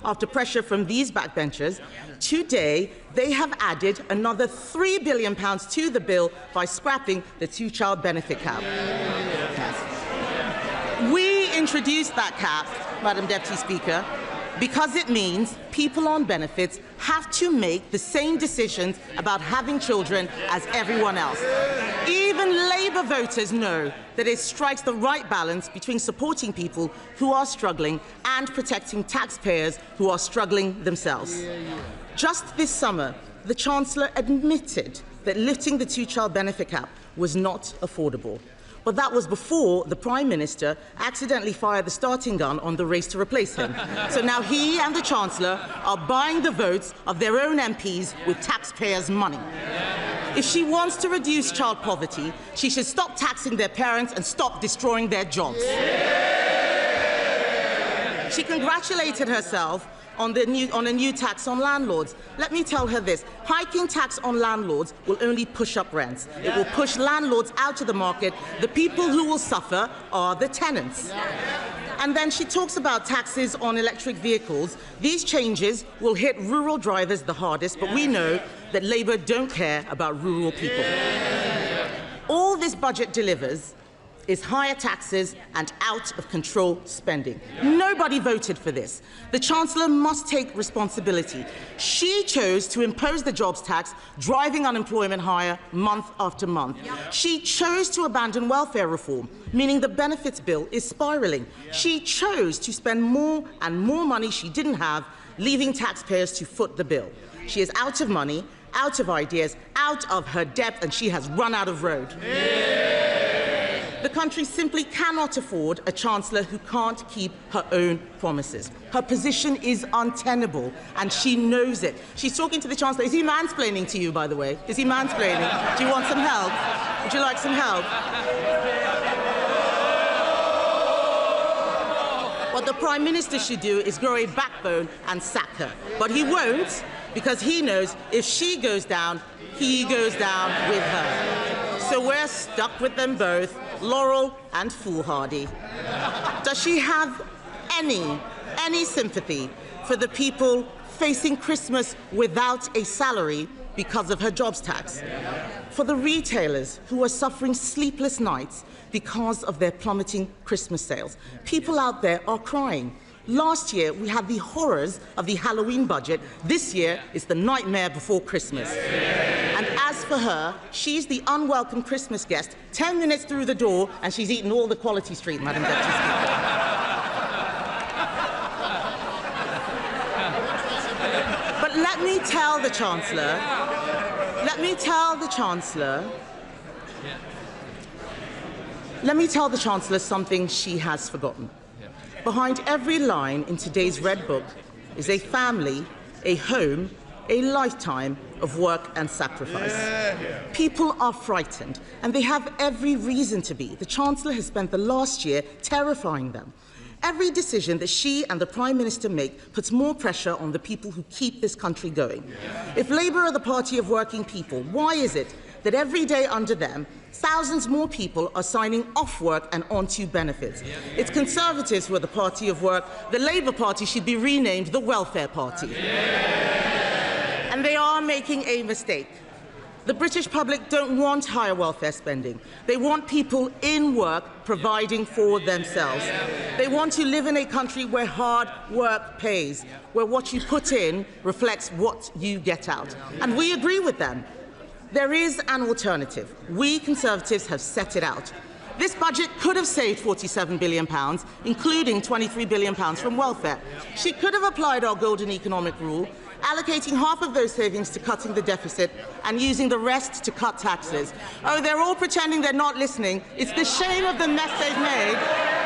after pressure from these backbenchers, today they have added another £3 billion to the bill by scrapping the two-child benefit cap. We introduced that cap, Madam Deputy Speaker, because it means people on benefits have to make the same decisions about having children as everyone else. Even Labour voters know that it strikes the right balance between supporting people who are struggling and protecting taxpayers who are struggling themselves. Just this summer, the Chancellor admitted that lifting the two-child benefit cap was not affordable. But that was before the Prime Minister accidentally fired the starting gun on the race to replace him. So now he and the Chancellor are buying the votes of their own MPs with taxpayers' money. If she wants to reduce child poverty, she should stop taxing their parents and stop destroying their jobs. She congratulated herself on a new tax on landlords. Let me tell her this. Hiking tax on landlords will only push up rents. It will push landlords out of the market. The people who will suffer are the tenants. And then she talks about taxes on electric vehicles. These changes will hit rural drivers the hardest, but we know that Labour don't care about rural people. All this budget delivers is higher taxes and out-of-control spending. Nobody voted for this. The Chancellor must take responsibility. She chose to impose the jobs tax, driving unemployment higher month after month. She chose to abandon welfare reform, meaning the benefits bill is spiralling. She chose to spend more and more money she didn't have, leaving taxpayers to foot the bill. She is out of money, out of ideas, out of her depth, and she has run out of road. The country simply cannot afford a Chancellor who can't keep her own promises. Her position is untenable, and she knows it. She's talking to the Chancellor. Is he mansplaining to you, by the way? Is he mansplaining? Do you want some help? Would you like some help? What the Prime Minister should do is grow a backbone and sack her. But he won't, because he knows if she goes down, he goes down with her. So we're stuck with them both, Laurel and foolhardy. Does she have any sympathy for the people facing Christmas without a salary because of her jobs tax? For the retailers who are suffering sleepless nights because of their plummeting Christmas sales? People out there are crying. Last year, we had the horrors of the Halloween budget. This year, it's the nightmare before Christmas. And as for her, she's the unwelcome Christmas guest, 10 minutes through the door, and she's eaten all the Quality Street, Madam Deputy Speaker. But let me tell the Chancellor something she has forgotten. Behind every line in today's Red Book is a family, a home, a lifetime of work and sacrifice. People are frightened, and they have every reason to be. The Chancellor has spent the last year terrifying them. Every decision that she and the Prime Minister make puts more pressure on the people who keep this country going. If Labour are the party of working people, why is it that every day under them, thousands more people are signing off work and onto benefits? It's Conservatives who are the party of work. The Labour Party should be renamed the Welfare Party. And they are making a mistake. The British public don't want higher welfare spending. They want people in work providing for themselves. They want to live in a country where hard work pays, where what you put in reflects what you get out. And we agree with them. There is an alternative. We Conservatives have set it out. This budget could have saved £47 billion, including £23 billion from welfare. She could have applied our golden economic rule, allocating half of those savings to cutting the deficit and using the rest to cut taxes. Oh, they're all pretending they're not listening. It's the shame of the mess they've made.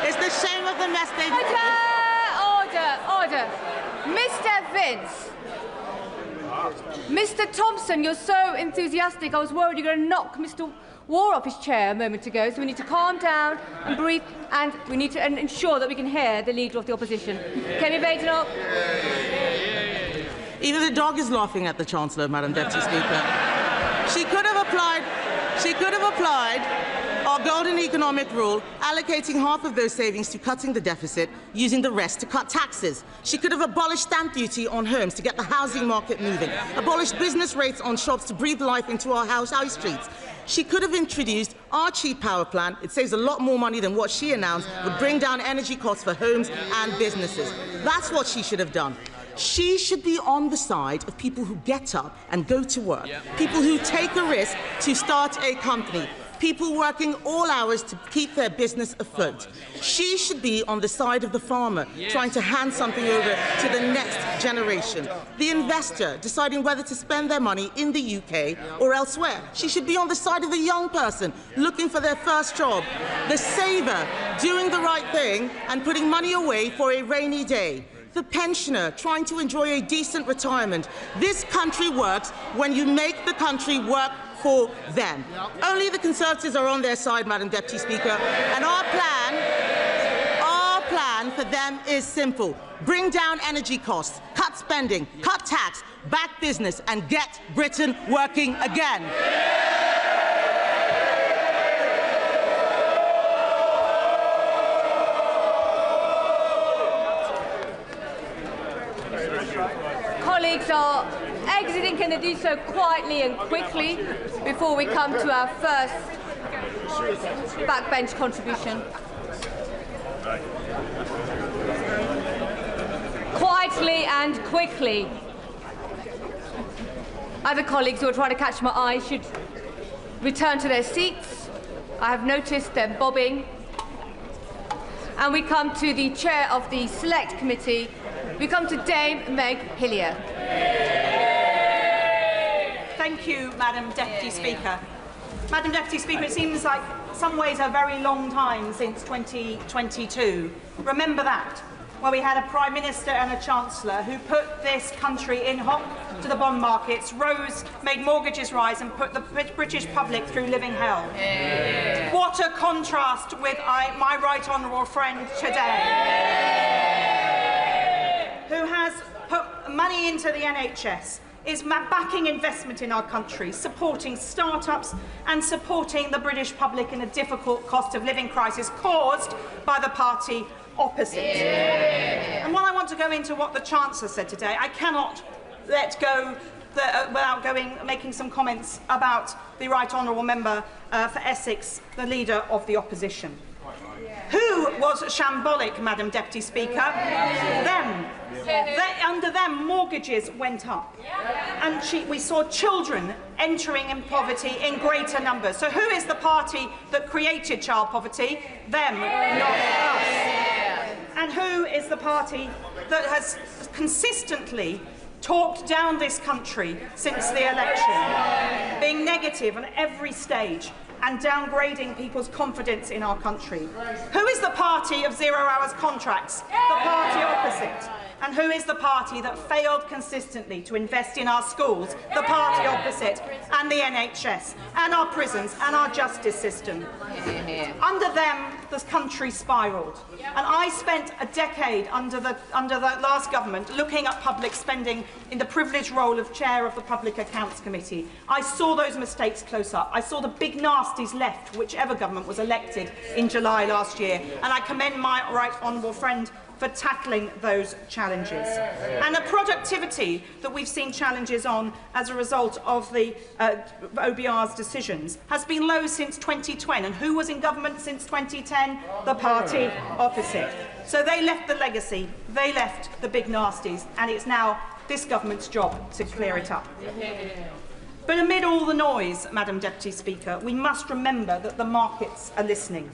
It's the shame of the mess they've made. Order. Mr. Vince. Mr. Thompson, you're so enthusiastic. I was worried you were going to knock Mr. War off his chair a moment ago, so we need to calm down and breathe, and we need to ensure that we can hear the Leader of the Opposition. Kemi Badenoch. Even the dog is laughing at the Chancellor, Madam Deputy Speaker. She could have applied our golden economic rule, allocating half of those savings to cutting the deficit, using the rest to cut taxes. She could have abolished stamp duty on homes to get the housing market moving, abolished business rates on shops to breathe life into our high streets. She could have introduced our cheap power plan. It saves a lot more money than what she announced would bring down energy costs for homes and businesses. That's what she should have done. She should be on the side of people who get up and go to work, people who take a risk to start a company, people working all hours to keep their business afloat. She should be on the side of the farmer, trying to hand something over to the next generation. The investor, deciding whether to spend their money in the UK or elsewhere. She should be on the side of the young person, looking for their first job. The saver, doing the right thing and putting money away for a rainy day. The pensioner, trying to enjoy a decent retirement. This country works when you make the country work for them. Only the Conservatives are on their side, Madam Deputy Speaker, and our plan for them is simple. Bring down energy costs, cut spending, cut tax, back business and get Britain working again. Colleagues are exiting. Can they do so quietly and quickly before we come to our first backbench contribution? Quietly and quickly. Other colleagues who are trying to catch my eye should return to their seats. I have noticed they're bobbing. And we come to the chair of the Select Committee. We come to Dame Meg Hillier. Thank you, Madam Deputy Speaker. Madam Deputy Speaker, it seems like some ways a very long time since 2022. Remember that, where we had a Prime Minister and a Chancellor who put this country in hock to the bond markets, made mortgages rise and put the British public through living hell. Yeah. What a contrast with my right honourable friend today, who has put money into the NHS, is backing investment in our country, supporting start-ups and supporting the British public in a difficult cost of living crisis caused by the party opposite. Yeah. And while I want to go into what the Chancellor said today, I cannot let go without making some comments about the Right Honourable Member for Essex, the Leader of the Opposition. Who was shambolic, Madam Deputy Speaker? Them. Under them, mortgages went up. And we saw children entering in poverty in greater numbers. So who is the party that created child poverty? Them, not us. And who is the party that has consistently talked down this country since the election, being negative on every stage and downgrading people's confidence in our country? Who is the party of 0 hours contracts? The party opposite. And who is the party that failed consistently to invest in our schools? The party opposite. And the NHS, and our prisons, and our justice system. Under them, the country spiralled. And I spent a decade under the last government looking at public spending in the privileged role of chair of the Public Accounts Committee. I saw those mistakes close up. I saw the big nasties left, whichever government was elected in July last year. And I commend my right honourable friend for tackling those challenges. And the productivity that we've seen challenges on as a result of the OBR's decisions has been low since 2010. And who was in government since 2010? The party opposite. So they left the legacy, they left the big nasties, and it's now this government's job to clear it up. But amid all the noise, Madam Deputy Speaker, we must remember that the markets are listening,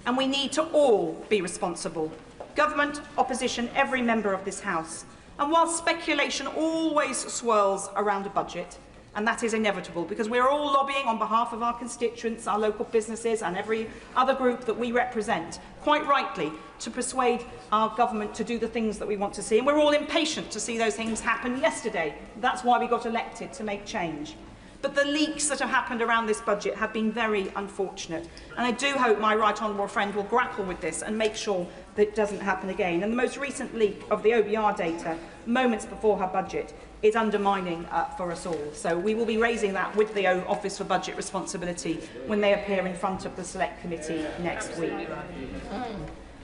and we need to all be responsible. Government, opposition, every member of this House. And while speculation always swirls around a budget, and that is inevitable because we're all lobbying on behalf of our constituents, our local businesses and every other group that we represent, quite rightly, to persuade our government to do the things that we want to see. And we're all impatient to see those things happen yesterday. That's why we got elected, to make change. But the leaks that have happened around this budget have been very unfortunate. And I do hope my right honourable friend will grapple with this and make sure that it doesn't happen again. And the most recent leak of the OBR data, moments before her budget, is undermining for us all. So we will be raising that with the Office for Budget Responsibility when they appear in front of the Select Committee next week.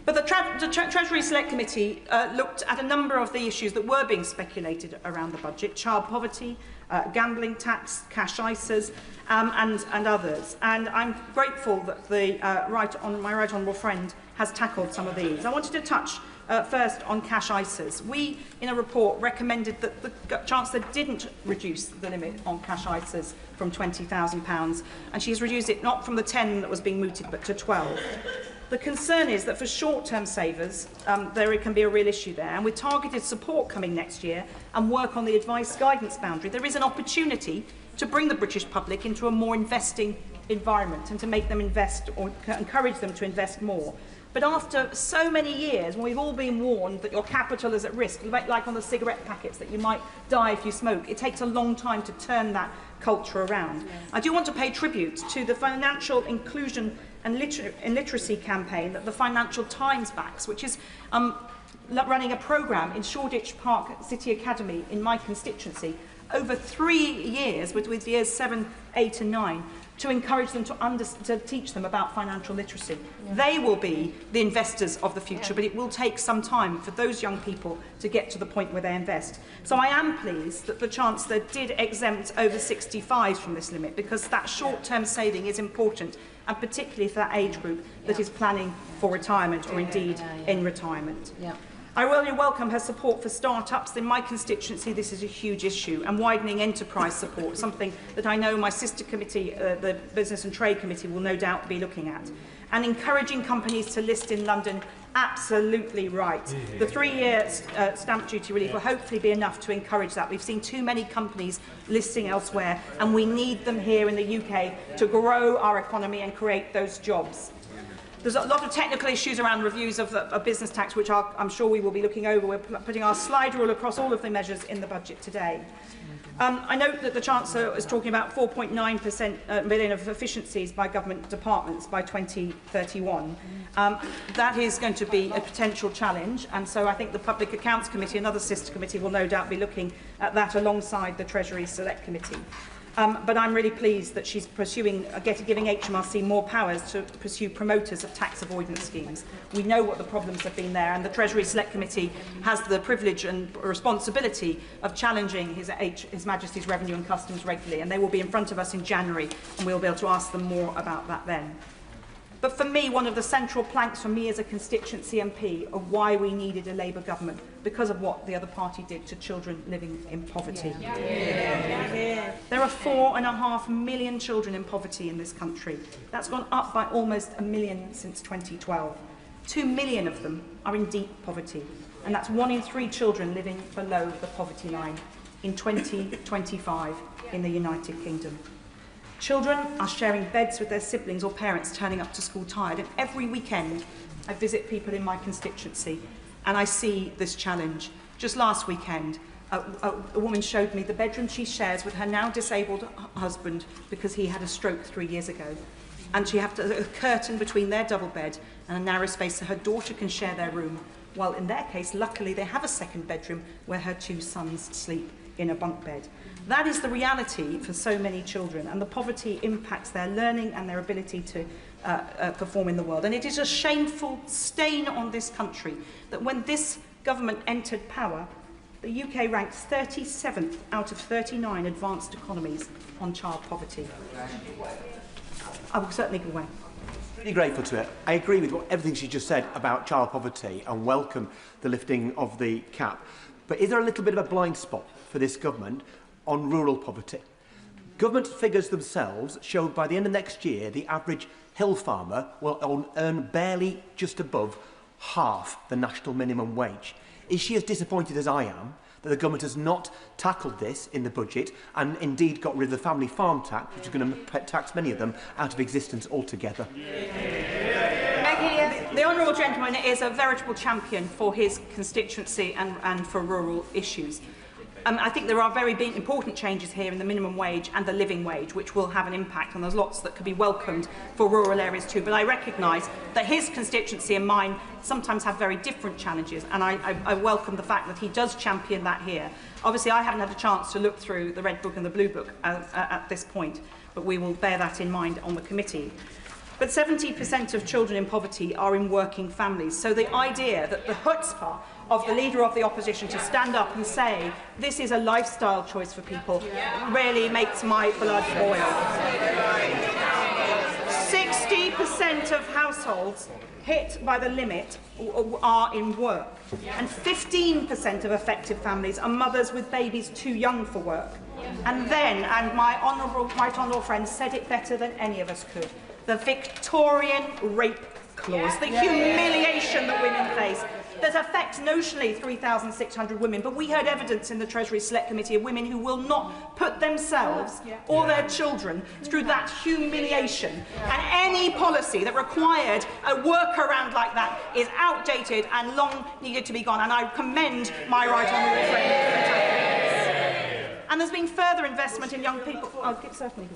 But the Treasury Select Committee looked at a number of the issues that were being speculated around the budget: child poverty, gambling tax, cash ISAs, and others. And I'm grateful that my right honourable friend has tackled some of these. I wanted to touch first on cash ISAs. We, in a report, recommended that the Chancellor didn't reduce the limit on cash ISAs from £20,000, and she's reduced it not from the 10 that was being mooted, but to 12. The concern is that for short-term savers, there can be a real issue there. And with targeted support coming next year and work on the advice guidance boundary, there is an opportunity to bring the British public into a more investing environment and to make them invest or encourage them to invest more. But after so many years, when we've all been warned that your capital is at risk, like on the cigarette packets, that you might die if you smoke, it takes a long time to turn that culture around. Yeah. I do want to pay tribute to the financial inclusion and literacy campaign that the Financial Times backs, which is running a programme in Shoreditch Park City Academy in my constituency over 3 years, with years 7, 8 and 9, to encourage them to teach them about financial literacy. Yeah. They will be the investors of the future, but it will take some time for those young people to get to the point where they invest. So I am pleased that the Chancellor did exempt over 65s from this limit, because that short-term saving is important, and particularly for that age group that is planning for retirement or indeed in retirement. Yeah. I really welcome her support for start-ups. In my constituency, this is a huge issue, and widening enterprise support, something that I know my sister committee, the Business and Trade Committee, will no doubt be looking at. And encouraging companies to list in London, absolutely right. The 3-year stamp duty relief will hopefully be enough to encourage that. We've seen too many companies listing elsewhere, and we need them here in the UK to grow our economy and create those jobs. There's a lot of technical issues around reviews of business tax, which I'm sure we will be looking over. We're putting our slide rule across all of the measures in the budget today. I note that the Chancellor is talking about 4.9% million of efficiencies by government departments by 2031. That is going to be a potential challenge, and so I think the Public Accounts Committee, another sister committee, will no doubt be looking at that alongside the Treasury Select Committee. But I'm really pleased that she's giving HMRC more powers to pursue promoters of tax avoidance schemes. We know what the problems have been there, and the Treasury Select Committee has the privilege and responsibility of challenging His Majesty's Revenue and Customs regularly, and they will be in front of us in January, and we'll be able to ask them more about that then. But for me, one of the central planks for me as a constituency MP of why we needed a Labour government, because of what the other party did to children living in poverty. There are 4.5 million children in poverty in this country. That's gone up by almost 1 million since 2012. 2 million of them are in deep poverty, and that's 1 in 3 children living below the poverty line in 2025 in the United Kingdom. Children are sharing beds with their siblings or parents turning up to school tired, and every weekend I visit people in my constituency and I see this challenge. Just last weekend, a woman showed me the bedroom she shares with her now disabled husband because he had a stroke 3 years ago. And she has a curtain between their double bed and a narrow space so her daughter can share their room. While in their case, luckily, they have a second bedroom where her 2 sons sleep in a bunk bed. That is the reality for so many children, and the poverty impacts their learning and their ability to perform in the world. And it is a shameful stain on this country that when this government entered power, the UK ranks 37th out of 39 advanced economies on child poverty. I will certainly go away. Really grateful to it. I agree with everything she just said about child poverty and welcome the lifting of the cap. But is there a little bit of a blind spot for this government on rural poverty? Government figures themselves show by the end of next year the average hill farmer will earn barely just above half the national minimum wage. Is she as disappointed as I am that the government has not tackled this in the budget and indeed got rid of the family farm tax, which is going to tax many of them out of existence altogether? The honourable gentleman is a veritable champion for his constituency and for rural issues. I think there are very big, important changes here in the minimum wage and the living wage, which will have an impact, and there's lots that could be welcomed for rural areas too. But I recognise that his constituency and mine sometimes have very different challenges, and I welcome the fact that he does champion that here. Obviously, I haven't had a chance to look through the Red Book and the Blue Book at this point, but we will bear that in mind on the committee. But 70% of children in poverty are in working families. So the idea that the chutzpah of the Leader of the Opposition to stand up and say this is a lifestyle choice for people really makes my blood boil. 60% of households hit by the limit are in work, and 15% of affected families are mothers with babies too young for work. And then, and my right honourable friend said it better than any of us could, the Victorian rape clause, the humiliation that women face, that affects notionally 3,600 women, but we heard evidence in the Treasury Select Committee of women who will not put themselves or their children through that humiliation. And any policy that required a workaround like that is outdated and long needed to be gone, and I commend my right honourable friend. And there's been further investment in young people. Certainly.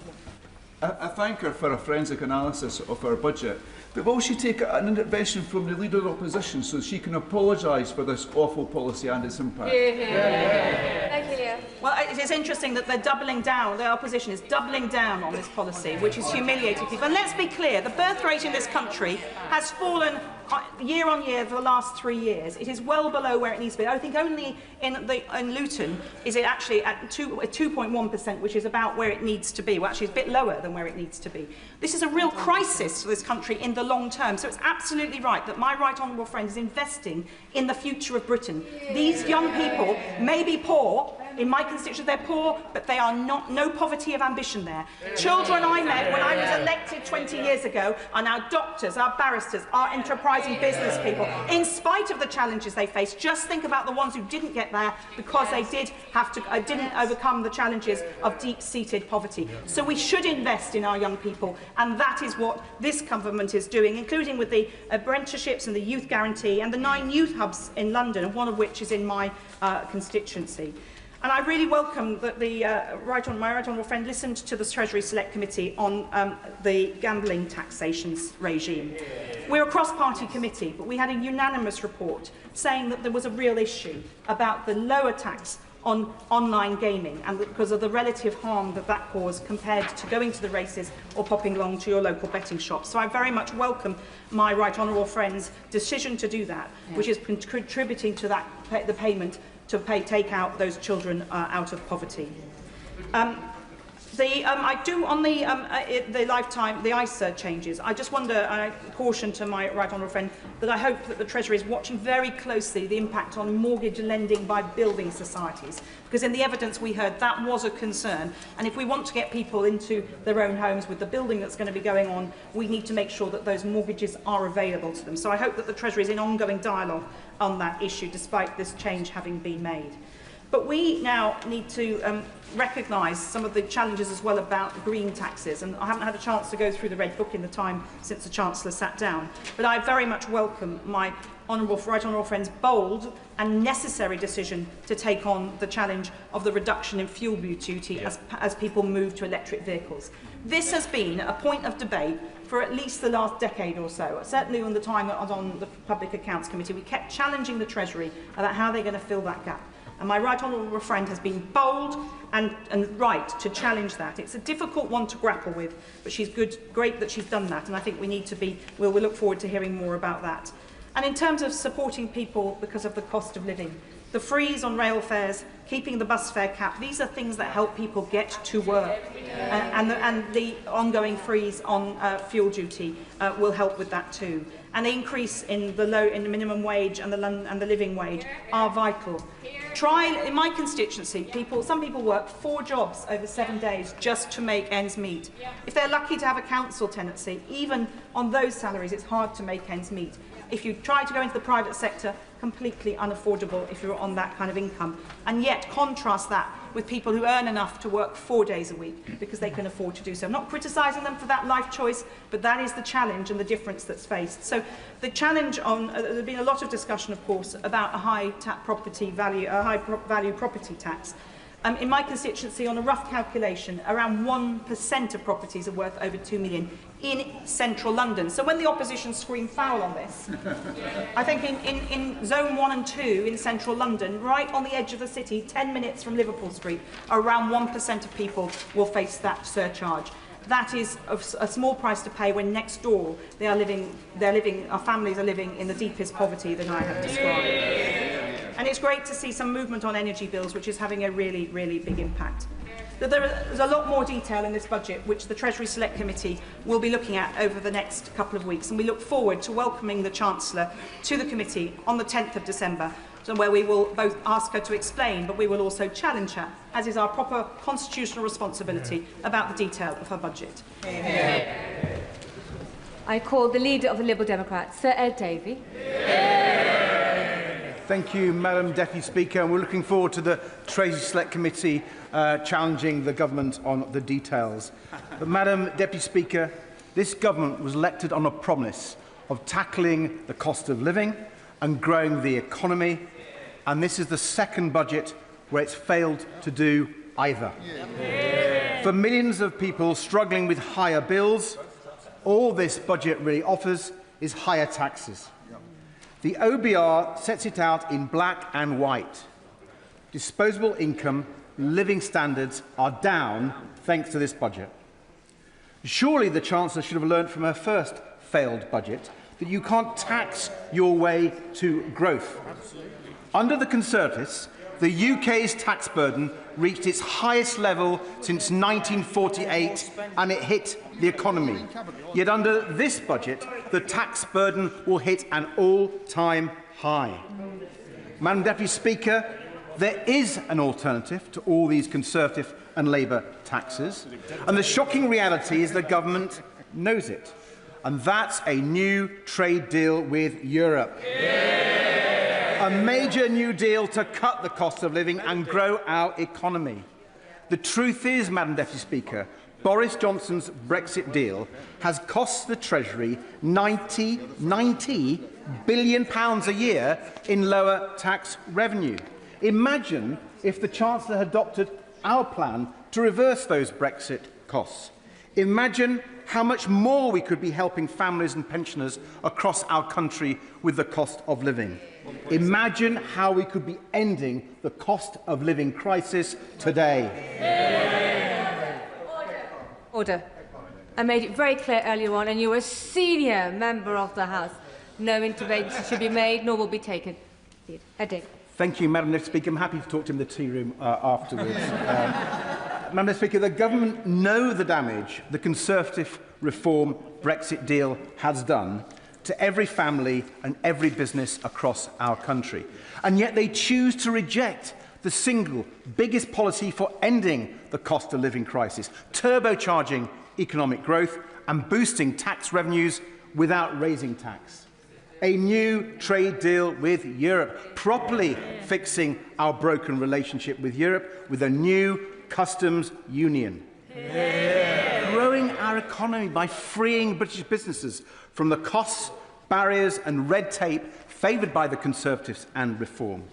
I thank her for a forensic analysis of our budget, but will she take an intervention from the Leader of the Opposition so she can apologise for this awful policy and its impact? Thank you, Leah. Well, it is interesting that they're doubling down, the opposition is doubling down on this policy, which is humiliating people. And let's be clear, the birth rate in this country has fallen year on year for the last 3 years. It is well below where it needs to be. I think only in Luton is it actually at 2.1%, which is about where it needs to be. Well, actually, it's a bit lower than where it needs to be. This is a real crisis for this country in the long term. So it's absolutely right that my right honourable friend is investing in the future of Britain. These young people may be poor. In my constituency, they're poor, but they are no poverty of ambition there. Children I met when I was elected 20 years ago are now doctors, are barristers, are enterprising business people. In spite of the challenges they face, just think about the ones who didn't get there because they didn't overcome the challenges of deep-seated poverty. So we should invest in our young people, and that is what this government is doing, including with the apprenticeships and the youth guarantee and the 9 youth hubs in London, one of which is in my constituency. And I really welcome that my right honourable friend listened to the Treasury Select Committee on the gambling taxation regime. We're a cross-party committee, but we had a unanimous report saying that there was a real issue about the lower tax on online gaming and because of the relative harm that that caused compared to going to the races or popping along to your local betting shop. So I very much welcome my right honourable friend's decision to do that, which is contributing to that, the payment to take out those children out of poverty. I do on the lifetime, the ISA changes. I just wonder, I caution to my right honourable friend that I hope that the Treasury is watching very closely the impact on mortgage lending by building societies, because in the evidence we heard that was a concern. And if we want to get people into their own homes with the building that's going to be going on, we need to make sure that those mortgages are available to them. So I hope that the Treasury is in ongoing dialogue on that issue, despite this change having been made. But we now need to recognise some of the challenges as well about green taxes. And I haven't had a chance to go through the Red Book in the time since the Chancellor sat down. But I very much welcome my right honourable friend's bold and necessary decision to take on the challenge of the reduction in fuel duty as people move to electric vehicles. This has been a point of debate for at least the last decade or so. Certainly on the time I was on the Public Accounts Committee, we kept challenging the Treasury about how they're going to fill that gap. And my right honourable friend has been bold and right to challenge that. It's a difficult one to grapple with, but she's great that she's done that, and I think we need to be, we'll look forward to hearing more about that. And in terms of supporting people because of the cost of living, the freeze on rail fares, keeping the bus fare cap, these are things that help people get to work. And the ongoing freeze on fuel duty will help with that too. And the increase in the minimum wage and the living wage are vital. In my constituency, some people work 4 jobs over 7 days just to make ends meet. If they're lucky to have a council tenancy, even on those salaries, it's hard to make ends meet. If you try to go into the private sector, completely unaffordable if you're on that kind of income. And yet contrast that with people who earn enough to work 4 days a week because they can afford to do so. I'm not criticising them for that life choice, but that is the challenge and the difference that's faced. So the challenge on, there's been a lot of discussion, of course, about a high value property tax. In my constituency, on a rough calculation, around 1% of properties are worth over 2 million in central London. So when the opposition scream foul on this, I think in zone 1 and 2 in central London, right on the edge of the city, 10 minutes from Liverpool Street, around 1% of people will face that surcharge. That is a small price to pay when next door our families are living in the deepest poverty that I have described. And it's great to see some movement on energy bills, which is having a really, really big impact. There's a lot more detail in this budget, which the Treasury Select Committee will be looking at over the next couple of weeks. And we look forward to welcoming the Chancellor to the committee on the 10th of December, where we will both ask her to explain, but we will also challenge her, as is our proper constitutional responsibility, about the detail of her budget. I call the Leader of the Liberal Democrats, Sir Ed Davey. Thank you, Madam Deputy Speaker. And we're looking forward to the Treasury Select Committee challenging the government on the details. But, Madam Deputy Speaker, this government was elected on a promise of tackling the cost of living and growing the economy, and this is the second budget where it's failed to do either. For millions of people struggling with higher bills, all this budget really offers is higher taxes. The OBR sets it out in black and white. Disposable income, living standards are down thanks to this budget. Surely the Chancellor should have learnt from her first failed budget that you can't tax your way to growth. Under the Conservatives, the UK's tax burden reached its highest level since 1948 and it hit the economy. Yet under this budget, the tax burden will hit an all-time high. Madam Deputy Speaker, there is an alternative to all these Conservative and Labour taxes, and the shocking reality is the government knows it, and that's a new trade deal with Europe. A major new deal to cut the cost of living and grow our economy. The truth is, Madam Deputy Speaker, Boris Johnson's Brexit deal has cost the Treasury £90 billion a year in lower tax revenue. Imagine if the Chancellor had adopted our plan to reverse those Brexit costs. Imagine how much more we could be helping families and pensioners across our country with the cost of living. Imagine how we could be ending the cost of living crisis today. Order. I made it very clear earlier on, and you're a senior member of the House. No intervention should be made, nor will be taken. Headache. Thank you, Madam Deputy Speaker. I'm happy to talk to him in the tea room afterwards. Madam Deputy Speaker, the government know the damage the Conservative reform Brexit deal has done to every family and every business across our country. And yet they choose to reject the single biggest policy for ending the cost of living crisis, turbocharging economic growth and boosting tax revenues without raising tax. A new trade deal with Europe, properly fixing our broken relationship with Europe with a new customs union. Growing our economy by freeing British businesses from the costs, barriers and red tape favoured by the Conservatives and Reform.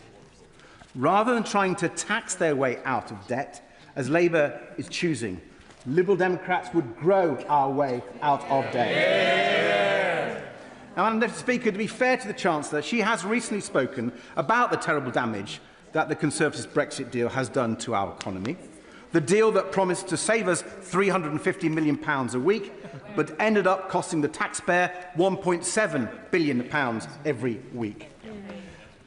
Rather than trying to tax their way out of debt, as Labour is choosing, Liberal Democrats would grow our way out of debt. Now, Madam Deputy Speaker, to be fair to the Chancellor, she has recently spoken about the terrible damage that the Conservatives' Brexit deal has done to our economy. The deal that promised to save us £350 million a week, but ended up costing the taxpayer £1.7 billion every week.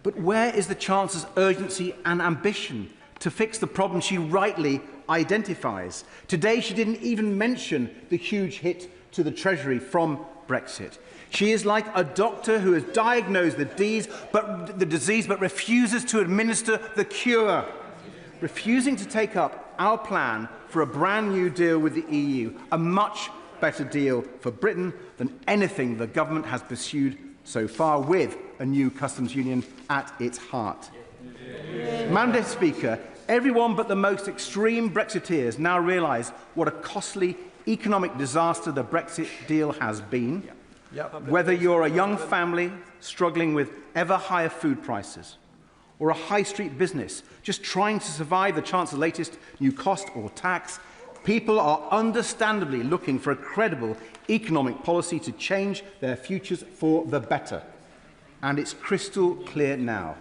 But where is the Chancellor's urgency and ambition to fix the problem she rightly identifies? Today, she didn't even mention the huge hit to the Treasury from Brexit. She is like a doctor who has diagnosed the disease but refuses to administer the cure. Refusing to take up our plan for a brand new deal with the EU, a much better deal for Britain than anything the government has pursued so far, with a new customs union at its heart. Madam Deputy Speaker, everyone but the most extreme Brexiteers now realise what a costly economic disaster the Brexit deal has been. Whether you're a young family struggling with ever higher food prices, or a high street business just trying to survive the chance of the latest new cost or tax, people are understandably looking for a credible economic policy to change their futures for the better. And it's crystal clear now.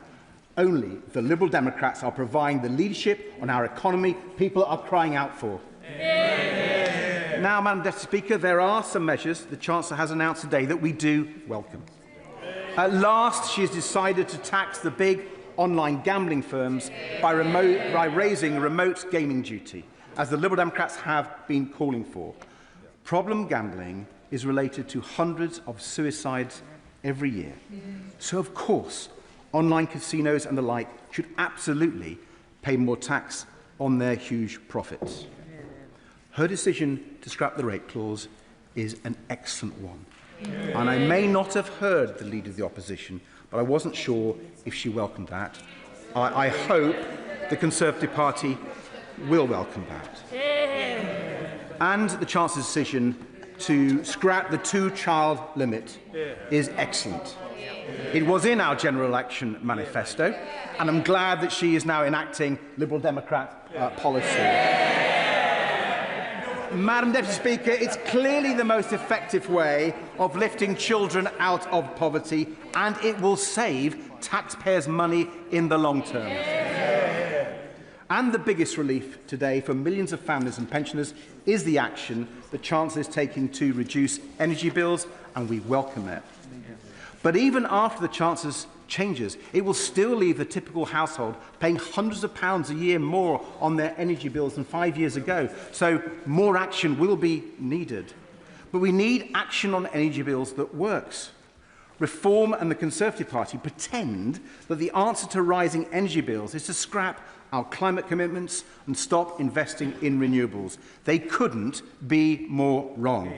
Only the Liberal Democrats are providing the leadership on our economy people are crying out for. Now, Madam Deputy Speaker, there are some measures the Chancellor has announced today that we do welcome. At last, she has decided to tax the big online gambling firms by raising remote gaming duty, as the Liberal Democrats have been calling for. Problem gambling is related to hundreds of suicides every year. So, of course, online casinos and the like should absolutely pay more tax on their huge profits. Her decision to scrap the rate clause is an excellent one. And I may not have heard the Leader of the Opposition, but I wasn't sure if she welcomed that. I hope the Conservative Party will welcome that. And the Chancellor's decision to scrap the two-child limit is excellent. It was in our general election manifesto, and I'm glad that she is now enacting Liberal Democrat policy. Madam Deputy Speaker, it's clearly the most effective way of lifting children out of poverty, and it will save taxpayers' money in the long term. And the biggest relief today for millions of families and pensioners is the action the Chancellor is taking to reduce energy bills, and we welcome it. But even after the Chancellor's changes, it will still leave the typical household paying hundreds of pounds a year more on their energy bills than 5 years ago. So more action will be needed. But we need action on energy bills that works. Reform and the Conservative Party pretend that the answer to rising energy bills is to scrap our climate commitments and stop investing in renewables. They couldn't be more wrong.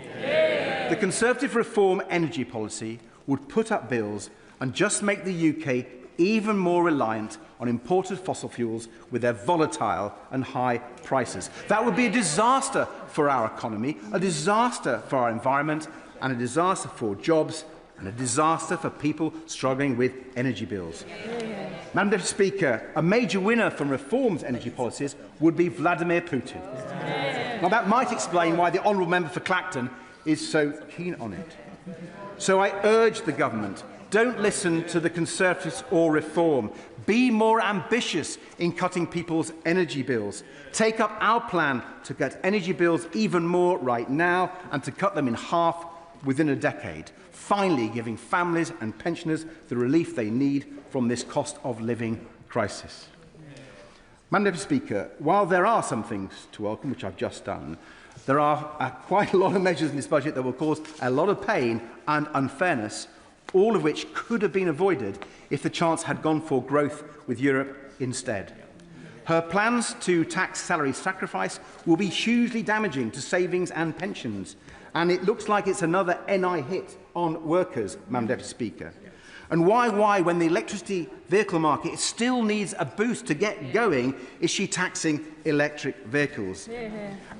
The Conservative reform energy policy would put up bills and just make the UK even more reliant on imported fossil fuels with their volatile and high prices. That would be a disaster for our economy, a disaster for our environment, and a disaster for jobs, and a disaster for people struggling with energy bills. Madam Deputy Speaker, a major winner from reform's energy policies would be Vladimir Putin. Now, that might explain why the honourable member for Clacton is so keen on it. So I urge the government, don't listen to the Conservatives or Reform. Be more ambitious in cutting people's energy bills. Take up our plan to cut energy bills even more right now and to cut them in half within a decade, finally giving families and pensioners the relief they need from this cost of living crisis. Madam Deputy Speaker, while there are some things to welcome, which I've just done, there are quite a lot of measures in this budget that will cause a lot of pain and unfairness, all of which could have been avoided if the Chancellor had gone for growth with Europe instead. Her plans to tax salary sacrifice will be hugely damaging to savings and pensions, and it looks like it's another NI hit on workers, Madam Deputy Speaker. And why, when the electricity vehicle market still needs a boost to get going, is she taxing electric vehicles?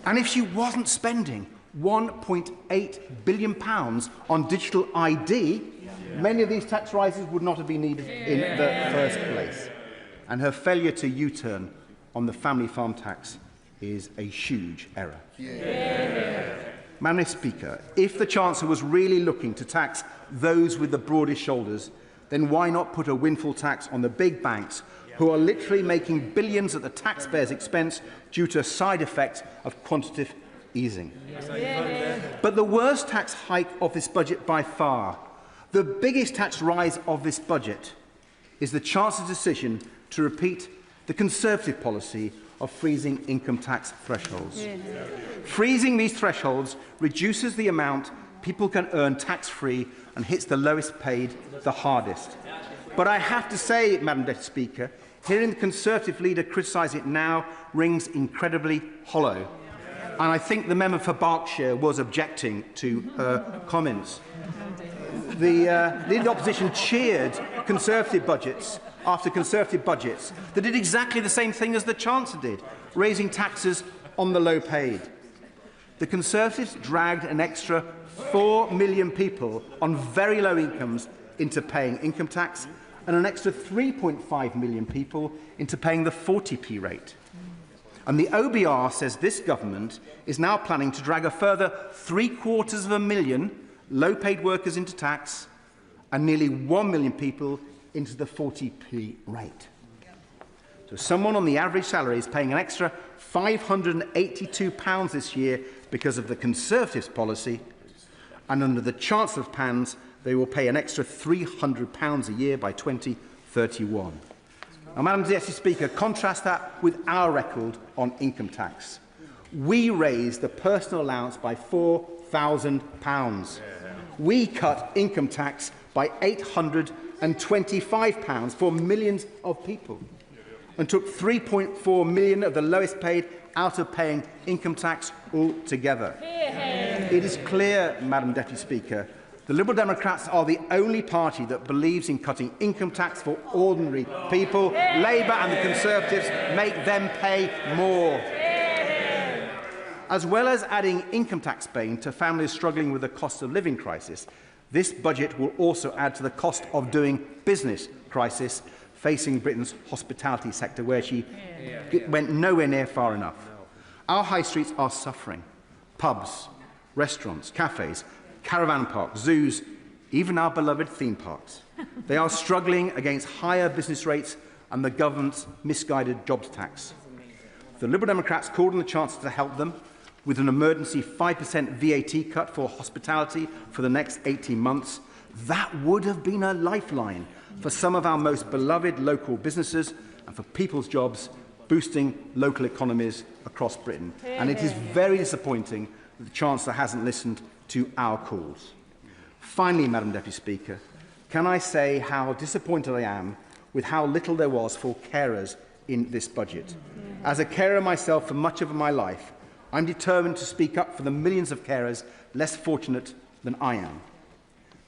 And if she wasn't spending £1.8 billion on digital ID, many of these tax rises would not have been needed in the first place. And her failure to U-turn on the family farm tax is a huge error. Madam Speaker, if the Chancellor was really looking to tax those with the broadest shoulders, then why not put a windfall tax on the big banks who are literally making billions at the taxpayers' expense due to a side effect of quantitative easing? But the worst tax hike of this budget by far, the biggest tax rise of this budget, is the Chancellor's decision to repeat the Conservative policy of freezing income tax thresholds. Freezing these thresholds reduces the amount people can earn tax-free and hits the lowest paid the hardest. But I have to say, Madam Deputy Speaker, hearing the Conservative leader criticise it now rings incredibly hollow. And I think the member for Berkshire was objecting to her comments. The leader of the opposition cheered Conservative budgets after Conservative budgets that did exactly the same thing as the Chancellor did, raising taxes on the low-paid. The Conservatives dragged an extra 4 million people on very low incomes into paying income tax and an extra 3.5 million people into paying the 40p rate. And the OBR says this government is now planning to drag a further 750,000 low-paid workers into tax and nearly 1 million people into the 40p rate. So someone on the average salary is paying an extra £582 this year because of the Conservatives' policy, and under the Chancellor's plans, they will pay an extra £300 a year by 2031. Now, Madam Deputy Speaker, contrast that with our record on income tax. We raised the personal allowance by £4,000. We cut income tax by £825 for millions of people and took 3.4 million of the lowest paid out of paying income tax altogether. It is clear, Madam Deputy Speaker, the Liberal Democrats are the only party that believes in cutting income tax for ordinary people. Labour and the Conservatives make them pay more. As well as adding income tax pain to families struggling with the cost of living crisis, this budget will also add to the cost of doing business crisis facing Britain's hospitality sector, where she went nowhere near far enough. Our high streets are suffering. pubs, restaurants, cafes, caravan parks, zoos, even our beloved theme parks. They are struggling against higher business rates and the government's misguided jobs tax. The Liberal Democrats called on the Chancellor to help them with an emergency 5% VAT cut for hospitality for the next 18 months. That would have been a lifeline for some of our most beloved local businesses and for people's jobs, boosting local economies across Britain. And it is very disappointing that the Chancellor hasn't listened to our calls. Finally, Madam Deputy Speaker, can I say how disappointed I am with how little there was for carers in this budget? As a carer myself for much of my life, I'm determined to speak up for the millions of carers less fortunate than I am.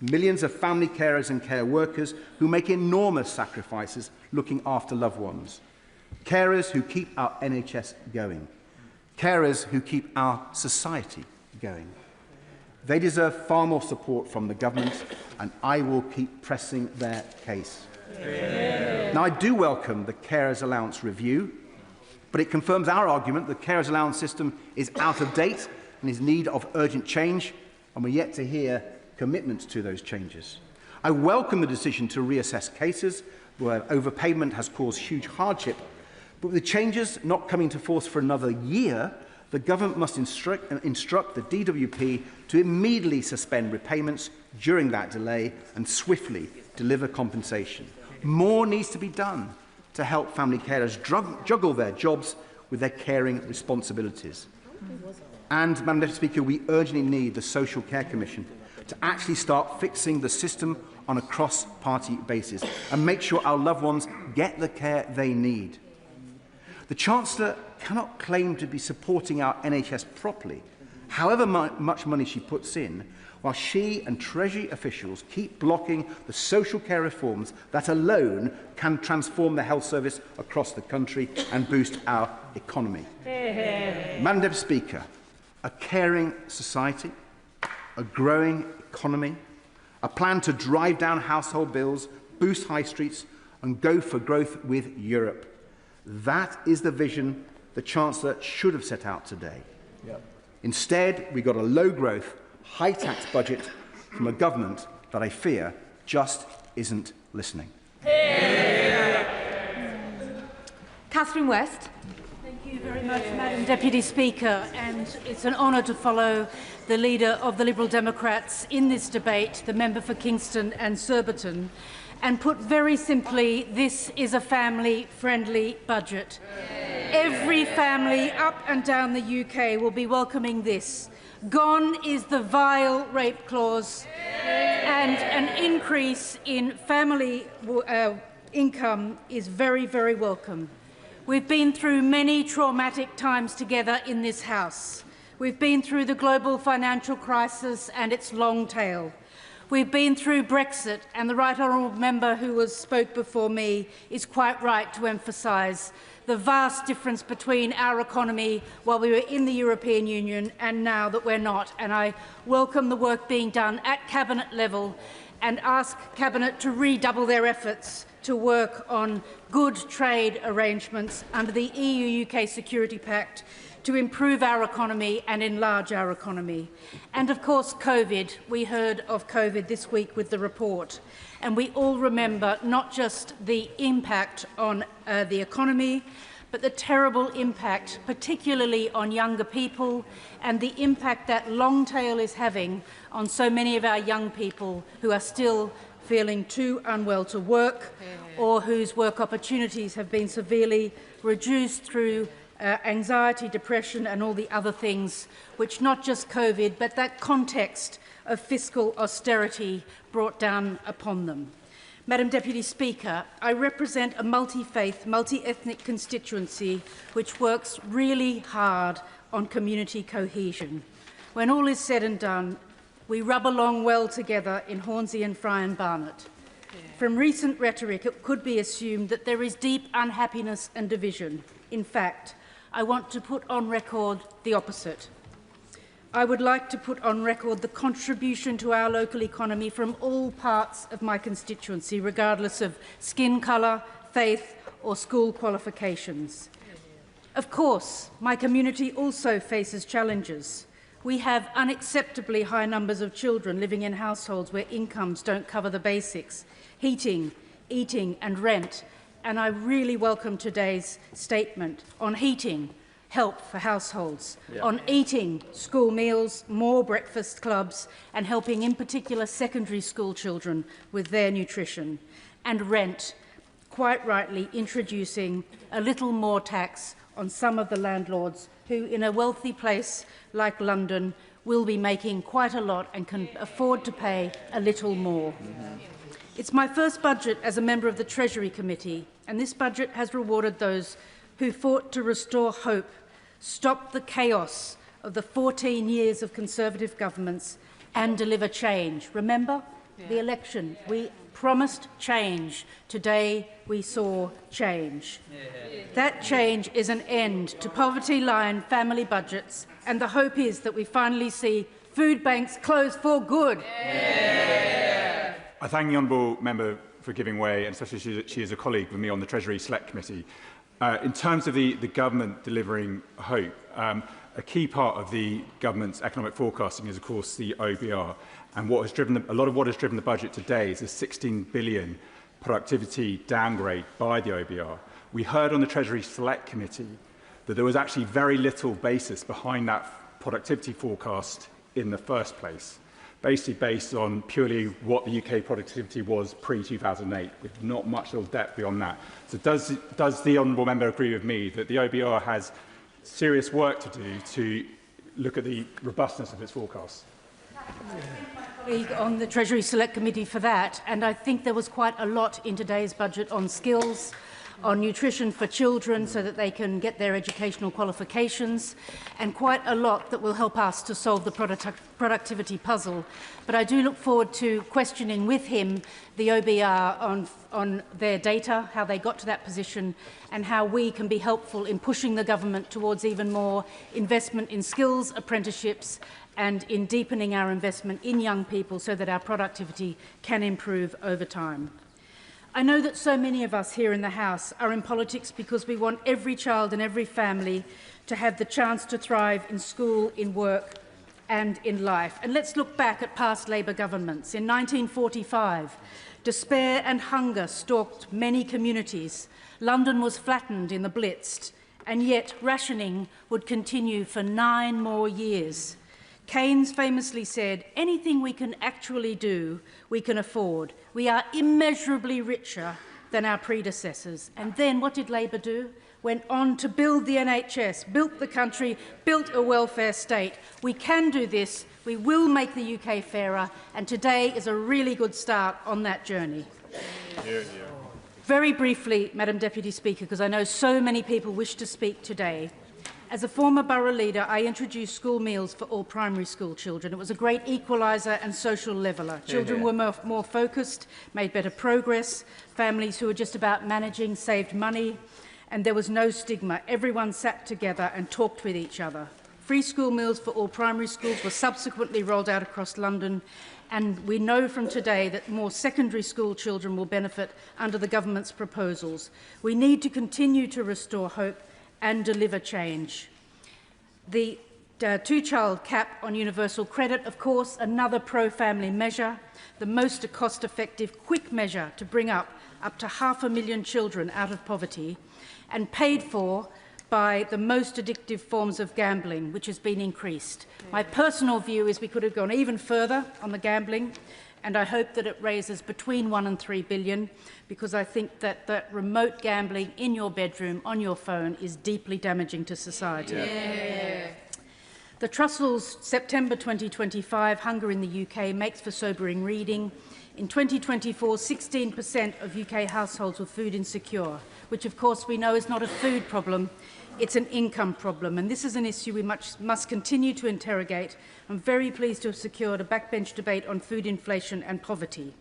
Millions of family carers and care workers who make enormous sacrifices looking after loved ones. Carers who keep our NHS going. Carers who keep our society going. They deserve far more support from the government, and I will keep pressing their case. Now, I do welcome the Carers Allowance review, but it confirms our argument that the Carers Allowance system is out of date and is in need of urgent change, and we're yet to hear commitments to those changes. I welcome the decision to reassess cases where overpayment has caused huge hardship, but with the changes not coming into force for another year, the government must instruct the DWP to immediately suspend repayments during that delay and swiftly deliver compensation. More needs to be done to help family carers juggle their jobs with their caring responsibilities. And, Madam Deputy Speaker, we urgently need the Social Care Commission to actually start fixing the system on a cross-party basis and make sure our loved ones get the care they need. The Chancellor cannot claim to be supporting our NHS properly, however much money she puts in, while she and Treasury officials keep blocking the social care reforms that alone can transform the health service across the country and boost our economy. Madam Deputy Speaker, a caring society, a growing economy, a plan to drive down household bills, boost high streets and go for growth with Europe. That is the vision the Chancellor should have set out today. Instead, we got a low-growth, high-tax budget from a government that I fear just isn't listening. Catherine West. Thank you very much, Madam Deputy Speaker, and it's an honour to follow the leader of the Liberal Democrats in this debate, the member for Kingston and Surbiton. And put very simply, this is a family-friendly budget. Every family up and down the UK will be welcoming this. Gone is the vile rape clause, and an increase in family income is very, very welcome. We've been through many traumatic times together in this House. We've been through the global financial crisis and its long tail. We've been through Brexit, and the Right Honourable Member who spoke before me is quite right to emphasise the vast difference between our economy while we were in the European Union and now that we're not. And I welcome the work being done at Cabinet level and ask Cabinet to redouble their efforts to work on good trade arrangements under the EU-UK Security Pact to improve our economy and enlarge our economy. And of course, COVID. We heard of COVID this week with the report. And we all remember not just the impact on the economy, but the terrible impact, particularly on younger people, and the impact that long tail is having on so many of our young people who are still feeling too unwell to work or whose work opportunities have been severely reduced through anxiety, depression and all the other things which not just COVID but that context of fiscal austerity brought down upon them. Madam Deputy Speaker, I represent a multi-faith, multi-ethnic constituency which works really hard on community cohesion. When all is said and done, we rub along well together in Hornsey and Fry and Barnet. From recent rhetoric, it could be assumed that there is deep unhappiness and division. In fact, I want to put on record the opposite. I would like to put on record the contribution to our local economy from all parts of my constituency, regardless of skin colour, faith or school qualifications. Of course, my community also faces challenges. We have unacceptably high numbers of children living in households where incomes don't cover the basics: heating, eating and rent. And I really welcome today's statement on heating, help for households, on eating, school meals, more breakfast clubs, and helping in particular secondary school children with their nutrition, and rent, quite rightly introducing a little more tax on some of the landlords who, in a wealthy place like London, will be making quite a lot and can afford to pay a little more. It's my first budget as a member of the Treasury Committee, and this budget has rewarded those who fought to restore hope, stop the chaos of the 14 years of Conservative governments, and deliver change. Remember the election? We promised change. Today we saw change. That change is an end to poverty-line family budgets, and the hope is that we finally see food banks close for good. I thank the honourable member for giving way, and especially she is a colleague with me on the Treasury Select Committee. In terms of the government delivering hope, a key part of the government's economic forecasting is, of course, the OBR. And what has driven a lot of what has driven the budget today is a 16 billion productivity downgrade by the OBR. We heard on the Treasury Select Committee that there was actually very little basis behind that productivity forecast in the first place, basically based on purely what the UK productivity was pre-2008, with not much little depth beyond that. So does the honourable member agree with me that the OBR has serious work to do to look at the robustness of its forecasts? On the Treasury Select Committee for that, and I think there was quite a lot in today's budget on skills, on nutrition for children so that they can get their educational qualifications, and quite a lot that will help us to solve the productivity puzzle. But I do look forward to questioning with him the OBR on their data, how they got to that position, and how we can be helpful in pushing the government towards even more investment in skills, apprenticeships, and in deepening our investment in young people so that our productivity can improve over time. I know that so many of us here in the House are in politics because we want every child and every family to have the chance to thrive in school, in work and in life. And let's look back at past Labour governments. In 1945, despair and hunger stalked many communities. London was flattened in the Blitz, and yet rationing would continue for 9 more years. Keynes famously said, anything we can actually do, we can afford. We are immeasurably richer than our predecessors. And then what did Labour do? Went on to build the NHS, built the country, built a welfare state. We can do this. We will make the UK fairer. And today is a really good start on that journey. Very briefly, Madam Deputy Speaker, because I know so many people wish to speak today. As a former borough leader, I introduced school meals for all primary school children. It was a great equaliser and social leveller. Children were more focused, made better progress. Families who were just about managing saved money, and there was no stigma. Everyone sat together and talked with each other. Free school meals for all primary schools were subsequently rolled out across London, and we know from today that more secondary school children will benefit under the government's proposals. We need to continue to restore hope and deliver change. The two-child cap on universal credit, of course, another pro-family measure, the most cost-effective, quick measure to bring up to 500,000 children out of poverty, and paid for by the most addictive forms of gambling, which has been increased. My personal view is we could have gone even further on the gambling, and I hope that it raises between 1 and 3 billion, because I think that remote gambling in your bedroom, on your phone, is deeply damaging to society. The Trussell's September 2025 Hunger in the UK makes for sobering reading. In 2024, 16% of UK households were food insecure, which of course we know is not a food problem, it's an income problem, and this is an issue we must continue to interrogate. I'm very pleased to have secured a backbench debate on food inflation and poverty.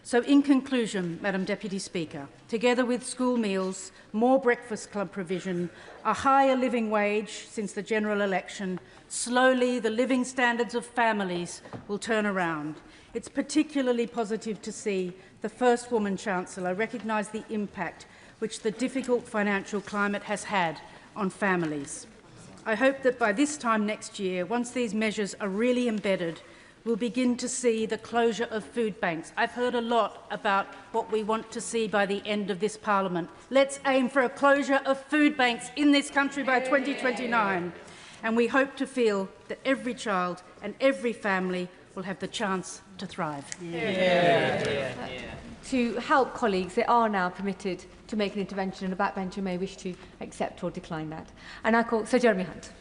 So in conclusion, Madam Deputy Speaker, together with school meals, more breakfast club provision, a higher living wage since the general election, slowly the living standards of families will turn around. It's particularly positive to see the first woman Chancellor recognise the impact which the difficult financial climate has had on families. I hope that by this time next year, once these measures are really embedded, we'll begin to see the closure of food banks. I've heard a lot about what we want to see by the end of this Parliament. Let's aim for a closure of food banks in this country by 2029. And we hope to feel that every child and every family will have the chance to thrive. To help colleagues, they are now permitted to make an intervention, and a backbencher may wish to accept or decline that. And I call Sir Jeremy Hunt.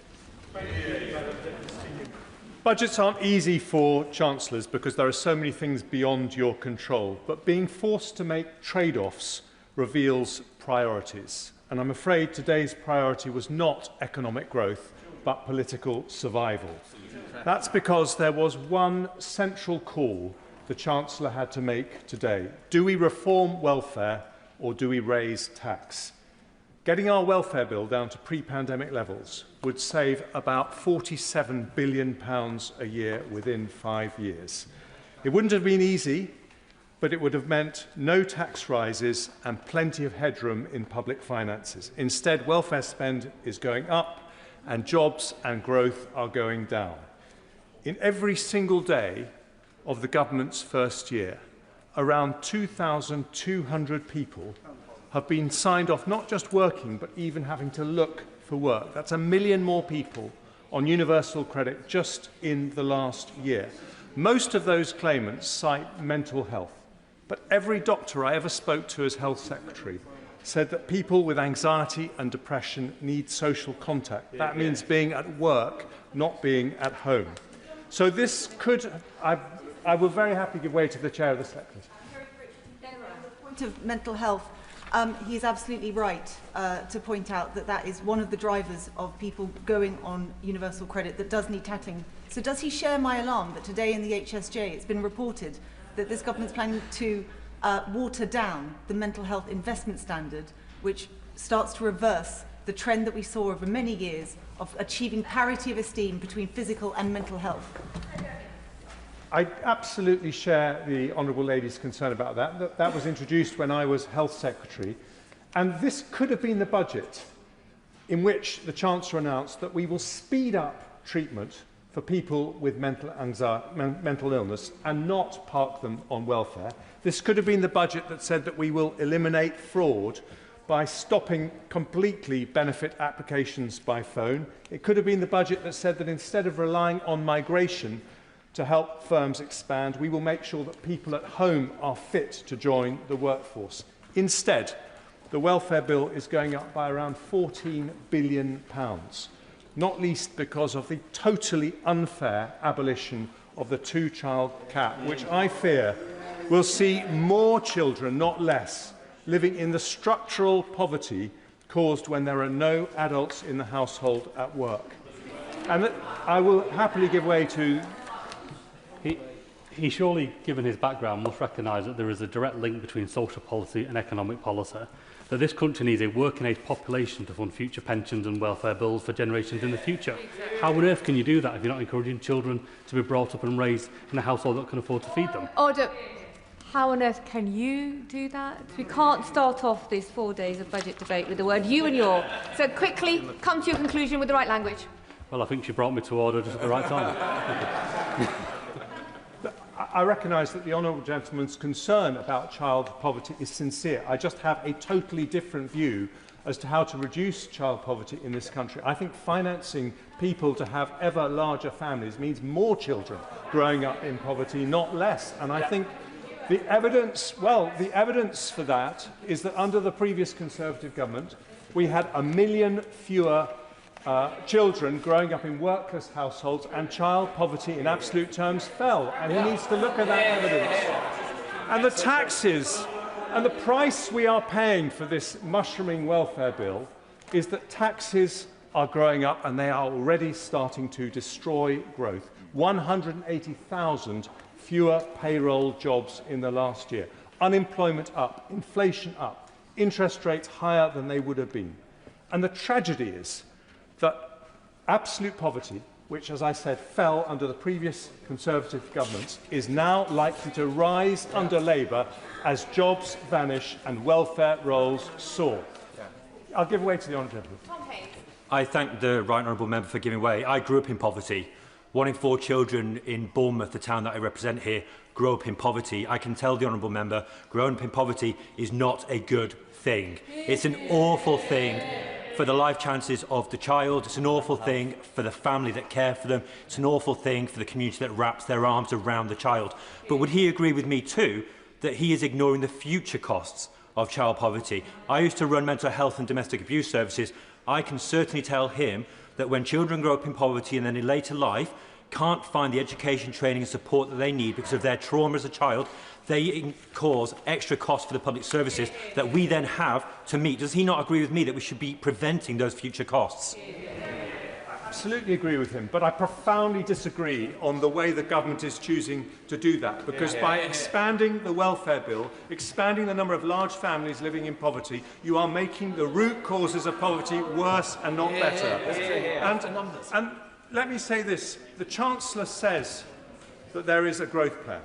Budgets aren't easy for chancellors because there are so many things beyond your control, but being forced to make trade-offs reveals priorities. And I'm afraid today's priority was not economic growth, but political survival. That's because there was one central call the Chancellor had to make today. Do we reform welfare or do we raise tax? Getting our welfare bill down to pre-pandemic levels would save about £47 billion a year within 5 years. It wouldn't have been easy, but it would have meant no tax rises and plenty of headroom in public finances. Instead, welfare spend is going up and jobs and growth are going down. In every single day of the government's first year, around 2,200 people have been signed off, not just working, but even having to look for work. That's 1 million more people on universal credit just in the last year. Most of those claimants cite mental health, but every doctor I ever spoke to as Health Secretary said that people with anxiety and depression need social contact. That means being at work, not being at home. So this could, I will very happily give way to the Chair of the Select Committee. On the point of mental health, he is absolutely right to point out that that is one of the drivers of people going on universal credit that does need tackling. So does he share my alarm that today in the HSJ it's been reported that this government's planning to water down the mental health investment standard, which starts to reverse the trend that we saw over many years of achieving parity of esteem between physical and mental health? I absolutely share the Honourable Lady's concern about that. That was introduced when I was Health Secretary. And this could have been the budget in which the Chancellor announced that we will speed up treatment for people with mental illness and not park them on welfare. This could have been the budget that said that we will eliminate fraud by stopping completely benefit applications by phone. It could have been the budget that said that instead of relying on migration to help firms expand, we will make sure that people at home are fit to join the workforce. Instead, the welfare bill is going up by around £14 billion, not least because of the totally unfair abolition of the two-child cap, which I fear will see more children, not less, living in the structural poverty caused when there are no adults in the household at work. And I will happily give way to... He surely, given his background, must recognise that there is a direct link between social policy and economic policy, that this country needs a working-age population to fund future pensions and welfare bills for generations in the future. How on earth can you do that if you're not encouraging children to be brought up and raised in a household that can afford to feed them? Order. How on earth can you do that? We can't start off these 4 days of budget debate with the word you and your. So quickly, come to your conclusion with the right language. Well, I think she brought me to order just at the right time. I recognise that the honourable gentleman's concern about child poverty is sincere. I just have a totally different view as to how to reduce child poverty in this country. I think financing people to have ever larger families means more children growing up in poverty, not less. And I think the evidence for that is that under the previous Conservative government, we had 1 million fewer children growing up in workless households, and child poverty in absolute terms fell. And he needs to look at that evidence. And the taxes and the price we are paying for this mushrooming welfare bill is that taxes are growing up and they are already starting to destroy growth. 180,000 fewer payroll jobs in the last year. Unemployment up, inflation up, interest rates higher than they would have been. And the tragedy is that absolute poverty, which, as I said, fell under the previous Conservative governments, is now likely to rise under Labour as jobs vanish and welfare rolls soar. I'll give way to the honourable gentleman. I thank the right honourable member for giving way. I grew up in poverty. 1 in 4 children in Bournemouth, the town that I represent here, grow up in poverty. I can tell the honourable member, growing up in poverty is not a good thing. It's an awful thing for the life chances of the child. It's an awful thing for the family that care for them. It's an awful thing for the community that wraps their arms around the child. But would he agree with me too that he is ignoring the future costs of child poverty? I used to run mental health and domestic abuse services. I can certainly tell him that when children grow up in poverty and then in later life can't find the education, training and support that they need because of their trauma as a child, they cause extra costs for the public services that we then have to meet. Does he not agree with me that we should be preventing those future costs? I absolutely agree with him, but I profoundly disagree on the way the government is choosing to do that, because by expanding the welfare bill, expanding the number of large families living in poverty, you are making the root causes of poverty worse and not better. And let me say this, the Chancellor says that there is a growth plan,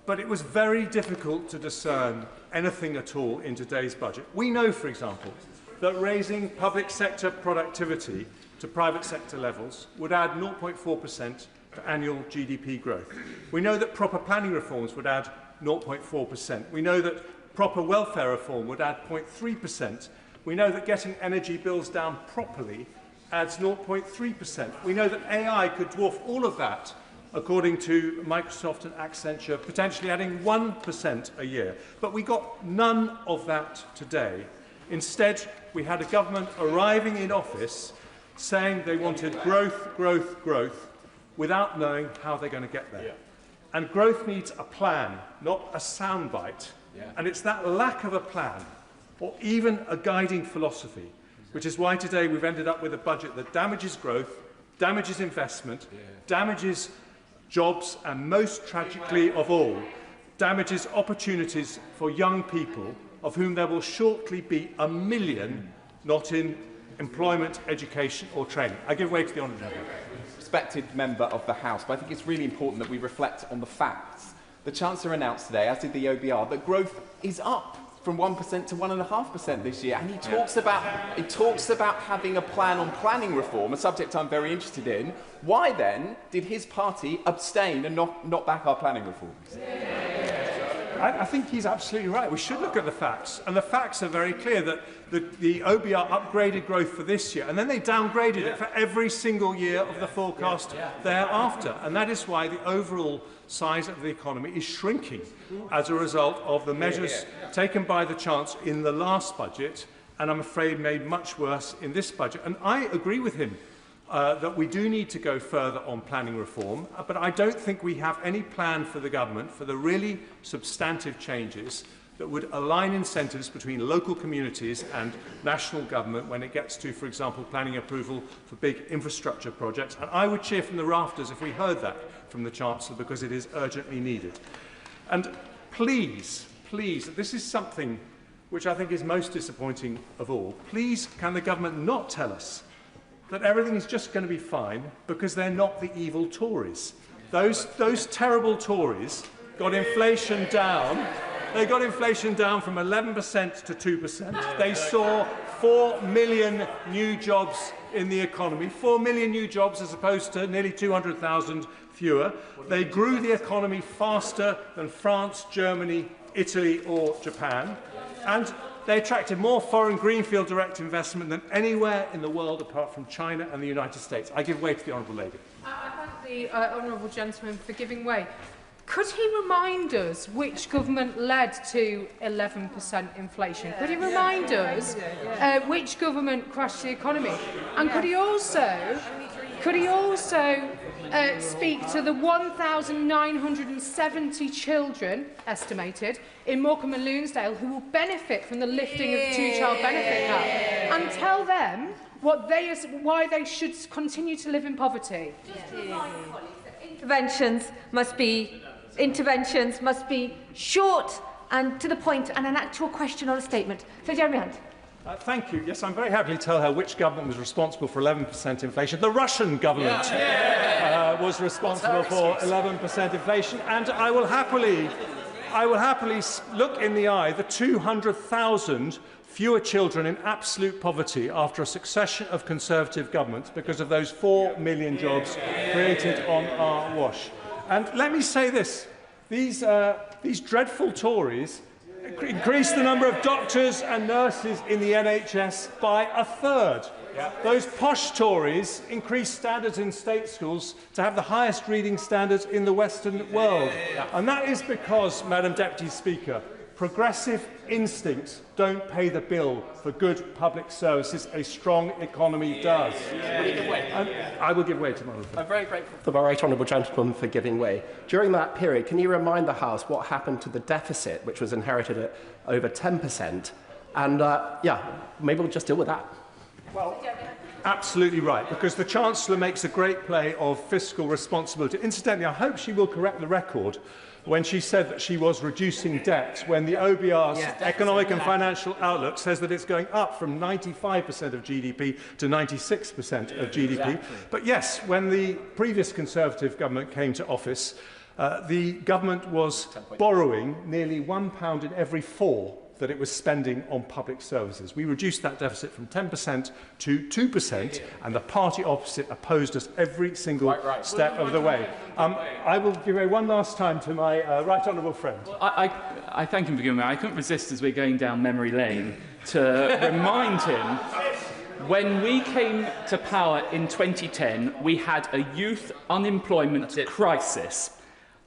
but it was very difficult to discern anything at all in today's budget. We know, for example, that raising public sector productivity to private sector levels would add 0.4% to annual GDP growth. We know that proper planning reforms would add 0.4%. We know that proper welfare reform would add 0.3%. We know that getting energy bills down properly adds 0.3%. We know that AI could dwarf all of that, according to Microsoft and Accenture, potentially adding 1% a year. But we got none of that today. Instead, we had a government arriving in office saying they wanted growth, growth, growth, without knowing how they're going to get there. And growth needs a plan, not a soundbite. And it's that lack of a plan, or even a guiding philosophy, which is why today we've ended up with a budget that damages growth, damages investment, damages jobs, and most tragically of all, damages opportunities for young people, of whom there will shortly be 1 million not in employment, education or training. I give way to the honourable member. Respected member of the House, but I think it's really important that we reflect on the facts. The Chancellor announced today, as did the OBR, that growth is up from 1% to 1.5% this year, and he talks about having a plan on planning reform, a subject I'm very interested in. Why then did his party abstain and not back our planning reforms? I think he's absolutely right. We should look at the facts, and the facts are very clear that the OBR upgraded growth for this year, and then they downgraded it for every single year of the forecast thereafter, and that is why the overall size of the economy is shrinking as a result of the measures taken by the Chancellor in the last budget, and I'm afraid made much worse in this budget. And I agree with him that we do need to go further on planning reform, but I don't think we have any plan for the government for the really substantive changes that would align incentives between local communities and national government when it gets to, for example, planning approval for big infrastructure projects. And I would cheer from the rafters if we heard that from the Chancellor, because it is urgently needed. And please, this is something which I think is most disappointing of all. Please, can the government not tell us that everything is just going to be fine because they're not the evil Tories? Those terrible Tories got inflation down. They got inflation down from 11% to 2%. They saw 4 million new jobs in the economy, 4 million new jobs as opposed to nearly 200,000 fewer. They grew the economy faster than France, Germany, Italy or Japan. And they attracted more foreign greenfield direct investment than anywhere in the world apart from China and the United States. I give way to the honourable lady. I thank the honourable gentleman for giving way. Could he remind us which government led to 11% inflation? Could he remind us which government crashed the economy? And could he also speak to the 1,970 children, estimated, in Morecambe and Lunesdale who will benefit from the lifting of the two-child benefit cap, and tell them why they should continue to live in poverty? Interventions must be short and to the point, and an actual question or a statement. So, Jeremy Hunt. Thank you. Yes, I'm very happy to tell her which government was responsible for 11% inflation. The Russian government was responsible for 11% inflation, and I will happily look in the eye the 200,000 fewer children in absolute poverty after a succession of Conservative governments because of those 4 million jobs created on our watch. And let me say this, these dreadful Tories increased the number of doctors and nurses in the NHS by a third. Those posh Tories increased standards in state schools to have the highest reading standards in the Western world. And that is because, Madam Deputy Speaker, progressive instincts don't pay the bill for good public services. A strong economy does. I will give way to my friend. I'm very grateful to the right honourable gentleman for giving way. During that period, can you remind the House what happened to the deficit, which was inherited at over 10%? And, maybe we'll just deal with that. Well, absolutely right, because the Chancellor makes a great play of fiscal responsibility. Incidentally, I hope she will correct the record when she said that she was reducing debt, when the OBR's Economic and Financial Outlook says that it's going up from 95% of GDP to 96% of GDP. Exactly. But yes, when the previous Conservative government came to office, the government was borrowing nearly £1 in every 4 that it was spending on public services. We reduced that deficit from 10% to 2%, and the party opposite opposed us every single step of the way. I will give way one last time to my right honourable friend. Well, I thank him for giving me. I couldn't resist, as we're going down memory lane, to remind him when we came to power in 2010, we had a youth unemployment crisis.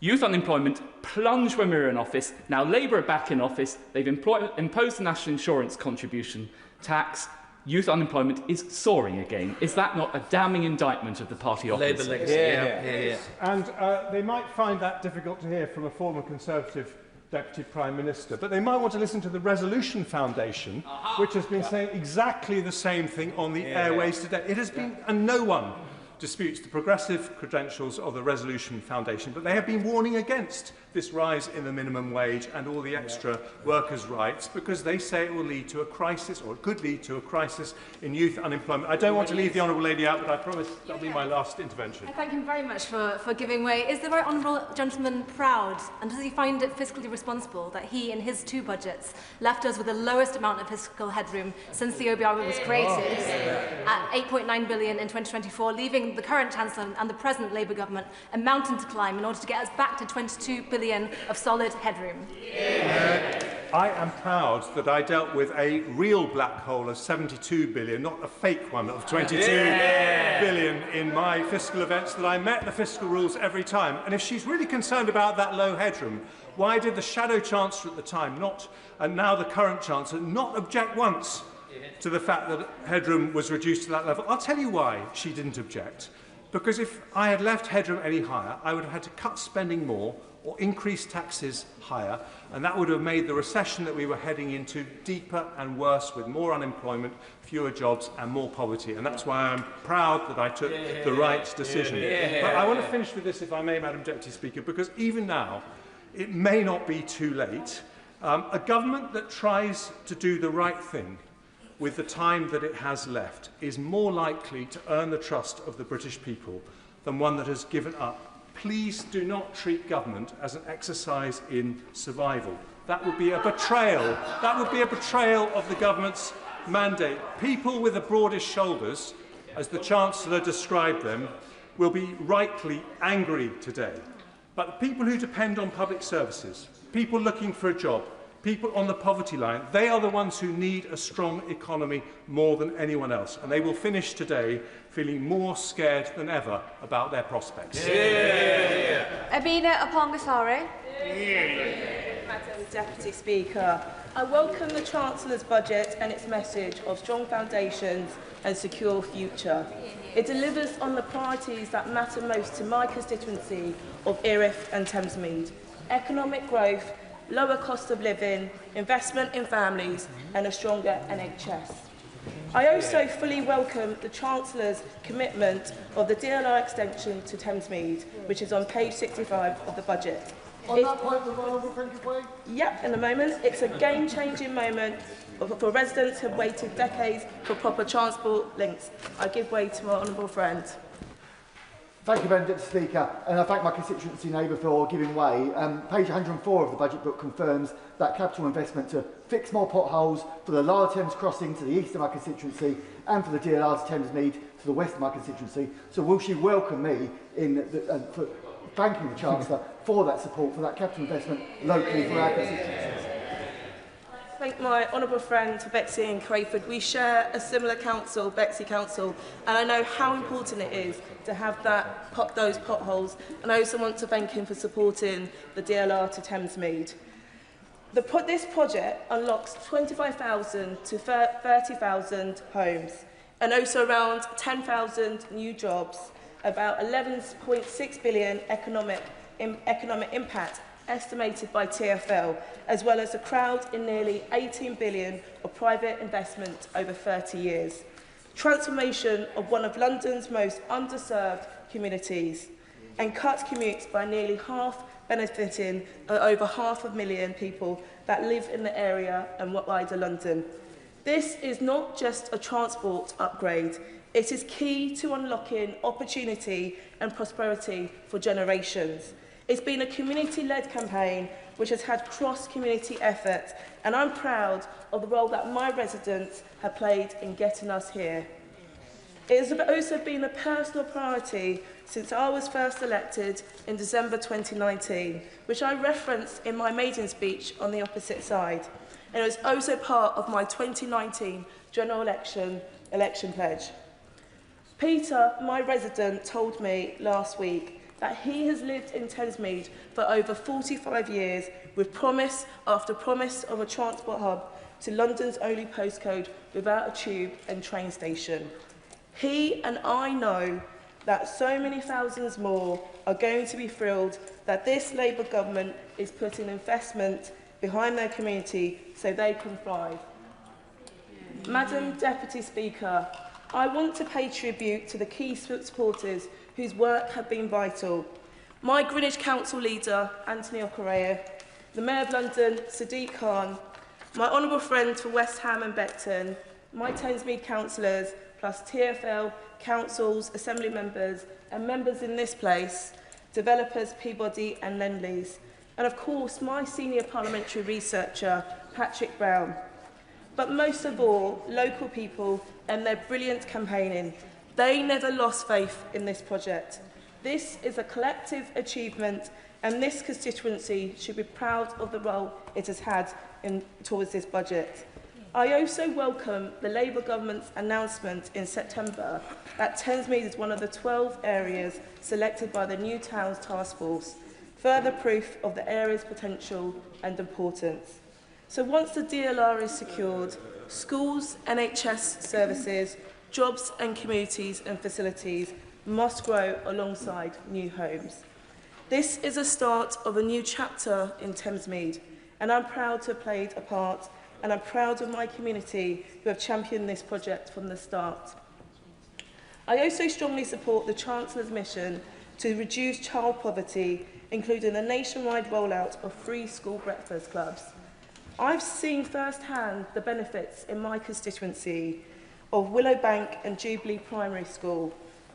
Youth unemployment plunged when we were in office. Now Labour are back in office. They've imposed the national insurance contribution tax. Youth unemployment is soaring again. Is that not a damning indictment of the party opposite? Labour legacy. And they might find that difficult to hear from a former Conservative Deputy Prime Minister, but they might want to listen to the Resolution Foundation, which has been saying exactly the same thing on the airways today. It has been, and no one disputes the progressive credentials of the Resolution Foundation, but they have been warning against this rise in the minimum wage and all the extra workers' rights because they say it will lead to a crisis, or it could lead to a crisis in youth unemployment. I don't want to leave the Honourable Lady out, but I promise that will be my last intervention. I thank him very much for giving way. Is the right honourable gentleman proud, and does he find it fiscally responsible that he, in his 2 budgets, left us with the lowest amount of fiscal headroom since the OBR was created, at £8.9 billion in 2024, leaving the current Chancellor and the present Labour government a mountain to climb in order to get us back to £22 billion of solid headroom? I am proud that I dealt with a real black hole of 72 billion, not a fake one of 22 billion in my fiscal events, that I met the fiscal rules every time. And if she's really concerned about that low headroom, why did the Shadow Chancellor at the time, and now the current Chancellor, not object once to the fact that headroom was reduced to that level? I'll tell you why she didn't object. Because if I had left headroom any higher, I would have had to cut spending more or increase taxes higher, and that would have made the recession that we were heading into deeper and worse, with more unemployment, fewer jobs and more poverty. And that's why I'm proud that I took the right decision. But I want to finish with this, if I may, Madam Deputy Speaker, because even now, it may not be too late. A government that tries to do the right thing with the time that it has left is more likely to earn the trust of the British people than one that has given up. Please do not treat government as an exercise in survival. That would be a betrayal. That would be a betrayal of the government's mandate. People with the broadest shoulders, as the Chancellor described them, will be rightly angry today. But the people who depend on public services, people looking for a job, people on the poverty line, they are the ones who need a strong economy more than anyone else. And they will finish today feeling more scared than ever about their prospects. Abina Apongasari. Madam Deputy Speaker, I welcome the Chancellor's budget and its message of strong foundations and secure future. It delivers on the priorities that matter most to my constituency of Erith and Thamesmead: economic growth, lower cost of living, investment in families and a stronger NHS. I also fully welcome the Chancellor's commitment of the DLR extension to Thamesmead, which is on page 65 of the budget. Yep, in a moment. It's a game-changing moment for residents who have waited decades for proper transport links. I give way to my honourable friend. Thank you, Madam Deputy Speaker, and I thank my constituency neighbour for giving way. Page 104 of the budget book confirms that capital investment to fix more potholes for the Lower Thames crossing to the east of my constituency and for the DLR to Thamesmead to the west of my constituency. So will she welcome me in for thanking the Chancellor for that support, for that capital investment locally for our constituencies? Thank my honourable friend Betsy in Crayford. We share a similar council, Betsy Council, and I know how important it is to have those potholes, and I also want to thank him for supporting the DLR to Thamesmead. This project unlocks 25,000 to 30,000 homes and also around 10,000 new jobs, about 11.6 billion economic impact estimated by TfL, as well as a crowd in nearly 18 billion of private investment over 30 years. Transformation of one of London's most underserved communities, and cut commutes by nearly half, benefiting over 500,000 people that live in the area and wider London. This is not just a transport upgrade, it is key to unlocking opportunity and prosperity for generations. It's been a community-led campaign which has had cross-community effort, and I'm proud of the role that my residents have played in getting us here. It has also been a personal priority since I was first elected in December 2019, which I referenced in my maiden speech on the opposite side, and it was also part of my 2019 general election pledge. Peter, my resident, told me last week that he has lived in Thamesmead for over 45 years with promise after promise of a transport hub to London's only postcode without a tube and train station. He and I know that so many thousands more are going to be thrilled that this Labour government is putting investment behind their community so they can thrive. Madam Deputy Speaker, I want to pay tribute to the key supporters whose work have been vital. My Greenwich Council leader, Anthony Okorea, the Mayor of London, Sadiq Khan, my honourable friend for West Ham and Beckton, my Thamesmead councillors, plus TfL, councils, assembly members and members in this place, developers Peabody and Lendlease, and of course my senior parliamentary researcher, Patrick Brown. But most of all, local people and their brilliant campaigning. They never lost faith in this project. This is a collective achievement, and this constituency should be proud of the role it has had towards this budget. I also welcome the Labour government's announcement in September that Thamesmead is one of the 12 areas selected by the New Towns Task Force, further proof of the area's potential and importance. So once the DLR is secured, schools, NHS services, jobs and communities and facilities must grow alongside new homes. This is a start of a new chapter in Thamesmead, and I'm proud to have played a part, and I'm proud of my community who have championed this project from the start. I also strongly support the Chancellor's mission to reduce child poverty, including a nationwide rollout of free school breakfast clubs. I've seen firsthand the benefits in my constituency of Willowbank and Jubilee Primary School,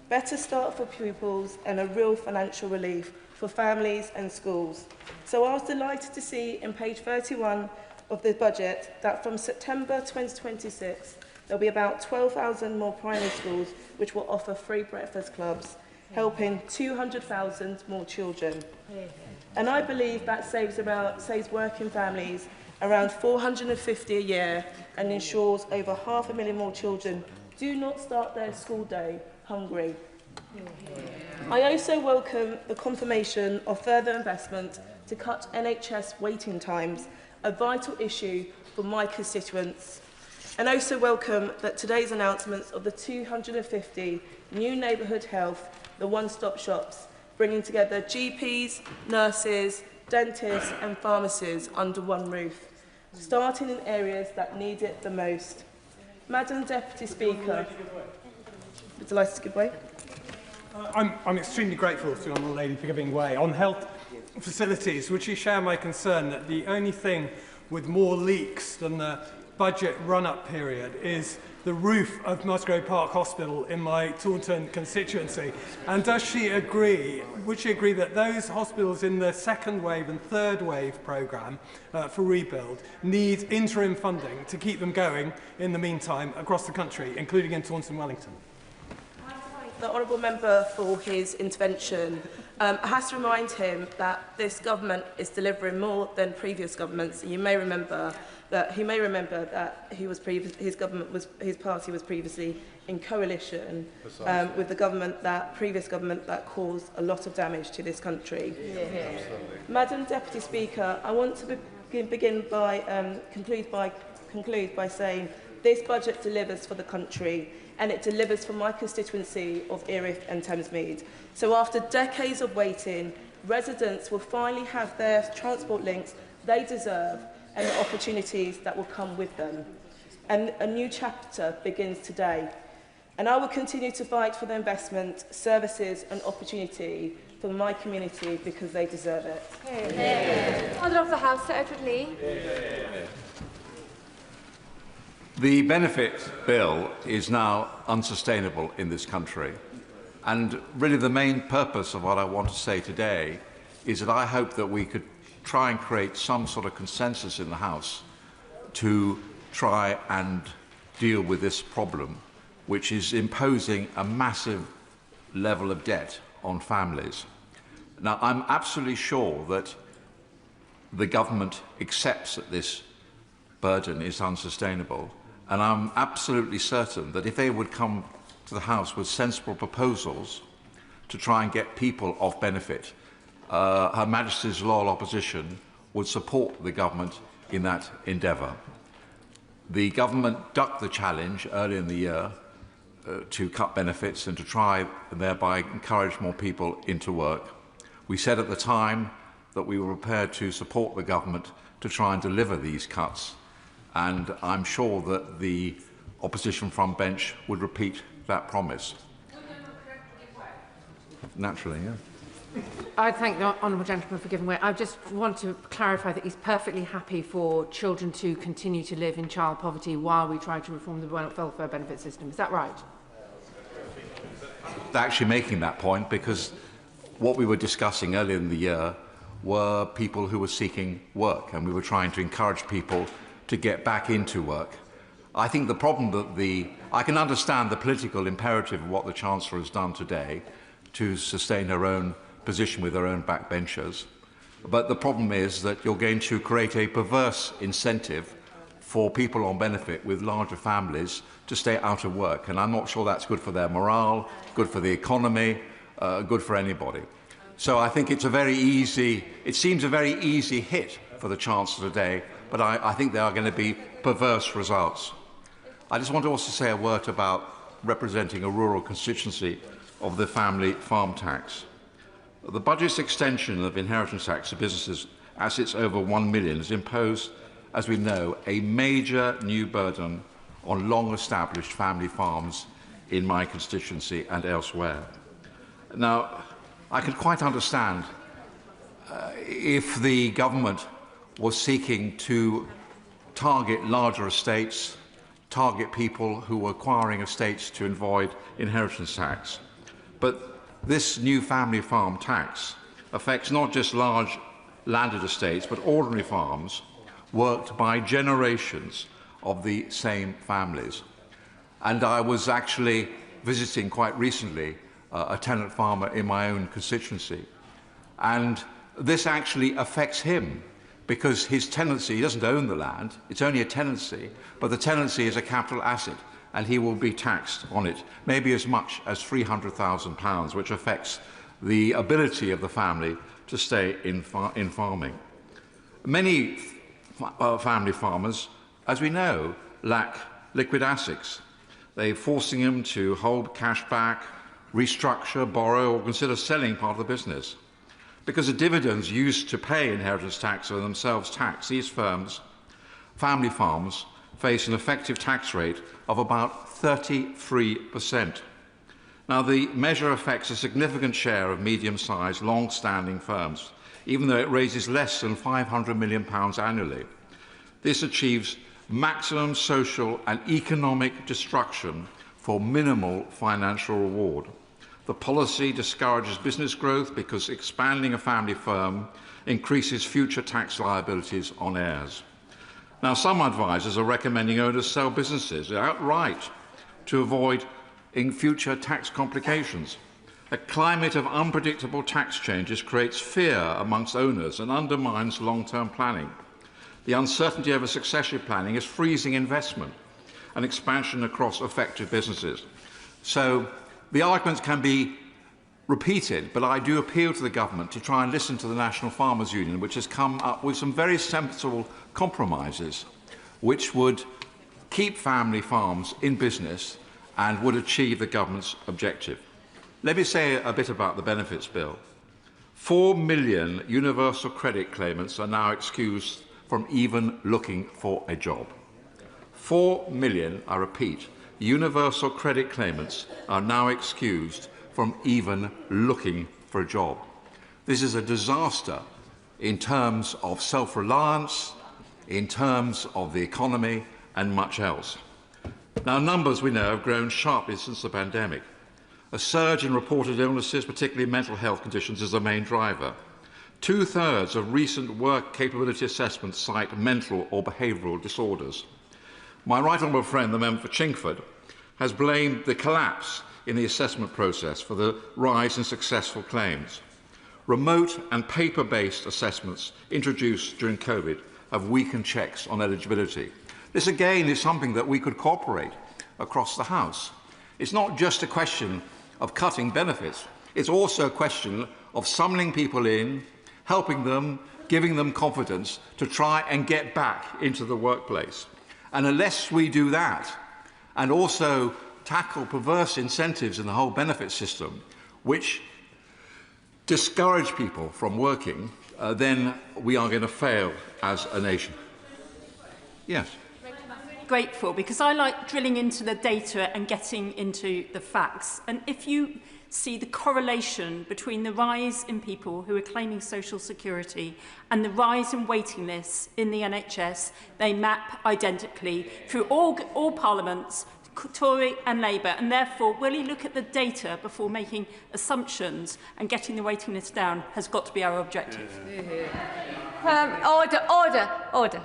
better start for pupils and a real financial relief for families and schools. So I was delighted to see in page 31 of the budget that from September 2026 there'll be about 12,000 more primary schools which will offer free breakfast clubs, helping 200,000 more children. And I believe that saves working families around 450 a year and ensures over 500,000 more children do not start their school day hungry. I also welcome the confirmation of further investment to cut NHS waiting times, a vital issue for my constituents, and also welcome that today's announcements of the 250 new neighbourhood health, the one-stop shops, bringing together GPs, nurses, dentists and pharmacists under one roof, starting in areas that need it the most. Madam Deputy Speaker, would you like to give way? I'm extremely grateful to the Honourable Lady for giving way. On health facilities, would she share my concern that the only thing with more leaks than the budget run-up period is the roof of Musgrove Park Hospital in my Taunton constituency. And does she agree, would she agree that those hospitals in the second wave and third wave programme for rebuild need interim funding to keep them going in the meantime across the country, including in Taunton Wellington? The honourable member for his intervention has to remind him that this government is delivering more than previous governments. You may remember that his party was previously in coalition with the previous government that caused a lot of damage to this country. Yeah. Madam Deputy Speaker, I want to conclude by saying this budget delivers for the country, and it delivers for my constituency of Erith and Thamesmead. So after decades of waiting, residents will finally have their transport links they deserve and the opportunities that will come with them. And a new chapter begins today. And I will continue to fight for the investment, services and opportunity for my community because they deserve it. Order of the House, Sir Edward Lee. The benefit bill is now unsustainable in this country. And really the main purpose of what I want to say today is that I hope that we could try and create some sort of consensus in the House to try and deal with this problem, which is imposing a massive level of debt on families. Now, I'm absolutely sure that the government accepts that this burden is unsustainable, and I'm absolutely certain that if they would come to the House with sensible proposals to try and get people off benefit, Her Majesty's loyal opposition would support the government in that endeavour. The government ducked the challenge early in the year to cut benefits and to try and thereby encourage more people into work. We said at the time that we were prepared to support the government to try and deliver these cuts, and I'm sure that the opposition front bench would repeat that promise. Naturally, yeah. I thank the honourable gentleman for giving way. I just want to clarify that he's perfectly happy for children to continue to live in child poverty while we try to reform the welfare benefit system. Is that right? Actually making that point, because what we were discussing earlier in the year were people who were seeking work, and we were trying to encourage people to get back into work. I think the problem that I can understand the political imperative of what the Chancellor has done today to sustain her own position with her own backbenchers. But the problem is that you're going to create a perverse incentive for people on benefit with larger families to stay out of work. And I'm not sure that's good for their morale, good for the economy, good for anybody. So I think it seems a very easy hit for the Chancellor today, but I think there are going to be perverse results. I just want to also say a word about representing a rural constituency of the family farm tax. The budget's extension of inheritance tax to businesses assets over £1 million has imposed, as we know, a major new burden on long-established family farms in my constituency and elsewhere. Now, I could quite understand if the government was seeking to target larger estates, target people who were acquiring estates to avoid inheritance tax. But this new family farm tax affects not just large landed estates, but ordinary farms worked by generations of the same families. And I was actually visiting quite recently a tenant farmer in my own constituency. And this actually affects him because his tenancy, he doesn't own the land, it's only a tenancy, but the tenancy is a capital asset, and he will be taxed on it, maybe as much as £300,000, which affects the ability of the family to stay in farming. Many family farmers, as we know, lack liquid assets. They're forcing them to hold cash back, restructure, borrow, or consider selling part of the business. Because the dividends used to pay inheritance tax are themselves taxed, these family farms, face an effective tax rate of about 33%. Now, the measure affects a significant share of medium-sized, long-standing firms, even though it raises less than £500 million annually. This achieves maximum social and economic destruction for minimal financial reward. The policy discourages business growth because expanding a family firm increases future tax liabilities on heirs. Now, some advisers are recommending owners sell businesses outright to avoid future tax complications. A climate of unpredictable tax changes creates fear amongst owners and undermines long-term planning. The uncertainty over succession planning is freezing investment and expansion across affected businesses. So the arguments can be repeated, but I do appeal to the government to try and listen to the National Farmers Union, which has come up with some very sensible compromises which would keep family farms in business and would achieve the government's objective. Let me say a bit about the benefits bill. 4 million universal credit claimants are now excused from even looking for a job. 4 million, I repeat, universal credit claimants are now excused from even looking for a job. This is a disaster in terms of self-reliance, in terms of the economy and much else. Now, numbers, we know, have grown sharply since the pandemic. A surge in reported illnesses, particularly mental health conditions, is the main driver. 2/3 of recent work capability assessments cite mental or behavioural disorders. My right honourable friend, the member for Chingford, has blamed the collapse in the assessment process for the rise in successful claims. Remote and paper-based assessments introduced during COVID have weakened checks on eligibility. This again is something that we could cooperate across the House. It's not just a question of cutting benefits, it's also a question of summoning people in, helping them, giving them confidence to try and get back into the workplace. And unless we do that, and also tackle perverse incentives in the whole benefit system, which discourage people from working, then we are going to fail as a nation. Yes. Grateful, because I like drilling into the data and getting into the facts. And if you see the correlation between the rise in people who are claiming social security and the rise in waiting lists in the NHS, they map identically through all parliaments, Tory and Labour, and therefore will you look at the data before making assumptions, and getting the waiting list down has got to be our objective. Order.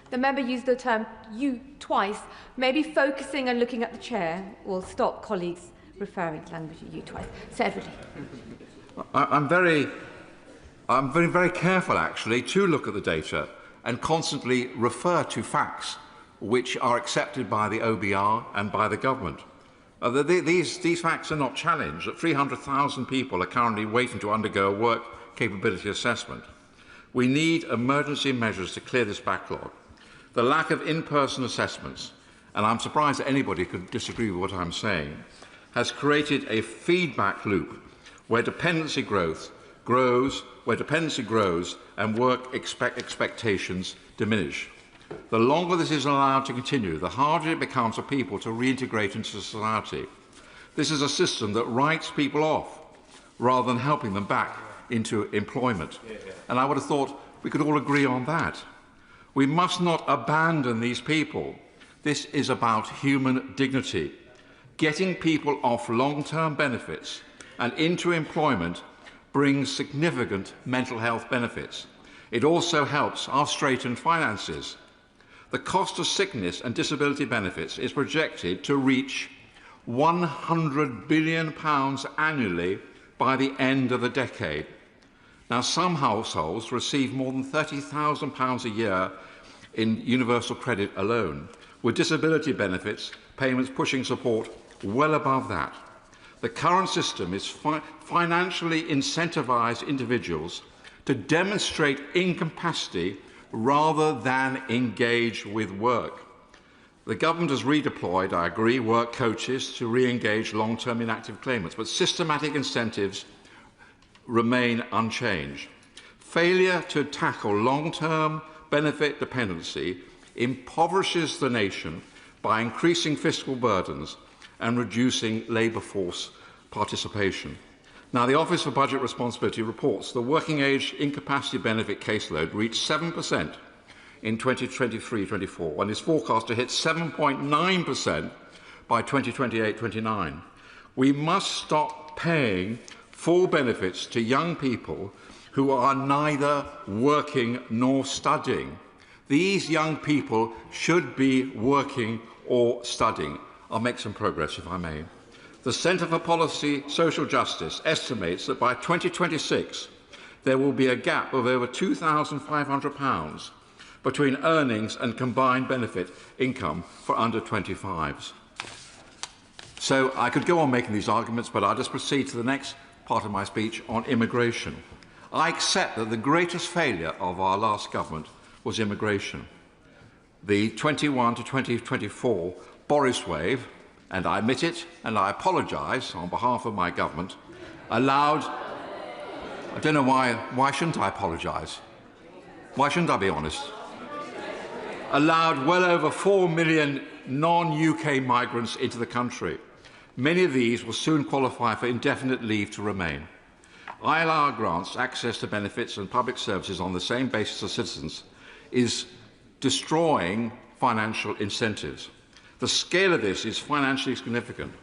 The member used the term "you" twice. Maybe focusing and looking at the chair will stop colleagues referring to language "you" twice. Sir Everly. I'm very careful, actually, to look at the data and constantly refer to facts which are accepted by the OBR and by the government. These facts are not challenged. That 300,000 people are currently waiting to undergo a work capability assessment. We need emergency measures to clear this backlog. The lack of in-person assessments, and I'm surprised that anybody could disagree with what I'm saying, has created a feedback loop where dependency grows and work expectations diminish. The longer this is allowed to continue, the harder it becomes for people to reintegrate into society. This is a system that writes people off rather than helping them back into employment. And I would have thought we could all agree on that. We must not abandon these people. This is about human dignity. Getting people off long-term benefits and into employment brings significant mental health benefits. It also helps our straitened finances. The cost of sickness and disability benefits is projected to reach £100 billion annually by the end of the decade. Now, some households receive more than £30,000 a year in universal credit alone, with disability benefits payments pushing support well above that. The current system is financially incentivised individuals to demonstrate incapacity rather than engage with work. The government has redeployed, I agree, work coaches to re-engage long-term inactive claimants, but systematic incentives remain unchanged. Failure to tackle long-term benefit dependency impoverishes the nation by increasing fiscal burdens and reducing labour force participation. Now, the Office for Budget Responsibility reports the working age incapacity benefit caseload reached 7% in 2023-24 and is forecast to hit 7.9% by 2028-29. We must stop paying full benefits to young people who are neither working nor studying. These young people should be working or studying. I'll make some progress, if I may. The Centre for Policy Social Justice estimates that by 2026, there will be a gap of over £2,500 between earnings and combined benefit income for under 25s. So I could go on making these arguments, but I'll just proceed to the next part of my speech on immigration. I accept that the greatest failure of our last government was immigration. The 21 to 2024 Boris wave, and I admit it and I apologise on behalf of my government, allowed... I don't know why shouldn't I apologise? Why shouldn't I be honest? Allowed well over 4 million non-UK migrants into the country. Many of these will soon qualify for indefinite leave to remain. ILR grants access to benefits and public services on the same basis as citizens is destroying financial incentives. The scale of this is financially significant.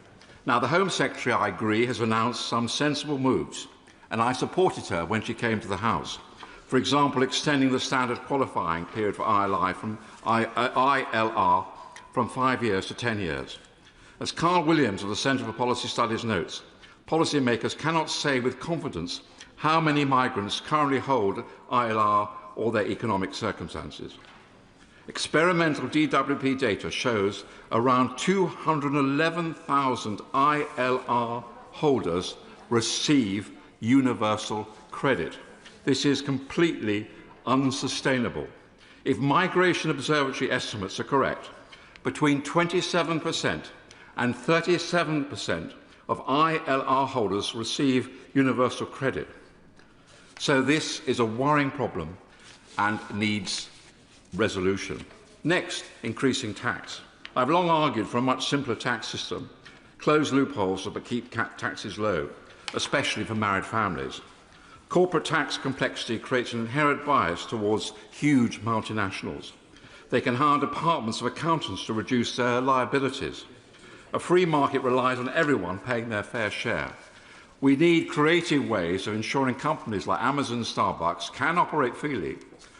Now, the Home Secretary, I agree, has announced some sensible moves, and I supported her when she came to the House. For example, extending the standard qualifying period for ILR from 5 years to 10 years. As Carl Williams of the Centre for Policy Studies notes, policymakers cannot say with confidence how many migrants currently hold ILR or their economic circumstances. Experimental DWP data shows around 211,000 ILR holders receive universal credit. This is completely unsustainable. If Migration Observatory estimates are correct, between 27% and 37% of ILR holders receive universal credit. So this is a worrying problem and needs resolution. Next, increasing tax. I've long argued for a much simpler tax system, close loopholes but keep taxes low, especially for married families. Corporate tax complexity creates an inherent bias towards huge multinationals. They can hire departments of accountants to reduce their liabilities. A free market relies on everyone paying their fair share. We need creative ways of ensuring companies like Amazon and Starbucks can operate freely,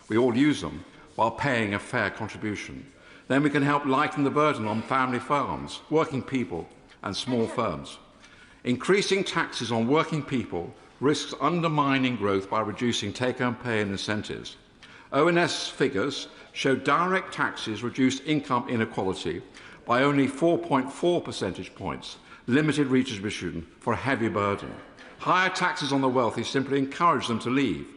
we all use them, while paying a fair contribution. Then we can help lighten the burden on family farms, working people and small firms. Increasing taxes on working people risks undermining growth by reducing take-home pay and incentives. ONS figures show direct taxes reduce income inequality by only 4.4 percentage points, limited redistribution for a heavy burden. Higher taxes on the wealthy simply encourage them to leave.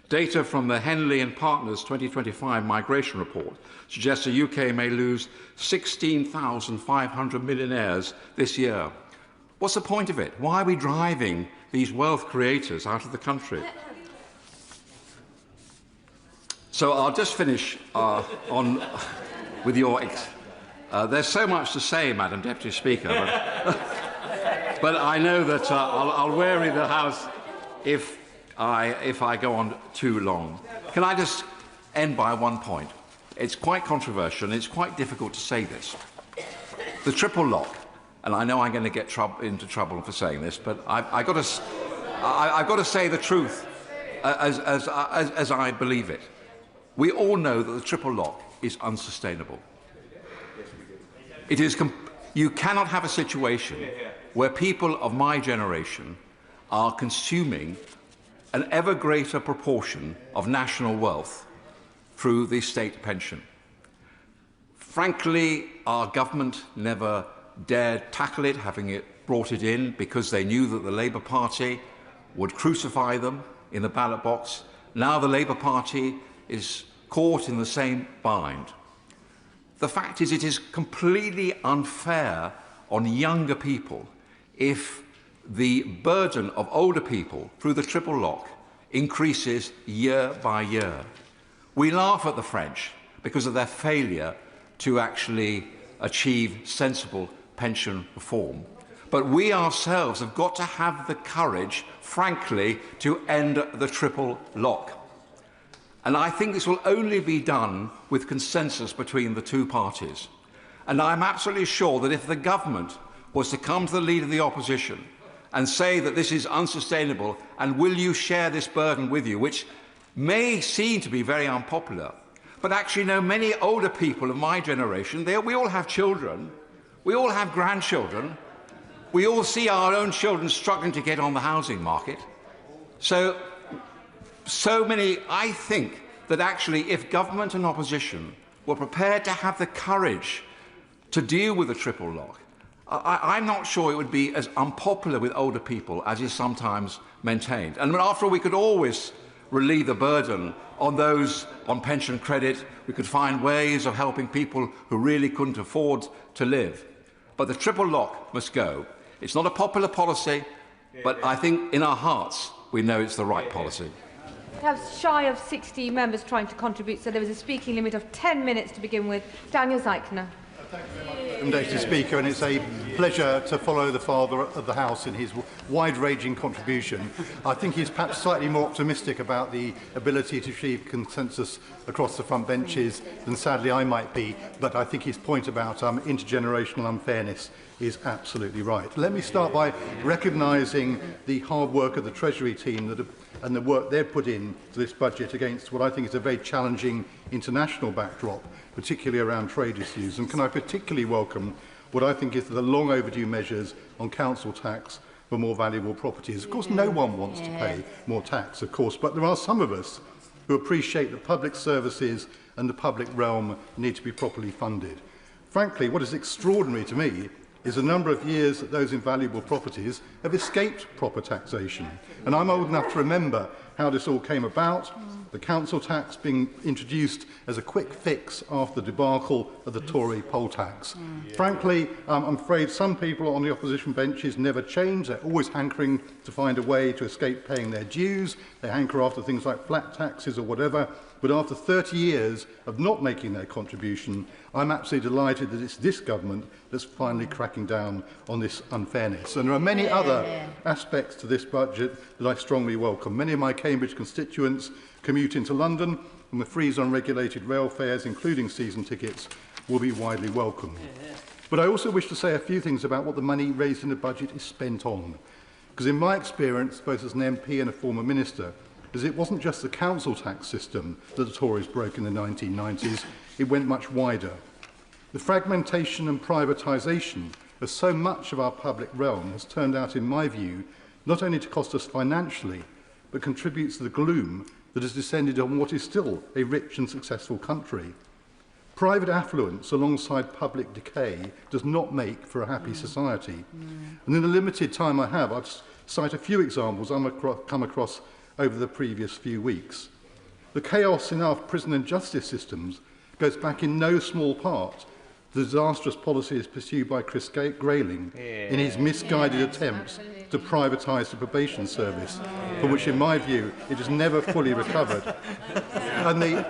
Data from the Henley and Partners 2025 migration report suggests the UK may lose 16,500 millionaires this year. What's the point of it? Why are we driving these wealth creators out of the country? So I'll just finish with your... there's so much to say, Madam Deputy Speaker, but I know that I'll weary the House if I go on too long. Can I just end by one point? It's quite controversial and it's quite difficult to say this. The triple lock, and I know I'm going to get into trouble for saying this, but I've got to say the truth as I believe it. We all know that the triple lock is unsustainable. You cannot have a situation where people of my generation are consuming an ever greater proportion of national wealth through the state pension. Frankly, our government never dared tackle it, having it brought it in because they knew that the Labour Party would crucify them in the ballot box. Now the Labour Party is caught in the same bind. The fact is, it is completely unfair on younger people if the burden of older people through the triple lock increases year by year. We laugh at the French because of their failure to actually achieve sensible pension reform. But we ourselves have got to have the courage, frankly, to end the triple lock. And I think this will only be done with consensus between the two parties. And I'm absolutely sure that if the government was to come to the leader of the opposition and say that this is unsustainable and will you share this burden with you, which may seem to be very unpopular, but actually know many older people of my generation, we all have children, we all have grandchildren, we all see our own children struggling to get on the housing market. So many, I think that actually if government and opposition were prepared to have the courage to deal with the triple lock, I'm not sure it would be as unpopular with older people as is sometimes maintained. And after all, we could always relieve the burden on those on pension credit. We could find ways of helping people who really couldn't afford to live. But the triple lock must go. It's not a popular policy, but I think in our hearts we know it's the right policy. We have shy of 60 members trying to contribute, so there was a speaking limit of 10 minutes to begin with. Daniel Zeichner. Mr. Speaker, and it's a pleasure to follow the Father of the House in his wide-ranging contribution. I think he's perhaps slightly more optimistic about the ability to achieve consensus across the front benches than sadly I might be, but I think his point about intergenerational unfairness is absolutely right. Let me start by recognising the hard work of the Treasury team and the work they've put in to this budget against what I think is a very challenging international backdrop, particularly around trade issues. And can I particularly welcome what I think is the long overdue measures on council tax for more valuable properties. Of course, no one wants to pay more tax, of course, but there are some of us who appreciate that public services and the public realm need to be properly funded. Frankly, what is extraordinary to me is the number of years that those invaluable properties have escaped proper taxation. And I'm old enough to remember how this all came about, the council tax being introduced as a quick fix after the debacle of the Tory poll tax. Frankly, I'm afraid some people on the opposition benches never change. They're always hankering to find a way to escape paying their dues. They hanker after things like flat taxes or whatever. But after 30 years of not making their contribution, I'm absolutely delighted that it's this government that's finally cracking down on this unfairness. And there are many other aspects to this budget that I strongly welcome. Many of my Cambridge constituents commute into London, and the freeze on regulated rail fares, including season tickets, will be widely welcomed. But I also wish to say a few things about what the money raised in the budget is spent on. Because in my experience, both as an MP and a former minister, is it wasn't just the council tax system that the Tories broke in the 1990s, it went much wider. The fragmentation and privatisation of so much of our public realm has turned out, in my view, not only to cost us financially, but contributes to the gloom that has descended on what is still a rich and successful country. Private affluence alongside public decay does not make for a happy society. And in the limited time I have, I'll cite a few examples I've come across over the previous few weeks. The chaos in our prison and justice systems goes back in no small part to the disastrous policies pursued by Chris Grayling in his misguided attempts to privatise the probation service, from which, in my view, it has never fully recovered. And the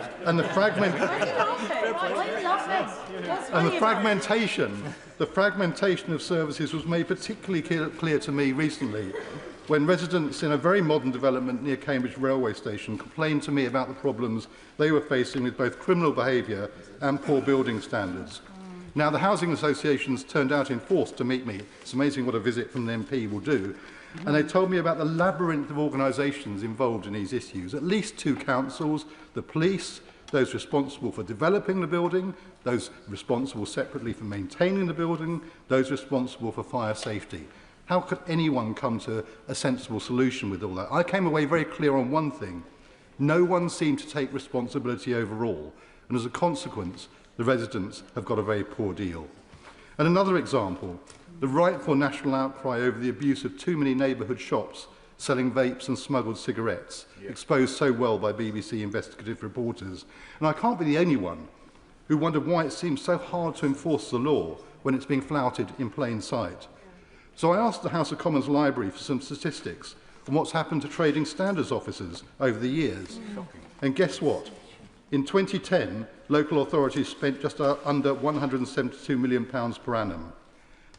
fragmentation of services was made particularly clear to me recently when residents in a very modern development near Cambridge railway station complained to me about the problems they were facing with both criminal behaviour and poor building standards. Now, the housing associations turned out in force to meet me. It's amazing what a visit from an MP will do. And they told me about the labyrinth of organisations involved in these issues. At least 2 councils, the police, those responsible for developing the building, those responsible separately for maintaining the building, those responsible for fire safety. How could anyone come to a sensible solution with all that? I came away very clear on one thing. No one seemed to take responsibility overall, and as a consequence, the residents have got a very poor deal. And another example, the rightful national outcry over the abuse of too many neighbourhood shops selling vapes and smuggled cigarettes, exposed so well by BBC investigative reporters. And I can't be the only one who wondered why it seems so hard to enforce the law when it's being flouted in plain sight. So I asked the House of Commons Library for some statistics on what's happened to trading standards officers over the years. And guess what? In 2010, local authorities spent just under £172 million per annum.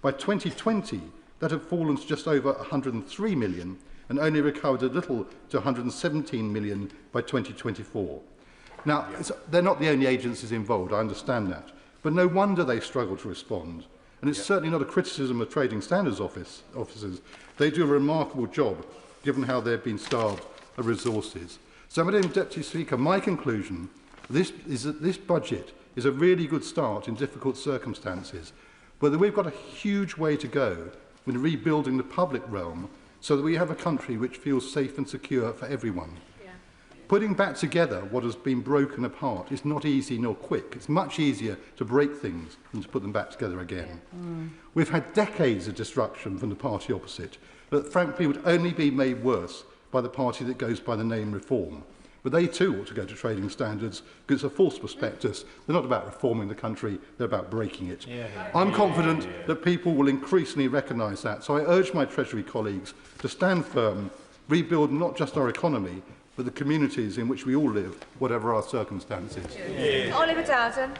By 2020, that had fallen to just over £103 million and only recovered a little to £117 million by 2024. Now, they're not the only agencies involved, I understand that, but no wonder they struggle to respond. And it's certainly not a criticism of Trading Standards officers. They do a remarkable job, given how they've been starved of resources. So, Madam Deputy Speaker, my conclusion is that this budget is a really good start in difficult circumstances, but that we've got a huge way to go in rebuilding the public realm so that we have a country which feels safe and secure for everyone. Putting back together what has been broken apart is not easy nor quick. It's much easier to break things than to put them back together again. We've had decades of destruction from the party opposite that frankly would only be made worse by the party that goes by the name Reform. But they too ought to go to Trading Standards because it's a false prospectus. They're not about reforming the country, they're about breaking it. I'm confident that people will increasingly recognise that. So I urge my Treasury colleagues to stand firm, rebuild not just our economy, but the communities in which we all live, whatever our circumstances. Oliver Dowden.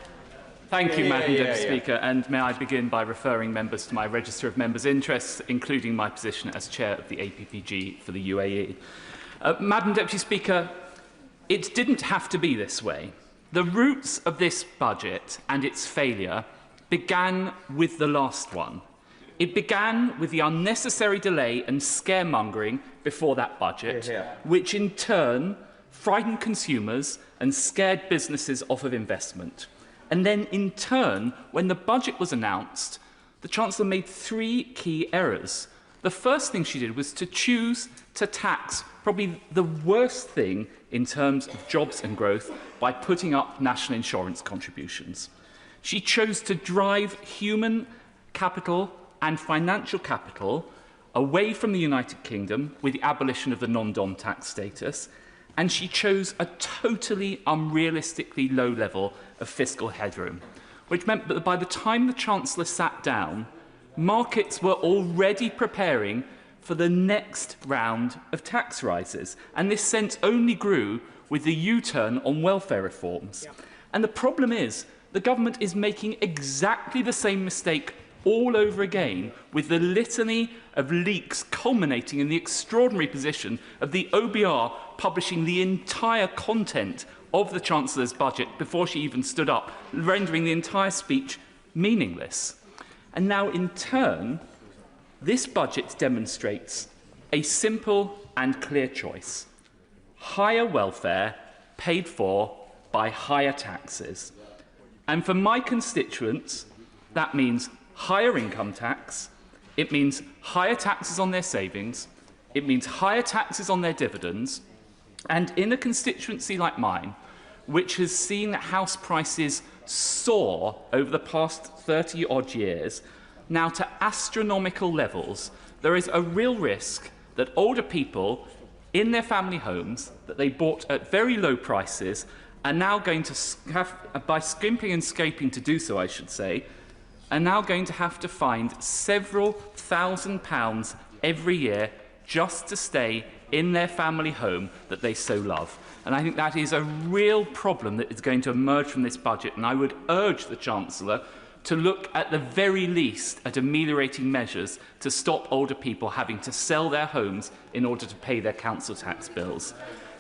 Thank you, Madam Deputy Speaker, and may I begin by referring members to my register of members' interests, including my position as chair of the APPG for the UAE. Madam Deputy Speaker, it didn't have to be this way. The roots of this budget and its failure began with the last one. It began with the unnecessary delay and scaremongering before that budget, which in turn frightened consumers and scared businesses off of investment. And then in turn, when the budget was announced, the Chancellor made three key errors. The first thing she did was to choose to tax probably the worst thing in terms of jobs and growth by putting up national insurance contributions. She chose to drive human capital and financial capital away from the United Kingdom with the abolition of the non-dom tax status, and she chose a totally unrealistically low level of fiscal headroom, which meant that by the time the Chancellor sat down, markets were already preparing for the next round of tax rises, and this sense only grew with the U-turn on welfare reforms. And the problem is, the government is making exactly the same mistake all over again, with the litany of leaks culminating in the extraordinary position of the OBR publishing the entire content of the Chancellor's budget before she even stood up, rendering the entire speech meaningless. And now, in turn, this budget demonstrates a simple and clear choice: higher welfare paid for by higher taxes. And for my constituents, that means higher income tax, it means higher taxes on their savings, it means higher taxes on their dividends, and in a constituency like mine, which has seen house prices soar over the past 30-odd years, now to astronomical levels, there is a real risk that older people in their family homes that they bought at very low prices are now going to have, by skimping and scraping to do so, I should say, are now going to have to find several £1,000s every year just to stay in their family home that they so love. And I think that is a real problem that is going to emerge from this budget, and I would urge the Chancellor to look at the very least at ameliorating measures to stop older people having to sell their homes in order to pay their council tax bills.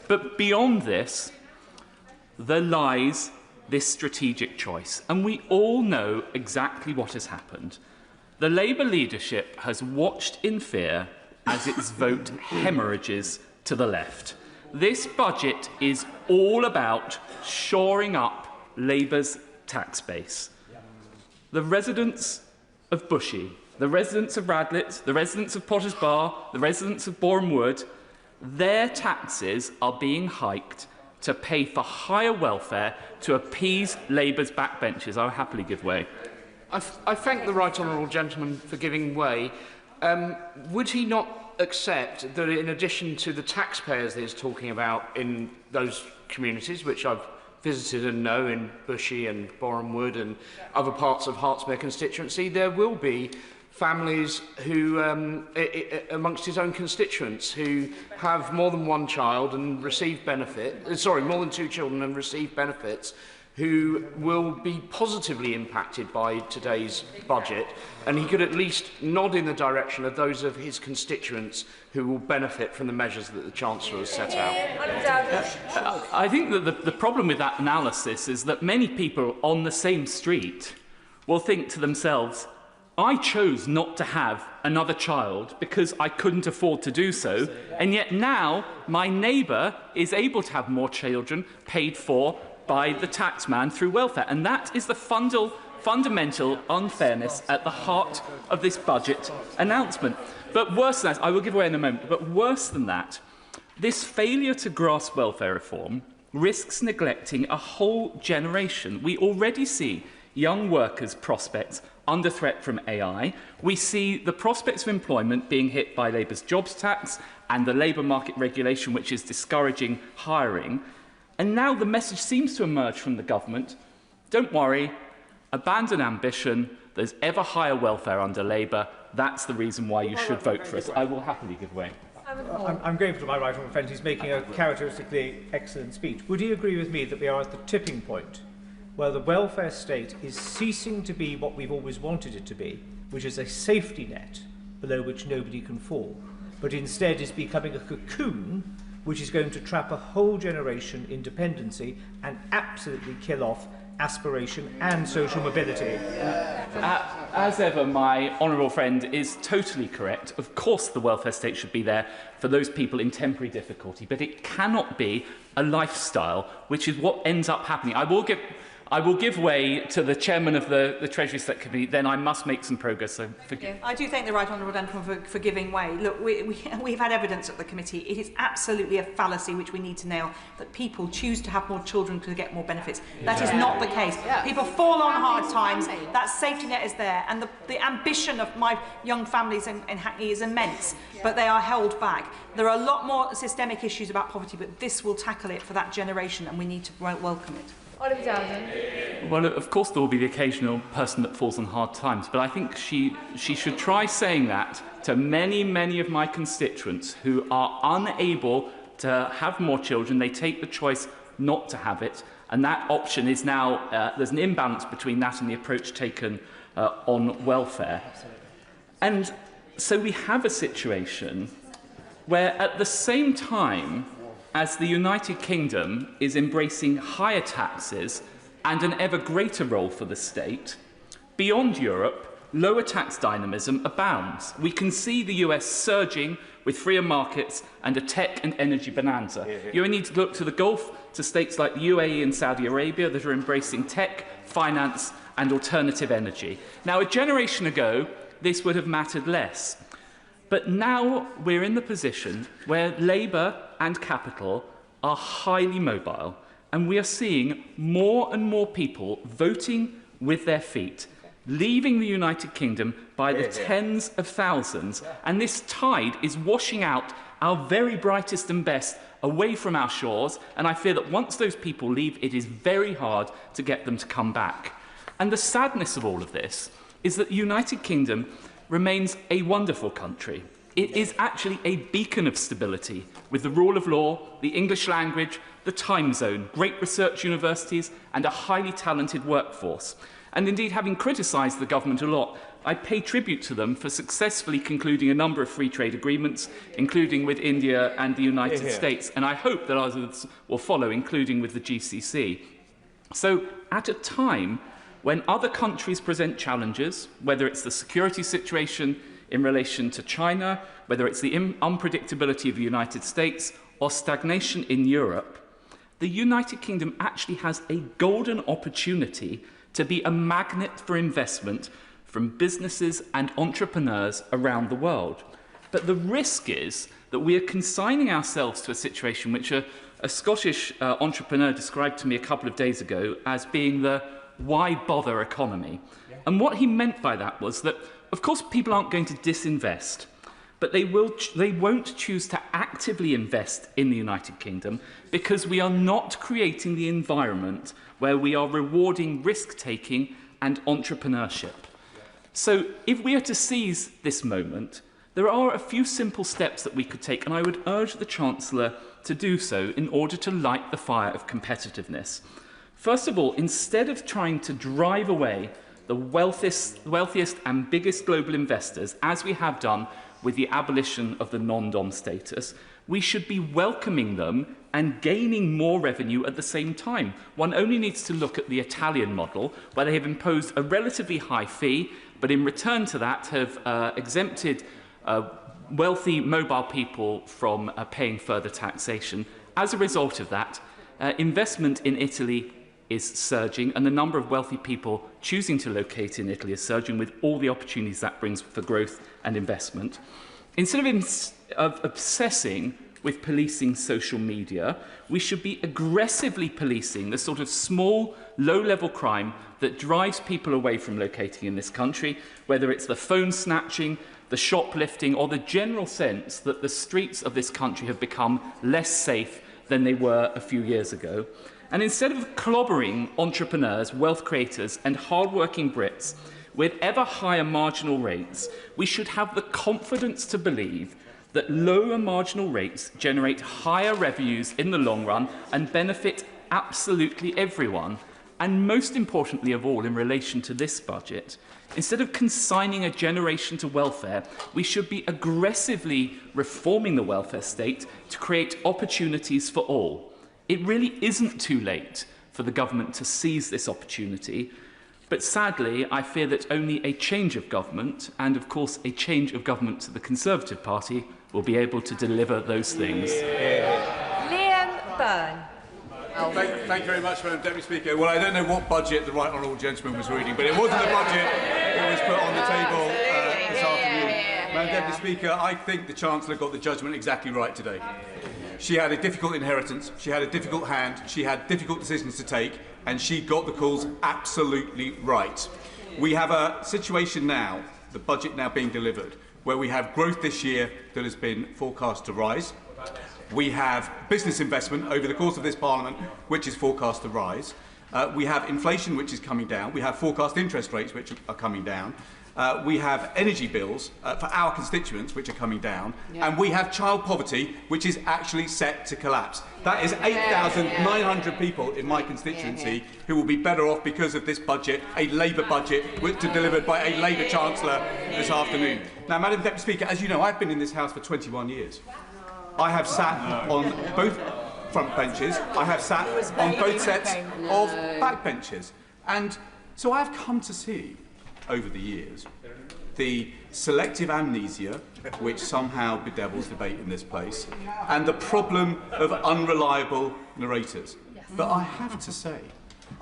But beyond this, there lies this strategic choice, and we all know exactly what has happened. The Labour leadership has watched in fear as its vote hemorrhages to the left. This budget is all about shoring up Labour's tax base. The residents of Bushey, the residents of Radlett, the residents of Potters Bar, the residents of Boreham Wood, their taxes are being hiked to pay for higher welfare to appease Labour's backbenchers. I will happily give way. I thank the right honourable gentleman for giving way. Would he not accept that in addition to the taxpayers that he's talking about in those communities, which I've visited and know in Bushey and Boreham Wood and other parts of Hertsmere constituency, there will be families who, amongst his own constituents, who have more than one child and receive benefit, more than two children and receive benefits, who will be positively impacted by today's budget, and he could at least nod in the direction of those of his constituents who will benefit from the measures that the Chancellor has set out. I think that the problem with that analysis is that many people on the same street will think to themselves, I chose not to have another child because I couldn't afford to do so, and yet now my neighbour is able to have more children paid for by the taxman through welfare. And that is the fundamental unfairness at the heart of this budget announcement. But worse than that, I will give away in a moment, but worse than that, this failure to grasp welfare reform risks neglecting a whole generation. We already see young workers' prospects under threat from AI. We see the prospects of employment being hit by Labour's jobs tax and the labour market regulation, which is discouraging hiring. And now the message seems to emerge from the government, don't worry, abandon ambition, there's ever higher welfare under Labour, that's the reason why you should vote for us. I will happily give way. I'm grateful to my right honourable friend who's making a characteristically excellent speech. Would he agree with me that we are at the tipping point where the welfare state is ceasing to be what we've always wanted it to be, which is a safety net below which nobody can fall, but instead is becoming a cocoon which is going to trap a whole generation in dependency and absolutely kill off aspiration and social mobility? As ever, my honourable friend is totally correct. Of course the welfare state should be there for those people in temporary difficulty, but it cannot be a lifestyle, which is what ends up happening. I will give way to the chairman of the Treasury Select Committee, then I must make some progress. So forgive. I do thank the right honourable gentleman for giving way. Look, we've had evidence at the committee. It is absolutely a fallacy which we need to nail, that people choose to have more children to get more benefits. That is not the case. People fall on hard times. That safety net is there, and the ambition of my young families in Hackney is immense, but they are held back. There are a lot more systemic issues about poverty, but this will tackle it for that generation, and we need to welcome it. Well, of course there will be the occasional person that falls on hard times, but I think she should try saying that to many, many of my constituents who are unable to have more children. They take the choice not to have it, and that option is now, there's an imbalance between that and the approach taken on welfare. And so we have a situation where at the same time as the United Kingdom is embracing higher taxes and an ever greater role for the state, beyond Europe, lower tax dynamism abounds. We can see the US surging with freer markets and a tech and energy bonanza. You only need to look to the Gulf, to states like the UAE and Saudi Arabia that are embracing tech, finance and alternative energy. Now, a generation ago, this would have mattered less. But now we're in the position where Labour and capital are highly mobile, and we are seeing more and more people voting with their feet, leaving the United Kingdom by the tens of thousands, and this tide is washing out our very brightest and best away from our shores, and I fear that once those people leave, it is very hard to get them to come back. And the sadness of all of this is that the United Kingdom remains a wonderful country. It is actually a beacon of stability with the rule of law, the English language, the time zone, great research universities and a highly talented workforce. And indeed, having criticised the government a lot, I pay tribute to them for successfully concluding a number of free trade agreements, including with India and the United States, and I hope that others will follow, including with the GCC. So at a time when other countries present challenges, whether it's the security situation in relation to China, whether it's the unpredictability of the United States or stagnation in Europe, the United Kingdom actually has a golden opportunity to be a magnet for investment from businesses and entrepreneurs around the world. But the risk is that we are consigning ourselves to a situation which a Scottish entrepreneur described to me a couple of days ago as being the why bother economy. And what he meant by that was that, of course, people aren't going to disinvest, but they won't choose to actively invest in the United Kingdom because we are not creating the environment where we are rewarding risk-taking and entrepreneurship. So if we are to seize this moment, there are a few simple steps that we could take, and I would urge the Chancellor to do so in order to light the fire of competitiveness. First of all, instead of trying to drive away the wealthiest and biggest global investors, as we have done with the abolition of the non-dom status, we should be welcoming them and gaining more revenue at the same time. One only needs to look at the Italian model, where they have imposed a relatively high fee, but in return to that have exempted wealthy mobile people from paying further taxation. As a result of that, investment in Italy is surging, and the number of wealthy people choosing to locate in Italy is surging, with all the opportunities that brings for growth and investment. Instead of obsessing with policing social media, we should be aggressively policing the sort of small, low-level crime that drives people away from locating in this country, whether it's the phone snatching, the shoplifting, or the general sense that the streets of this country have become less safe than they were a few years ago. And instead of clobbering entrepreneurs, wealth creators, and hard-working Brits with ever higher marginal rates, we should have the confidence to believe that lower marginal rates generate higher revenues in the long run and benefit absolutely everyone. And most importantly of all, in relation to this budget, instead of consigning a generation to welfare, we should be aggressively reforming the welfare state to create opportunities for all. It really isn't too late for the government to seize this opportunity, but sadly, I fear that only a change of government, and of course a change of government to the Conservative Party, will be able to deliver those things. Liam Byrne. Thank you very much, Madam Deputy Speaker. Well, I don't know what budget the right honourable gentleman was reading, but it wasn't the budget that was put on the table this afternoon. Madam Deputy Speaker, I think the Chancellor got the judgment exactly right today. She had a difficult inheritance, she had a difficult hand, she had difficult decisions to take, and she got the calls absolutely right. We have a situation now, the budget now being delivered, where we have growth this year that has been forecast to rise. We have business investment over the course of this Parliament, which is forecast to rise. We have inflation, which is coming down. We have forecast interest rates, which are coming down. We have energy bills for our constituents, which are coming down. Yeah. And we have child poverty, which is actually set to collapse. That is 8,900 people in my constituency who will be better off because of this budget, a Labour budget, delivered by a Labour Chancellor this afternoon. Now, Madam Deputy Speaker, as you know, I've been in this House for 21 years. I have sat on both front benches. I have sat on both sets of back benches. And so I've come to see, over the years, the selective amnesia which somehow bedevils debate in this place, and the problem of unreliable narrators. But I have to say,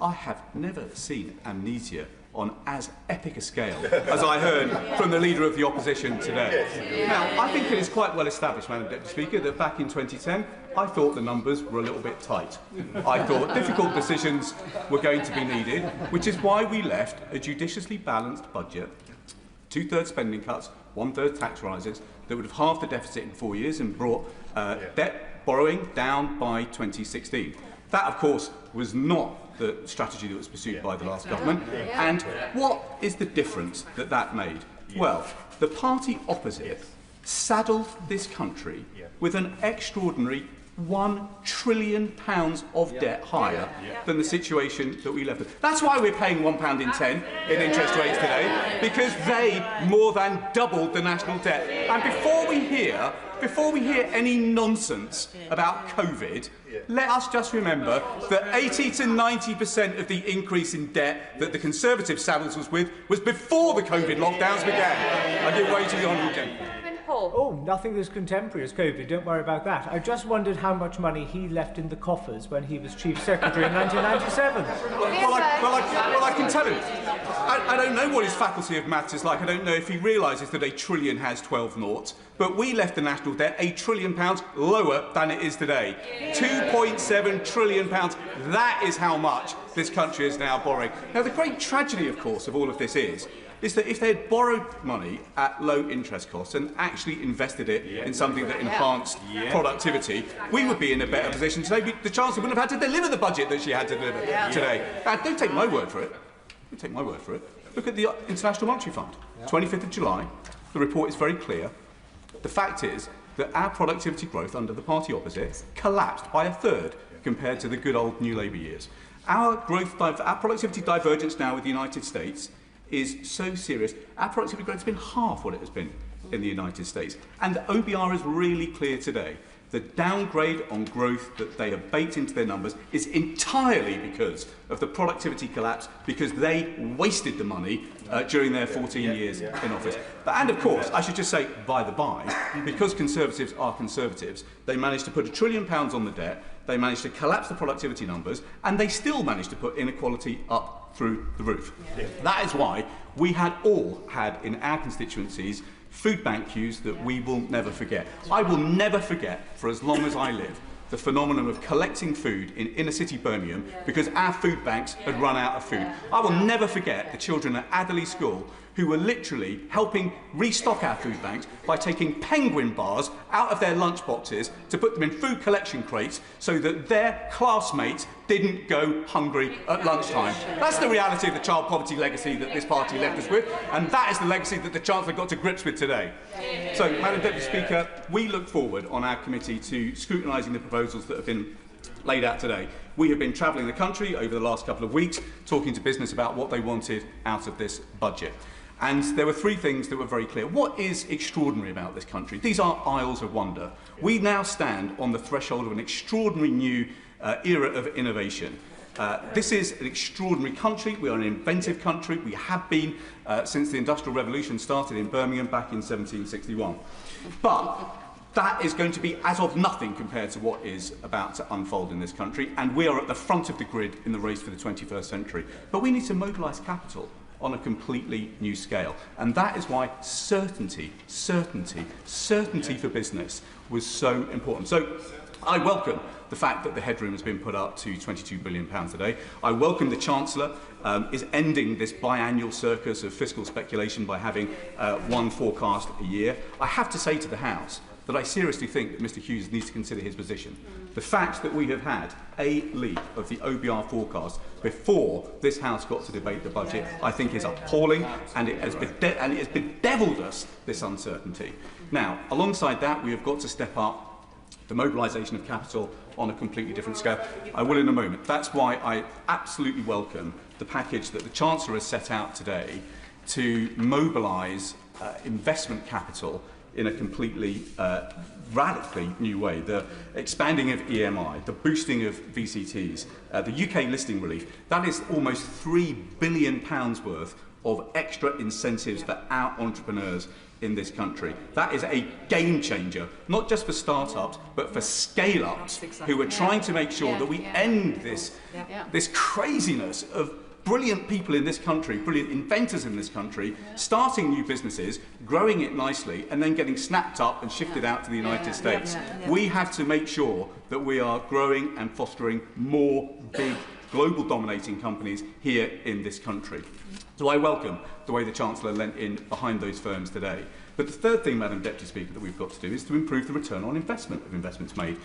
I have never seen amnesia on as epic a scale as I heard from the Leader of the Opposition today. Now, I think it is quite well established, Madam Deputy Speaker, that back in 2010, I thought the numbers were a little bit tight. I thought difficult decisions were going to be needed, which is why we left a judiciously balanced budget, 2/3 spending cuts, 1/3 tax rises, that would have halved the deficit in 4 years and brought debt borrowing down by 2016. That, of course, was not the strategy that was pursued by the last government. And what is the difference that that made? Well, the party opposite saddled this country with an extraordinary £1 trillion of debt higher than the situation that we left. That's why we're paying £1.10 in interest rates today, because they more than doubled the national debt. And before we hear any nonsense about COVID, let us just remember that 80 to 90% of the increase in debt that the Conservative saddles us with was before the COVID lockdowns began. I give way to the honourable gentleman. Oh, nothing as contemporary as COVID, don't worry about that. I just wondered how much money he left in the coffers when he was Chief Secretary in 1997. Well, I can tell him. I don't know what his faculty of maths is like. I don't know if he realises that a trillion has 12 noughts. But we left the national debt £1 trillion lower than it is today. £2.7 trillion. That is how much this country is now borrowing. Now, the great tragedy, of course, of all of this is that if they had borrowed money at low interest costs and actually invested it in something that enhanced productivity, we would be in a better position today. The Chancellor wouldn't have had to deliver the budget that she had to deliver today. And don't take my word for it. Don't take my word for it. Look at the International Monetary Fund. 25th of July. The report is very clear. The fact is that our productivity growth under the party opposite collapsed by 1/3 compared to the good old New Labour years. Our productivity divergence now with the United States is so serious. Our productivity growth has been half what it has been in the United States. And the OBR is really clear today. The downgrade on growth that they have baked into their numbers is entirely because of the productivity collapse, because they wasted the money during their 14 years in office. And of course, I should just say, by the by, because Conservatives are Conservatives, they managed to put £1 trillion on the debt, they managed to collapse the productivity numbers, and they still managed to put inequality up through the roof. That is why we all had in our constituencies food bank queues that we will never forget. I will never forget, for as long as I live, the phenomenon of collecting food in inner city Birmingham because our food banks had run out of food. I will never forget the children at Adderley School who were literally helping restock our food banks by taking penguin bars out of their lunch boxes to put them in food collection crates so that their classmates didn't go hungry at lunchtime. That's the reality of the child poverty legacy that this party left us with, and that is the legacy that the Chancellor got to grips with today. So, Madam Deputy Speaker, we look forward on our committee to scrutinising the proposals that have been laid out today. We have been travelling the country over the last couple of weeks, talking to business about what they wanted out of this budget. And there were three things that were very clear. What is extraordinary about this country? These are aisles of wonder. We now stand on the threshold of an extraordinary new era of innovation. This is an extraordinary country. We are an inventive country. We have been since the Industrial Revolution started in Birmingham back in 1761. But that is going to be as of nothing compared to what is about to unfold in this country, and we are at the front of the grid in the race for the 21st century. But we need to mobilise capital on a completely new scale. And that is why certainty for business was so important. So I welcome the fact that the headroom has been put up to £22 billion today. I welcome the Chancellor is ending this biannual circus of fiscal speculation by having one forecast a year. I have to say to the House that I seriously think that Mr Hughes needs to consider his position. The fact that we have had a leak of the OBR forecast before this House got to debate the budget, I think is appalling, and it has bedevilled us, this uncertainty. Now, alongside that, we have got to step up the mobilisation of capital on a completely different scale. I will in a moment. That's why I absolutely welcome the package that the Chancellor has set out today to mobilise investment capital in a completely radically new way. The expanding of EMI, the boosting of VCTs, the UK listing relief, that is almost £3 billion worth of extra incentives for our entrepreneurs in this country. That is a game changer, not just for start-ups, but for scale-ups who are trying to make sure that we end this craziness of brilliant people in this country, brilliant inventors in this country, starting new businesses, growing it nicely, and then getting snapped up and shifted out to the United States. We have to make sure that we are growing and fostering more big, global dominating companies here in this country. So I welcome the way the Chancellor lent in behind those firms today. But the third thing, Madam Deputy Speaker, that we've got to do is to improve the return on investment of investments made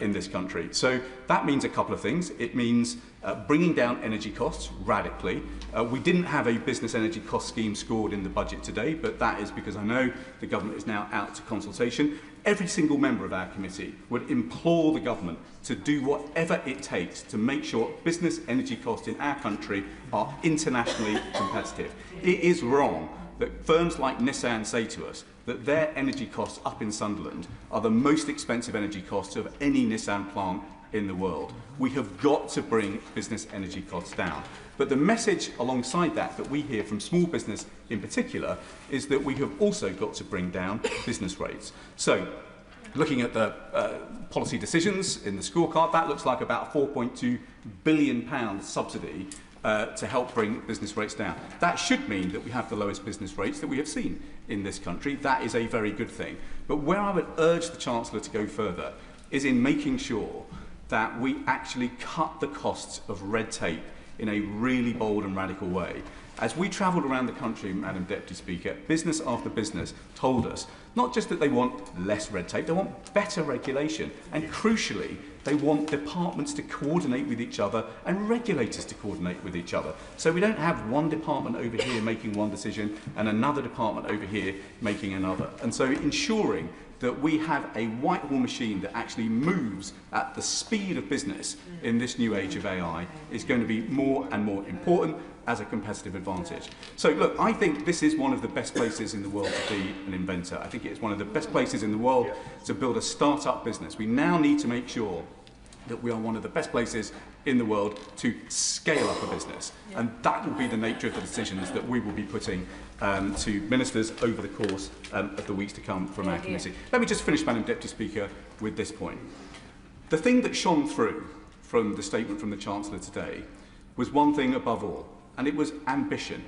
in this country. So that means a couple of things. It means bringing down energy costs radically. We didn't have a business energy cost scheme scored in the budget today, but that is because I know the government is now out to consultation. Every single member of our committee would implore the government to do whatever it takes to make sure business energy costs in our country are internationally competitive. It is wrong that firms like Nissan say to us that their energy costs up in Sunderland are the most expensive energy costs of any Nissan plant in the world. We have got to bring business energy costs down. But the message alongside that we hear from small business in particular is that we have also got to bring down business rates. So, looking at the policy decisions in the scorecard, that looks like about a £4.2 billion subsidy to help bring business rates down. That should mean that we have the lowest business rates that we have seen in this country. That is a very good thing. But where I would urge the Chancellor to go further is in making sure that we actually cut the costs of red tape in a really bold and radical way. As we travelled around the country, Madam Deputy Speaker, business after business told us not just that they want less red tape, they want better regulation, and crucially, they want departments to coordinate with each other and regulators to coordinate with each other. So we don't have one department over here making one decision and another department over here making another. And so ensuring that we have a Whitehall machine that actually moves at the speed of business in this new age of AI is going to be more and more important as a competitive advantage. So look, I think this is one of the best places in the world to be an inventor. I think it's one of the best places in the world to build a start-up business. We now need to make sure that we are one of the best places in the world to scale up a business. And that will be the nature of the decisions that we will be putting to ministers over the course of the weeks to come from our committee. Let me just finish, Madam Deputy Speaker, with this point. The thing that shone through from the statement from the Chancellor today was one thing above all, and it was ambition.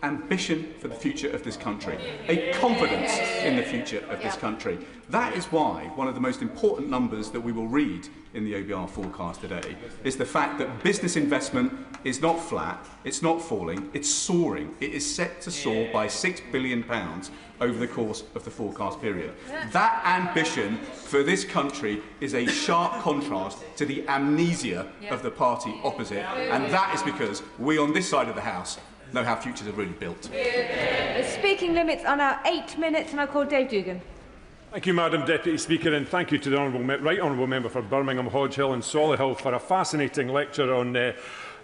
Ambition for the future of this country, a confidence in the future of this country. That is why one of the most important numbers that we will read in the OBR forecast today is the fact that business investment is not flat, it's not falling, it's soaring. It is set to soar by £6 billion over the course of the forecast period. That ambition for this country is a sharp contrast to the amnesia of the party opposite, and that is because we on this side of the House know how futures are really built. The speaking limits are now 8 minutes, and I call Dave Dugan. Thank you, Madam Deputy Speaker, and thank you to the Right Honourable Member for Birmingham, Hodge Hill and Solihull for a fascinating lecture on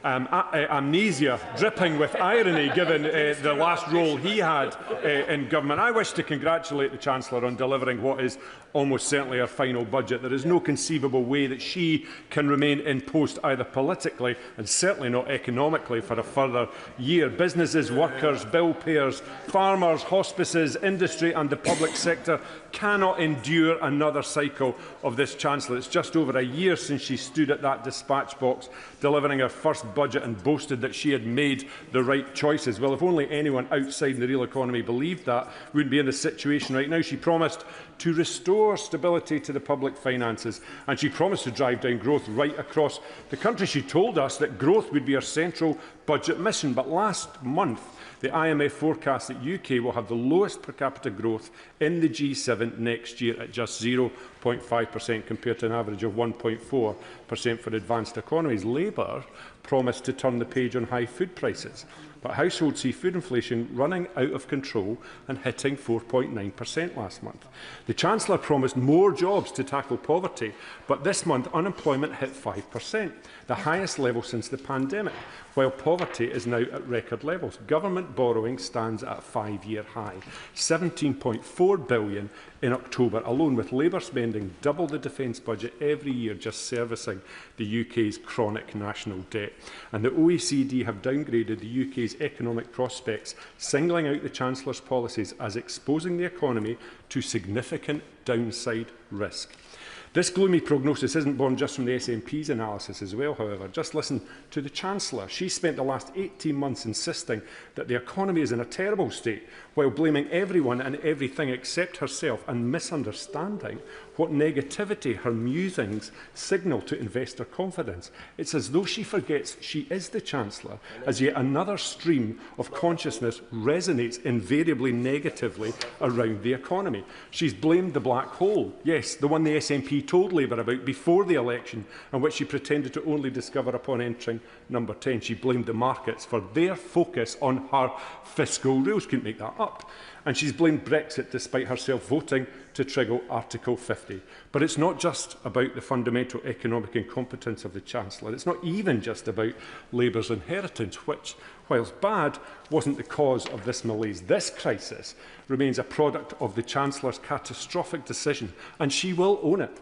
amnesia, dripping with irony, given the last role he had in government. I wish to congratulate the Chancellor on delivering what is almost certainly her final budget. There is no conceivable way that she can remain in post either politically and certainly not economically for a further year. Businesses, workers, bill payers, farmers, hospices, industry and the public sector cannot endure another cycle of this Chancellor. It's just over a year since she stood at that dispatch box delivering her first budget and boasted that she had made the right choices. Well, if only anyone outside the real economy believed that, we wouldn't be in this situation right now. She promised to restore stability to the public finances, and she promised to drive down growth right across the country. She told us that growth would be her central budget mission, but last month the IMF forecast that UK will have the lowest per capita growth in the G7 next year at just 0.5% compared to an average of 1.4% for advanced economies. Labour promised to turn the page on high food prices, but household see food inflation running out of control and hitting 4.9% last month. The Chancellor promised more jobs to tackle poverty, but this month unemployment hit 5%, the highest level since the pandemic, while poverty is now at record levels. Government borrowing stands at a 5-year high, £17.4 billion in October alone, with Labour spending double the defence budget every year just servicing the UK's chronic national debt. And the OECD have downgraded the UK's economic prospects, singling out the Chancellor's policies as exposing the economy to significant downside risk. This gloomy prognosis isn't born just from the SNP's analysis as well, however. Just listen to the Chancellor. She spent the last 18 months insisting that the economy is in a terrible state, while blaming everyone and everything except herself and misunderstanding what negativity her musings signal to investor confidence. It's as though she forgets she is the Chancellor, as yet another stream of consciousness resonates invariably negatively around the economy. She's blamed the black hole, yes, the one the SNP told Labour about before the election, and which she pretended to only discover upon entering number 10. She blamed the markets for their focus on her fiscal rules. Couldn't make that up. And she's blamed Brexit despite herself voting to trigger Article 50. But it's not just about the fundamental economic incompetence of the Chancellor. It's not even just about Labour's inheritance, which, whilst bad, wasn't the cause of this malaise. This crisis remains a product of the Chancellor's catastrophic decision, and she will own it.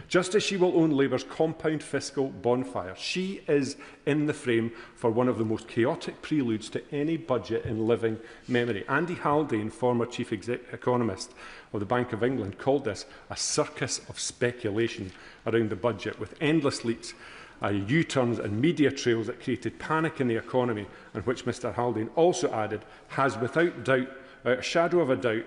Just as she will own Labour's compound fiscal bonfire, she is in the frame for one of the most chaotic preludes to any budget in living memory. Andy Haldane, former chief economist of the Bank of England, called this a circus of speculation around the budget, with endless leaks, U-turns and media trails that created panic in the economy, and which Mr Haldane also added has without doubt, a shadow of a doubt,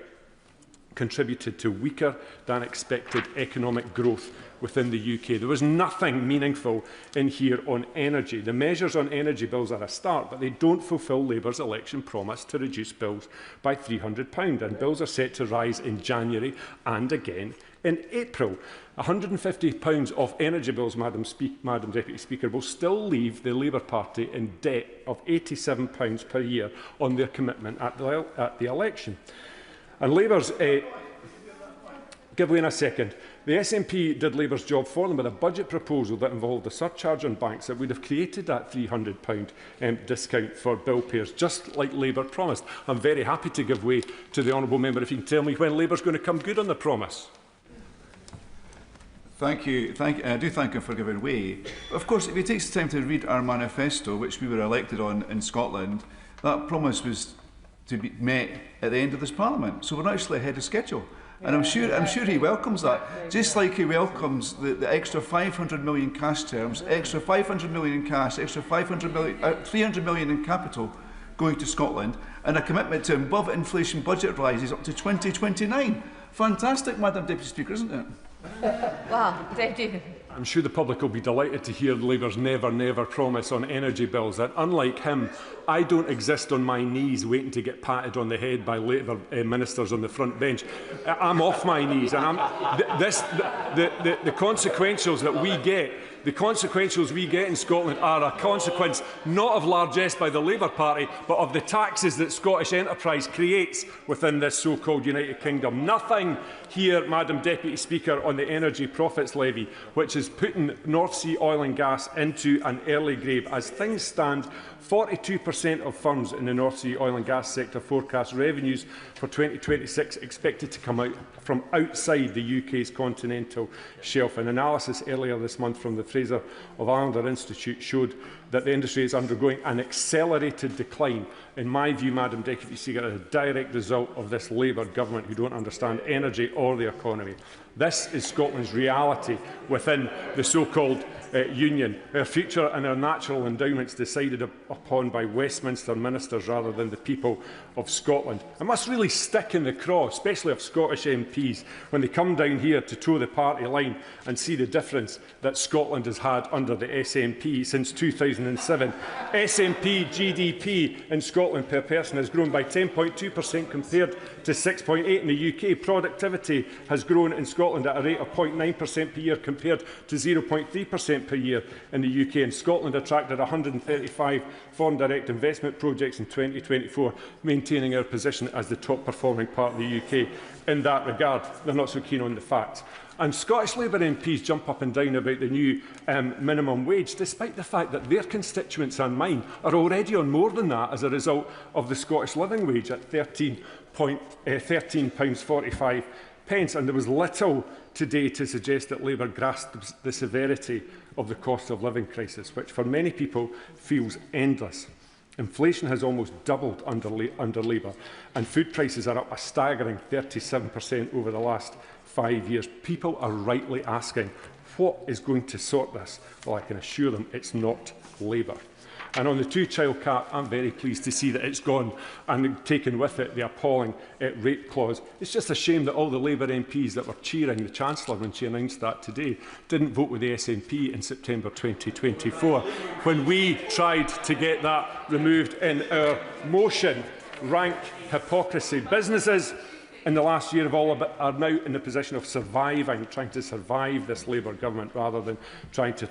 contributed to weaker than expected economic growth within the UK. There was nothing meaningful in here on energy. The measures on energy bills are a start, but they don't fulfil Labour's election promise to reduce bills by £300, and bills are set to rise in January and again in April. £150 of energy bills, Madam Deputy Speaker, will still leave the Labour Party in debt of £87 per year on their commitment at the election. And Labour's give way in a second. The SNP did Labour's job for them with a budget proposal that involved a surcharge on banks that would have created that £300 discount for bill payers, just like Labour promised. I'm very happy to give way to the honourable member if you can tell me when Labour's going to come good on the promise. Thank you. I do thank him for giving way. Of course, if he takes the time to read our manifesto, which we were elected on in Scotland, that promise was to be met at the end of this Parliament. So we're actually ahead of schedule. And I'm sure he welcomes that, just like he welcomes the extra 500 million cash terms, extra 500 million in cash, extra 300 million in capital going to Scotland, and a commitment to above inflation budget rises up to 2029. Fantastic, Madam Deputy Speaker, isn't it? Wow, Deputy. I'm sure the public will be delighted to hear Labour's never, never promise on energy bills, that unlike him, I don't exist on my knees waiting to get patted on the head by Labour ministers on the front bench. I'm off my knees, and the consequentials that we get, the consequentials we get in Scotland are a consequence not of largesse by the Labour Party, but of the taxes that Scottish enterprise creates within this so-called United Kingdom. Nothing here, Madam Deputy Speaker, on the energy profits levy, which is putting North Sea oil and gas into an early grave. As things stand, 42% of firms in the North Sea oil and gas sector forecast revenues for 2026 expected to come out from outside the UK's continental shelf. An analysis earlier this month from the Fraser of Islander Institute showed that the industry is undergoing an accelerated decline. In my view, Madam Deputy Speaker, as a direct result of this Labour government who don't understand energy or the economy. This is Scotland's reality within the so-called union. Our future and our natural endowments decided upon by Westminster ministers rather than the people of Scotland. It must really stick in the craw, especially of Scottish MPs, when they come down here to toe the party line and see the difference that Scotland has had under the SNP since 2007. SNP GDP in Scotland per person has grown by 10.2% compared to 6.8% in the UK. Productivity has grown in Scotland at a rate of 0.9% per year compared to 0.3% per year in the UK. And Scotland attracted 135 foreign direct investment projects in 2024, maintaining our position as the top performing part of the UK in that regard. They're not so keen on the facts. And Scottish Labour MPs jump up and down about the new minimum wage, despite the fact that their constituents and mine are already on more than that as a result of the Scottish living wage at £13.45. And there was little today to suggest that Labour grasps the severity of the cost of living crisis, which for many people feels endless. Inflation has almost doubled under Labour, and food prices are up a staggering 37% over the last 5 years. People are rightly asking, what is going to sort this? Well, I can assure them it's not Labour. And on the two-child cap, I'm very pleased to see that it's gone and taken with it the appalling rape clause. It's just a shame that all the Labour MPs that were cheering the Chancellor when she announced that today didn't vote with the SNP in September 2024 when we tried to get that removed in our motion. Rank hypocrisy. Businesses in the last year are now in the position of surviving, trying to survive this Labour government rather than trying to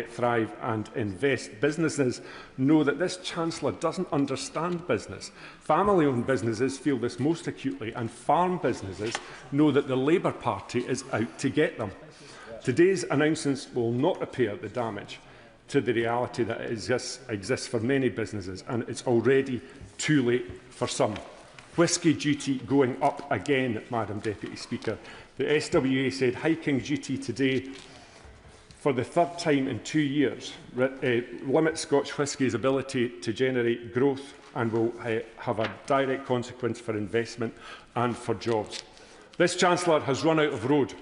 thrive and invest. Businesses know that this Chancellor doesn't understand business. Family-owned businesses feel this most acutely, and farm businesses know that the Labour Party is out to get them. Today's announcements will not repair the damage to the reality that exists for many businesses, and it's already too late for some. Whisky duty going up again, Madam Deputy Speaker. The SWA said hiking duty today for the third time in 2 years limits Scotch whisky's ability to generate growth and will have a direct consequence for investment and for jobs. This Chancellor has run out of road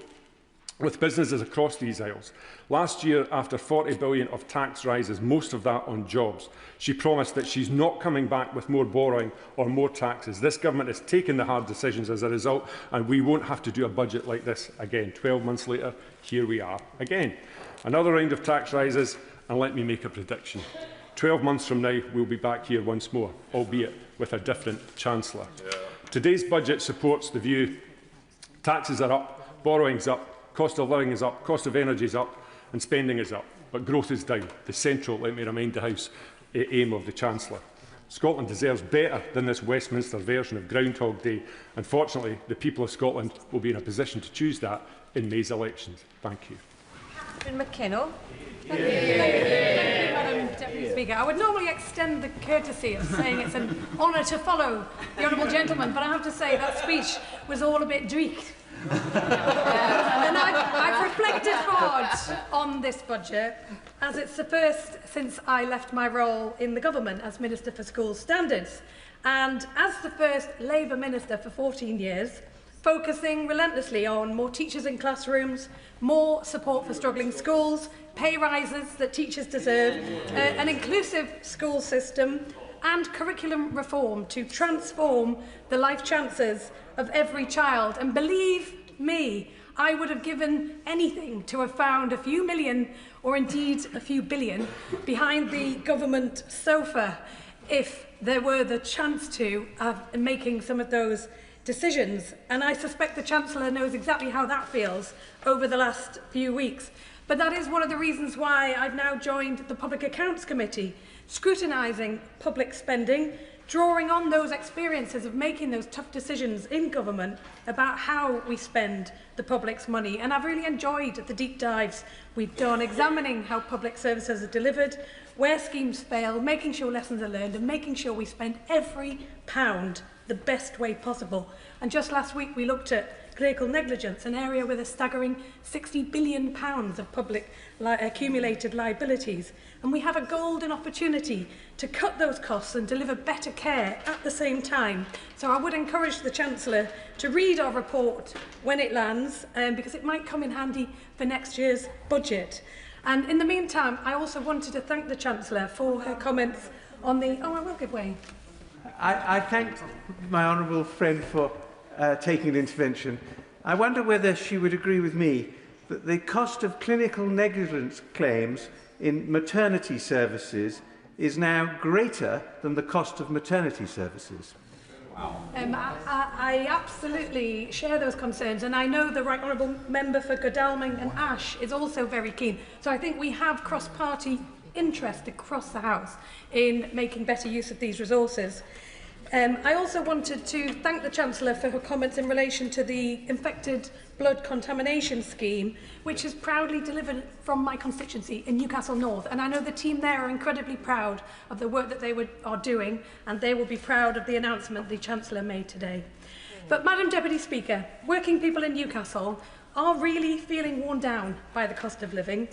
with businesses across these isles. Last year, after £40 billion of tax rises, most of that on jobs, she promised that she's not coming back with more borrowing or more taxes. This government has taken the hard decisions as a result, and we won't have to do a budget like this again. 12 months later, here we are again. Another round of tax rises, and let me make a prediction. 12 months from now, we'll be back here once more, albeit with a different Chancellor. Today's budget supports the view taxes are up, borrowing's up, cost of living is up, cost of energy is up, and spending is up, but growth is down, the central, let me remind the House, aim of the Chancellor. Scotland deserves better than this Westminster version of Groundhog Day. Unfortunately, the people of Scotland will be in a position to choose that in May's elections. Thank you. Catherine McKinnell. Thank you, Madam Deputy Speaker. I would normally extend the courtesy of saying it's an honour to follow the honourable gentleman, but I have to say that speech was all a bit dreek. And I've reflected hard on this budget, as it's the first since I left my role in the government as Minister for School Standards, and as the first Labour Minister for 14 years, focusing relentlessly on more teachers in classrooms, more support for struggling schools, pay rises that teachers deserve, an inclusive school system and curriculum reform to transform the life chances of every child. And believe me, I would have given anything to have found a few million, or indeed a few billion, behind the government sofa if there were the chance to making some of those decisions. And I suspect the Chancellor knows exactly how that feels over the last few weeks. But that is one of the reasons why I've now joined the Public Accounts Committee, scrutinising public spending, drawing on those experiences of making those tough decisions in government about how we spend the public's money. And I've really enjoyed the deep dives we've done, examining how public services are delivered, where schemes fail, making sure lessons are learned, and making sure we spend every pound the best way possible. And just last week we looked at clerical negligence, an area with a staggering £60 billion of public accumulated liabilities. And we have a golden opportunity to cut those costs and deliver better care at the same time. So I would encourage the Chancellor to read our report when it lands, because it might come in handy for next year's budget. And in the meantime, I also wanted to thank the Chancellor for her comments on the... Oh, I will give way. I thank my honourable friend for taking an intervention. I wonder whether she would agree with me that the cost of clinical negligence claims in maternity services is now greater than the cost of maternity services. I absolutely share those concerns, and I know the Right Honourable Member for Godalming and Ash is also very keen. So I think we have cross-party interest across the House in making better use of these resources. I also wanted to thank the Chancellor for her comments in relation to the infected blood contamination scheme, which is proudly delivered from my constituency in Newcastle North. And I know the team there are incredibly proud of the work that they are doing, and they will be proud of the announcement the Chancellor made today. But, Madam Deputy Speaker, working people in Newcastle are really feeling worn down by the cost of living.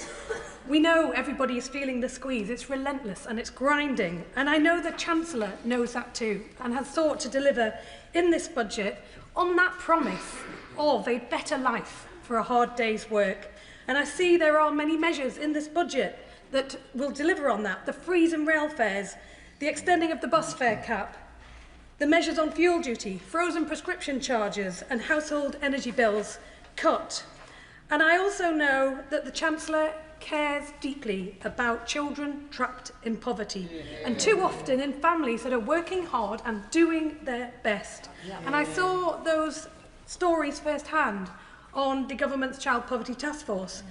We know everybody is feeling the squeeze. It's relentless and it's grinding. And I know the Chancellor knows that too, and has sought to deliver in this budget on that promise of a better life for a hard day's work. And I see there are many measures in this budget that will deliver on that. The freeze in rail fares, the extending of the bus fare cap, the measures on fuel duty, frozen prescription charges and household energy bills cut. And I also know that the Chancellor cares deeply about children trapped in poverty, and too often in families that are working hard and doing their best. And I saw those stories firsthand on the government's Child Poverty Task Force.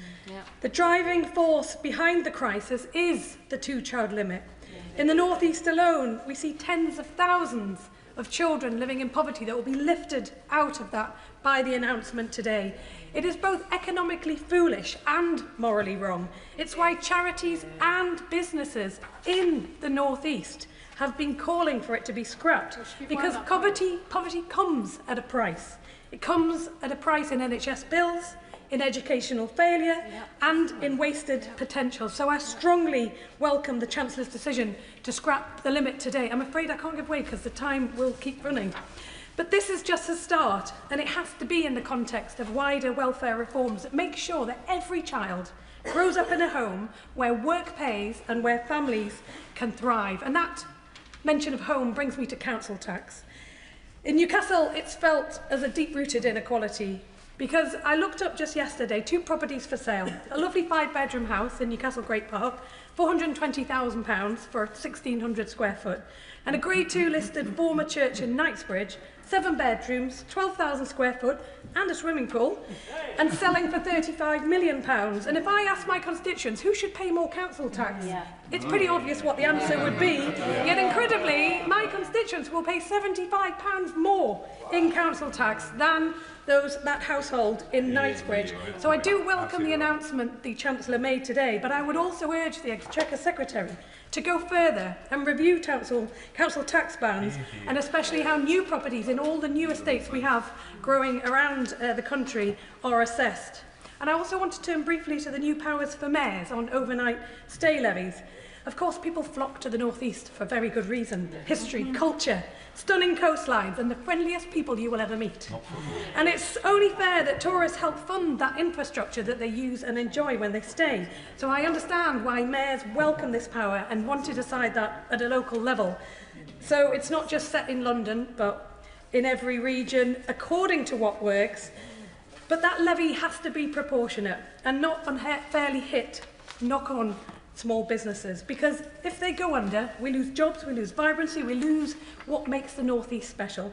The driving force behind the crisis is the two-child limit. In the North East alone, we see tens of thousands of children living in poverty that will be lifted out of that by the announcement today. It is both economically foolish and morally wrong. It's why charities and businesses in the North East have been calling for it to be scrapped, because poverty comes at a price. It comes at a price in NHS bills, in educational failure and in wasted potential. So I strongly welcome the Chancellor's decision to scrap the limit today. I'm afraid I can't give way because the time will keep running. But this is just a start, and it has to be in the context of wider welfare reforms that make sure that every child grows up in a home where work pays and where families can thrive. And that mention of home brings me to council tax. In Newcastle, it's felt as a deep-rooted inequality, because I looked up just yesterday 2 properties for sale. A lovely 5-bedroom house in Newcastle Great Park, £420,000 for 1,600 square foot. And a Grade 2 listed former church in Knightsbridge, 7 bedrooms, 12,000 square foot and a swimming pool, and selling for £35 million. And if I ask my constituents who should pay more council tax, it's pretty obvious what the answer would be. Yet incredibly, constituents will pay £75 more in council tax than that household in Knightsbridge. So I do welcome the announcement the Chancellor made today, but I would also urge the Exchequer Secretary to go further and review council tax bands, and especially how new properties in all the new estates we have growing around the country are assessed. And I also want to turn briefly to the new powers for mayors on overnight stay levies. Of course, people flock to the North East for very good reason. History, culture, stunning coastlines, and the friendliest people you will ever meet. And it's only fair that tourists help fund that infrastructure that they use and enjoy when they stay. So I understand why mayors welcome this power and want to decide that at a local level. So it's not just set in London, but in every region, according to what works. But that levy has to be proportionate and not unfairly hit knock-on small businesses, because if they go under, we lose jobs, we lose vibrancy, we lose what makes the North East special.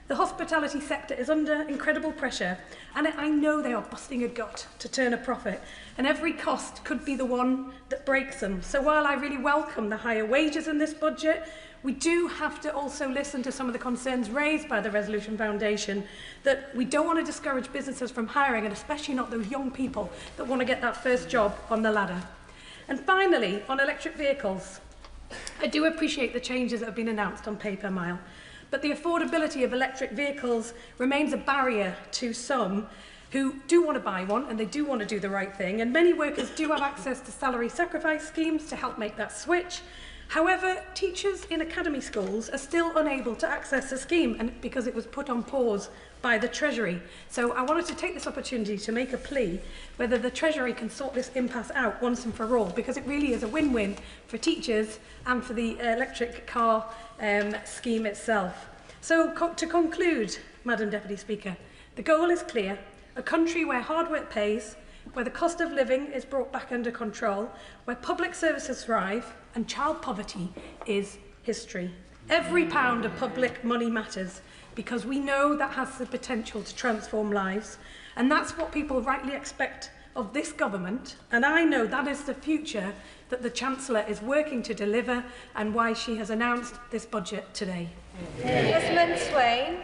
The hospitality sector is under incredible pressure, and I know they are busting a gut to turn a profit, and every cost could be the one that breaks them. So while I really welcome the higher wages in this budget, we do have to also listen to some of the concerns raised by the Resolution Foundation, that we don't want to discourage businesses from hiring, and especially not those young people that want to get that first job on the ladder. And finally, on electric vehicles, I do appreciate the changes that have been announced on pay per mile, but the affordability of electric vehicles remains a barrier to some who do want to buy one and they do want to do the right thing, and many workers do have access to salary sacrifice schemes to help make that switch. However, teachers in academy schools are still unable to access the scheme, and because it was put on pause by the Treasury. So I wanted to take this opportunity to make a plea whether the Treasury can sort this impasse out once and for all, because it really is a win-win for teachers and for the electric car scheme itself. So to conclude, Madam Deputy Speaker, the goal is clear: a country where hard work pays, where the cost of living is brought back under control, where public services thrive and child poverty is history. Every pound of public money matters, because we know that has the potential to transform lives, and that's what people rightly expect of this government, and I know that is the future that the Chancellor is working to deliver, and why she has announced this budget today. Desmond Swain.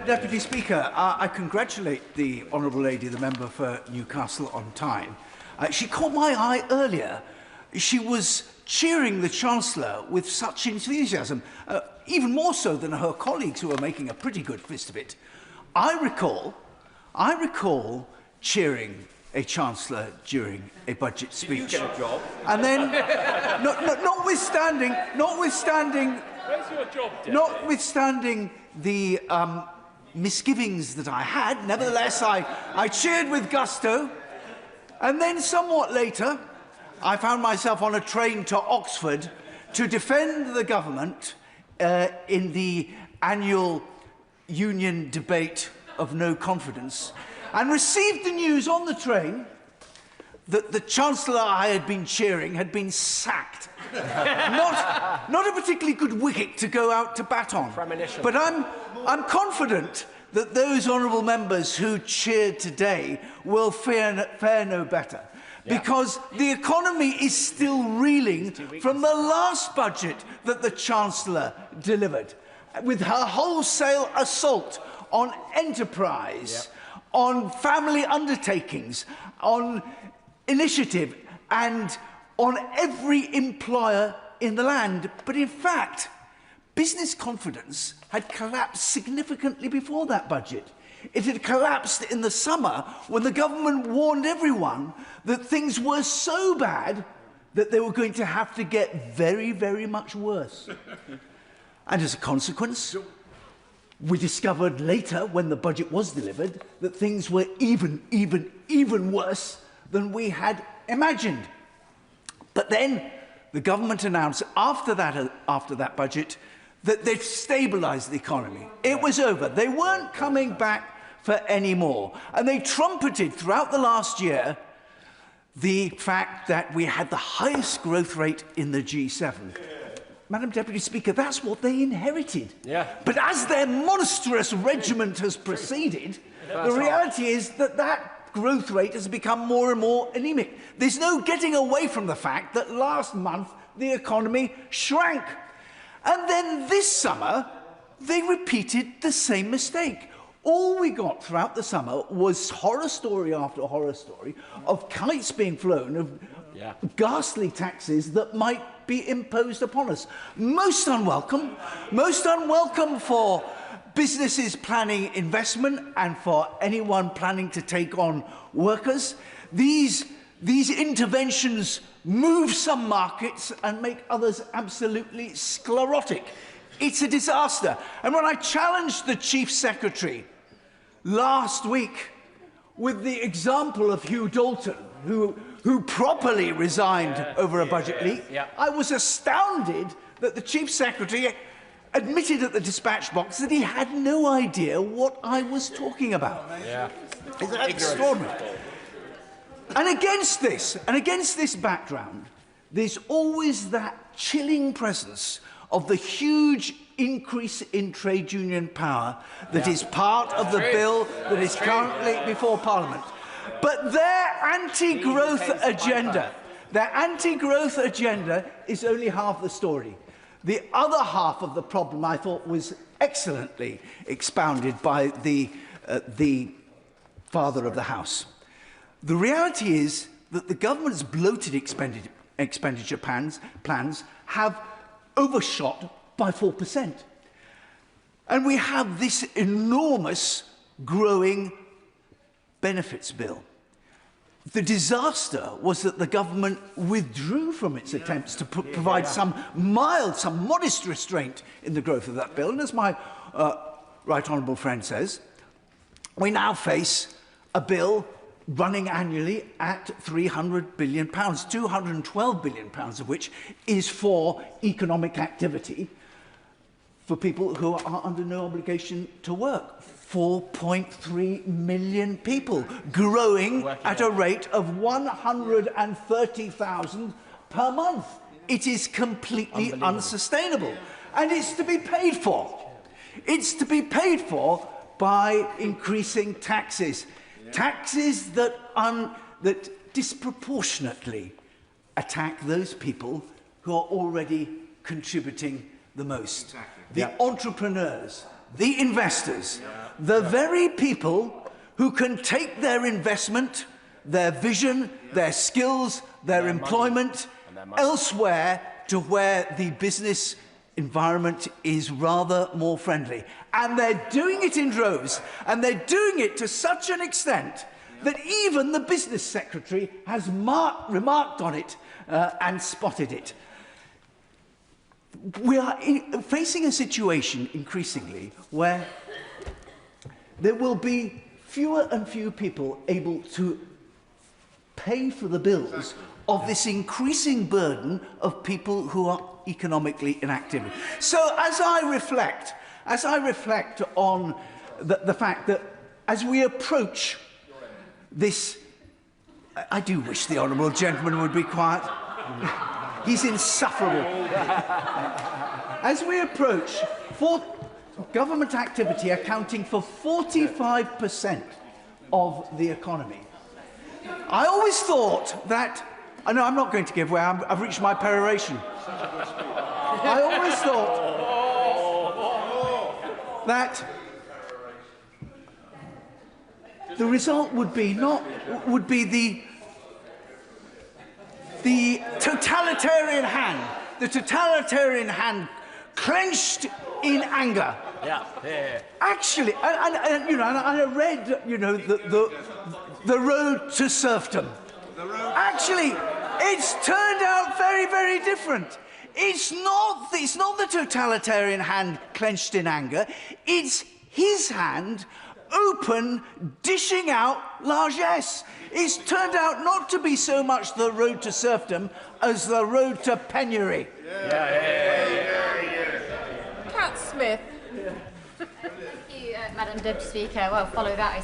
Deputy Speaker, I congratulate the Honourable Lady, the member for Newcastle on Tyne. She caught my eye earlier. She was cheering the Chancellor with such enthusiasm, even more so than her colleagues who were making a pretty good fist of it. I recall cheering a Chancellor during a budget speech. Did you get a job? And then, notwithstanding the misgivings that I had, nevertheless, I cheered with gusto. And then somewhat later, I found myself on a train to Oxford to defend the government in the annual union debate of no confidence, and received the news on the train that the Chancellor I had been cheering had been sacked. Not a particularly good wicket to go out to bat on. But I'm confident that those honourable members who cheered today will fare no better. Yeah. Because the economy is still reeling from the last budget that the Chancellor delivered, with her wholesale assault on enterprise, on family undertakings, on initiative, and on every employer in the land. But in fact, business confidence had collapsed significantly before that budget. It had collapsed in the summer when the government warned everyone that things were so bad that they were going to have to get very, very much worse. And as a consequence, we discovered later, when the budget was delivered, that things were even worse than we had imagined. But then the government announced after that budget that they'd stabilised the economy. It was over. They weren't coming back for any more. And they trumpeted throughout the last year the fact that we had the highest growth rate in the G7. Madam Deputy Speaker, that's what they inherited. Yeah. But as their monstrous regiment has proceeded, the reality is that that growth rate has become more and more anemic. There's no getting away from the fact that last month the economy shrank. And then this summer, they repeated the same mistake. All we got throughout the summer was horror story after horror story of kites being flown, of ghastly taxes that might be imposed upon us. Most unwelcome for businesses planning investment and for anyone planning to take on workers. These interventions move some markets and make others absolutely sclerotic. It's a disaster. And when I challenged the Chief Secretary last week with the example of Hugh Dalton, who properly resigned over a budget leak, I was astounded that the Chief Secretary admitted at the dispatch box that he had no idea what I was talking about. Is that extraordinary? And against this background, there's always that chilling presence of the huge increase in trade union power that is part of the bill that is currently before Parliament. But their anti-growth agenda is only half the story. The other half of the problem, I thought, was excellently expounded by the father of the House. The reality is that the government's bloated expenditure plans have overshot by 4%. And we have this enormous growing benefits bill. The disaster was that the government withdrew from its attempts to provide some modest restraint in the growth of that bill. And as my right honourable friend says, we now face a bill running annually at £300 billion, £212 billion of which is for economic activity for people who are under no obligation to work. 4.3 million people, growing at a rate of 130,000 per month. It is completely unsustainable. And it's to be paid for. It's to be paid for by increasing taxes. Taxes that disproportionately attack those people who are already contributing the most. The entrepreneurs, the investors, the very people who can take their investment, their vision, their skills, their employment elsewhere to where the business environment is rather more friendly. And they're doing it in droves, and they're doing it to such an extent that even the business secretary has remarked on it and spotted it. We are facing a situation increasingly where there will be fewer and fewer people able to pay for the bills of this increasing burden of people who are economically inactive. So as I reflect on the fact that as we approach this, I do wish the honourable gentleman would be quiet. He's insufferable. As we approach government activity accounting for 45% of the economy, I always thought that, no, I'm not going to give way, I've reached my peroration. I always thought that the result would be the totalitarian hand clenched in anger. Actually, and I read, the road to serfdom. Actually, it's turned out very, very different. It's not the totalitarian hand clenched in anger. It's his hand open, dishing out largesse. It's turned out not to be so much the road to serfdom as the road to penury. Cat Smith. Thank you, Madam Deputy Speaker. Well, follow that.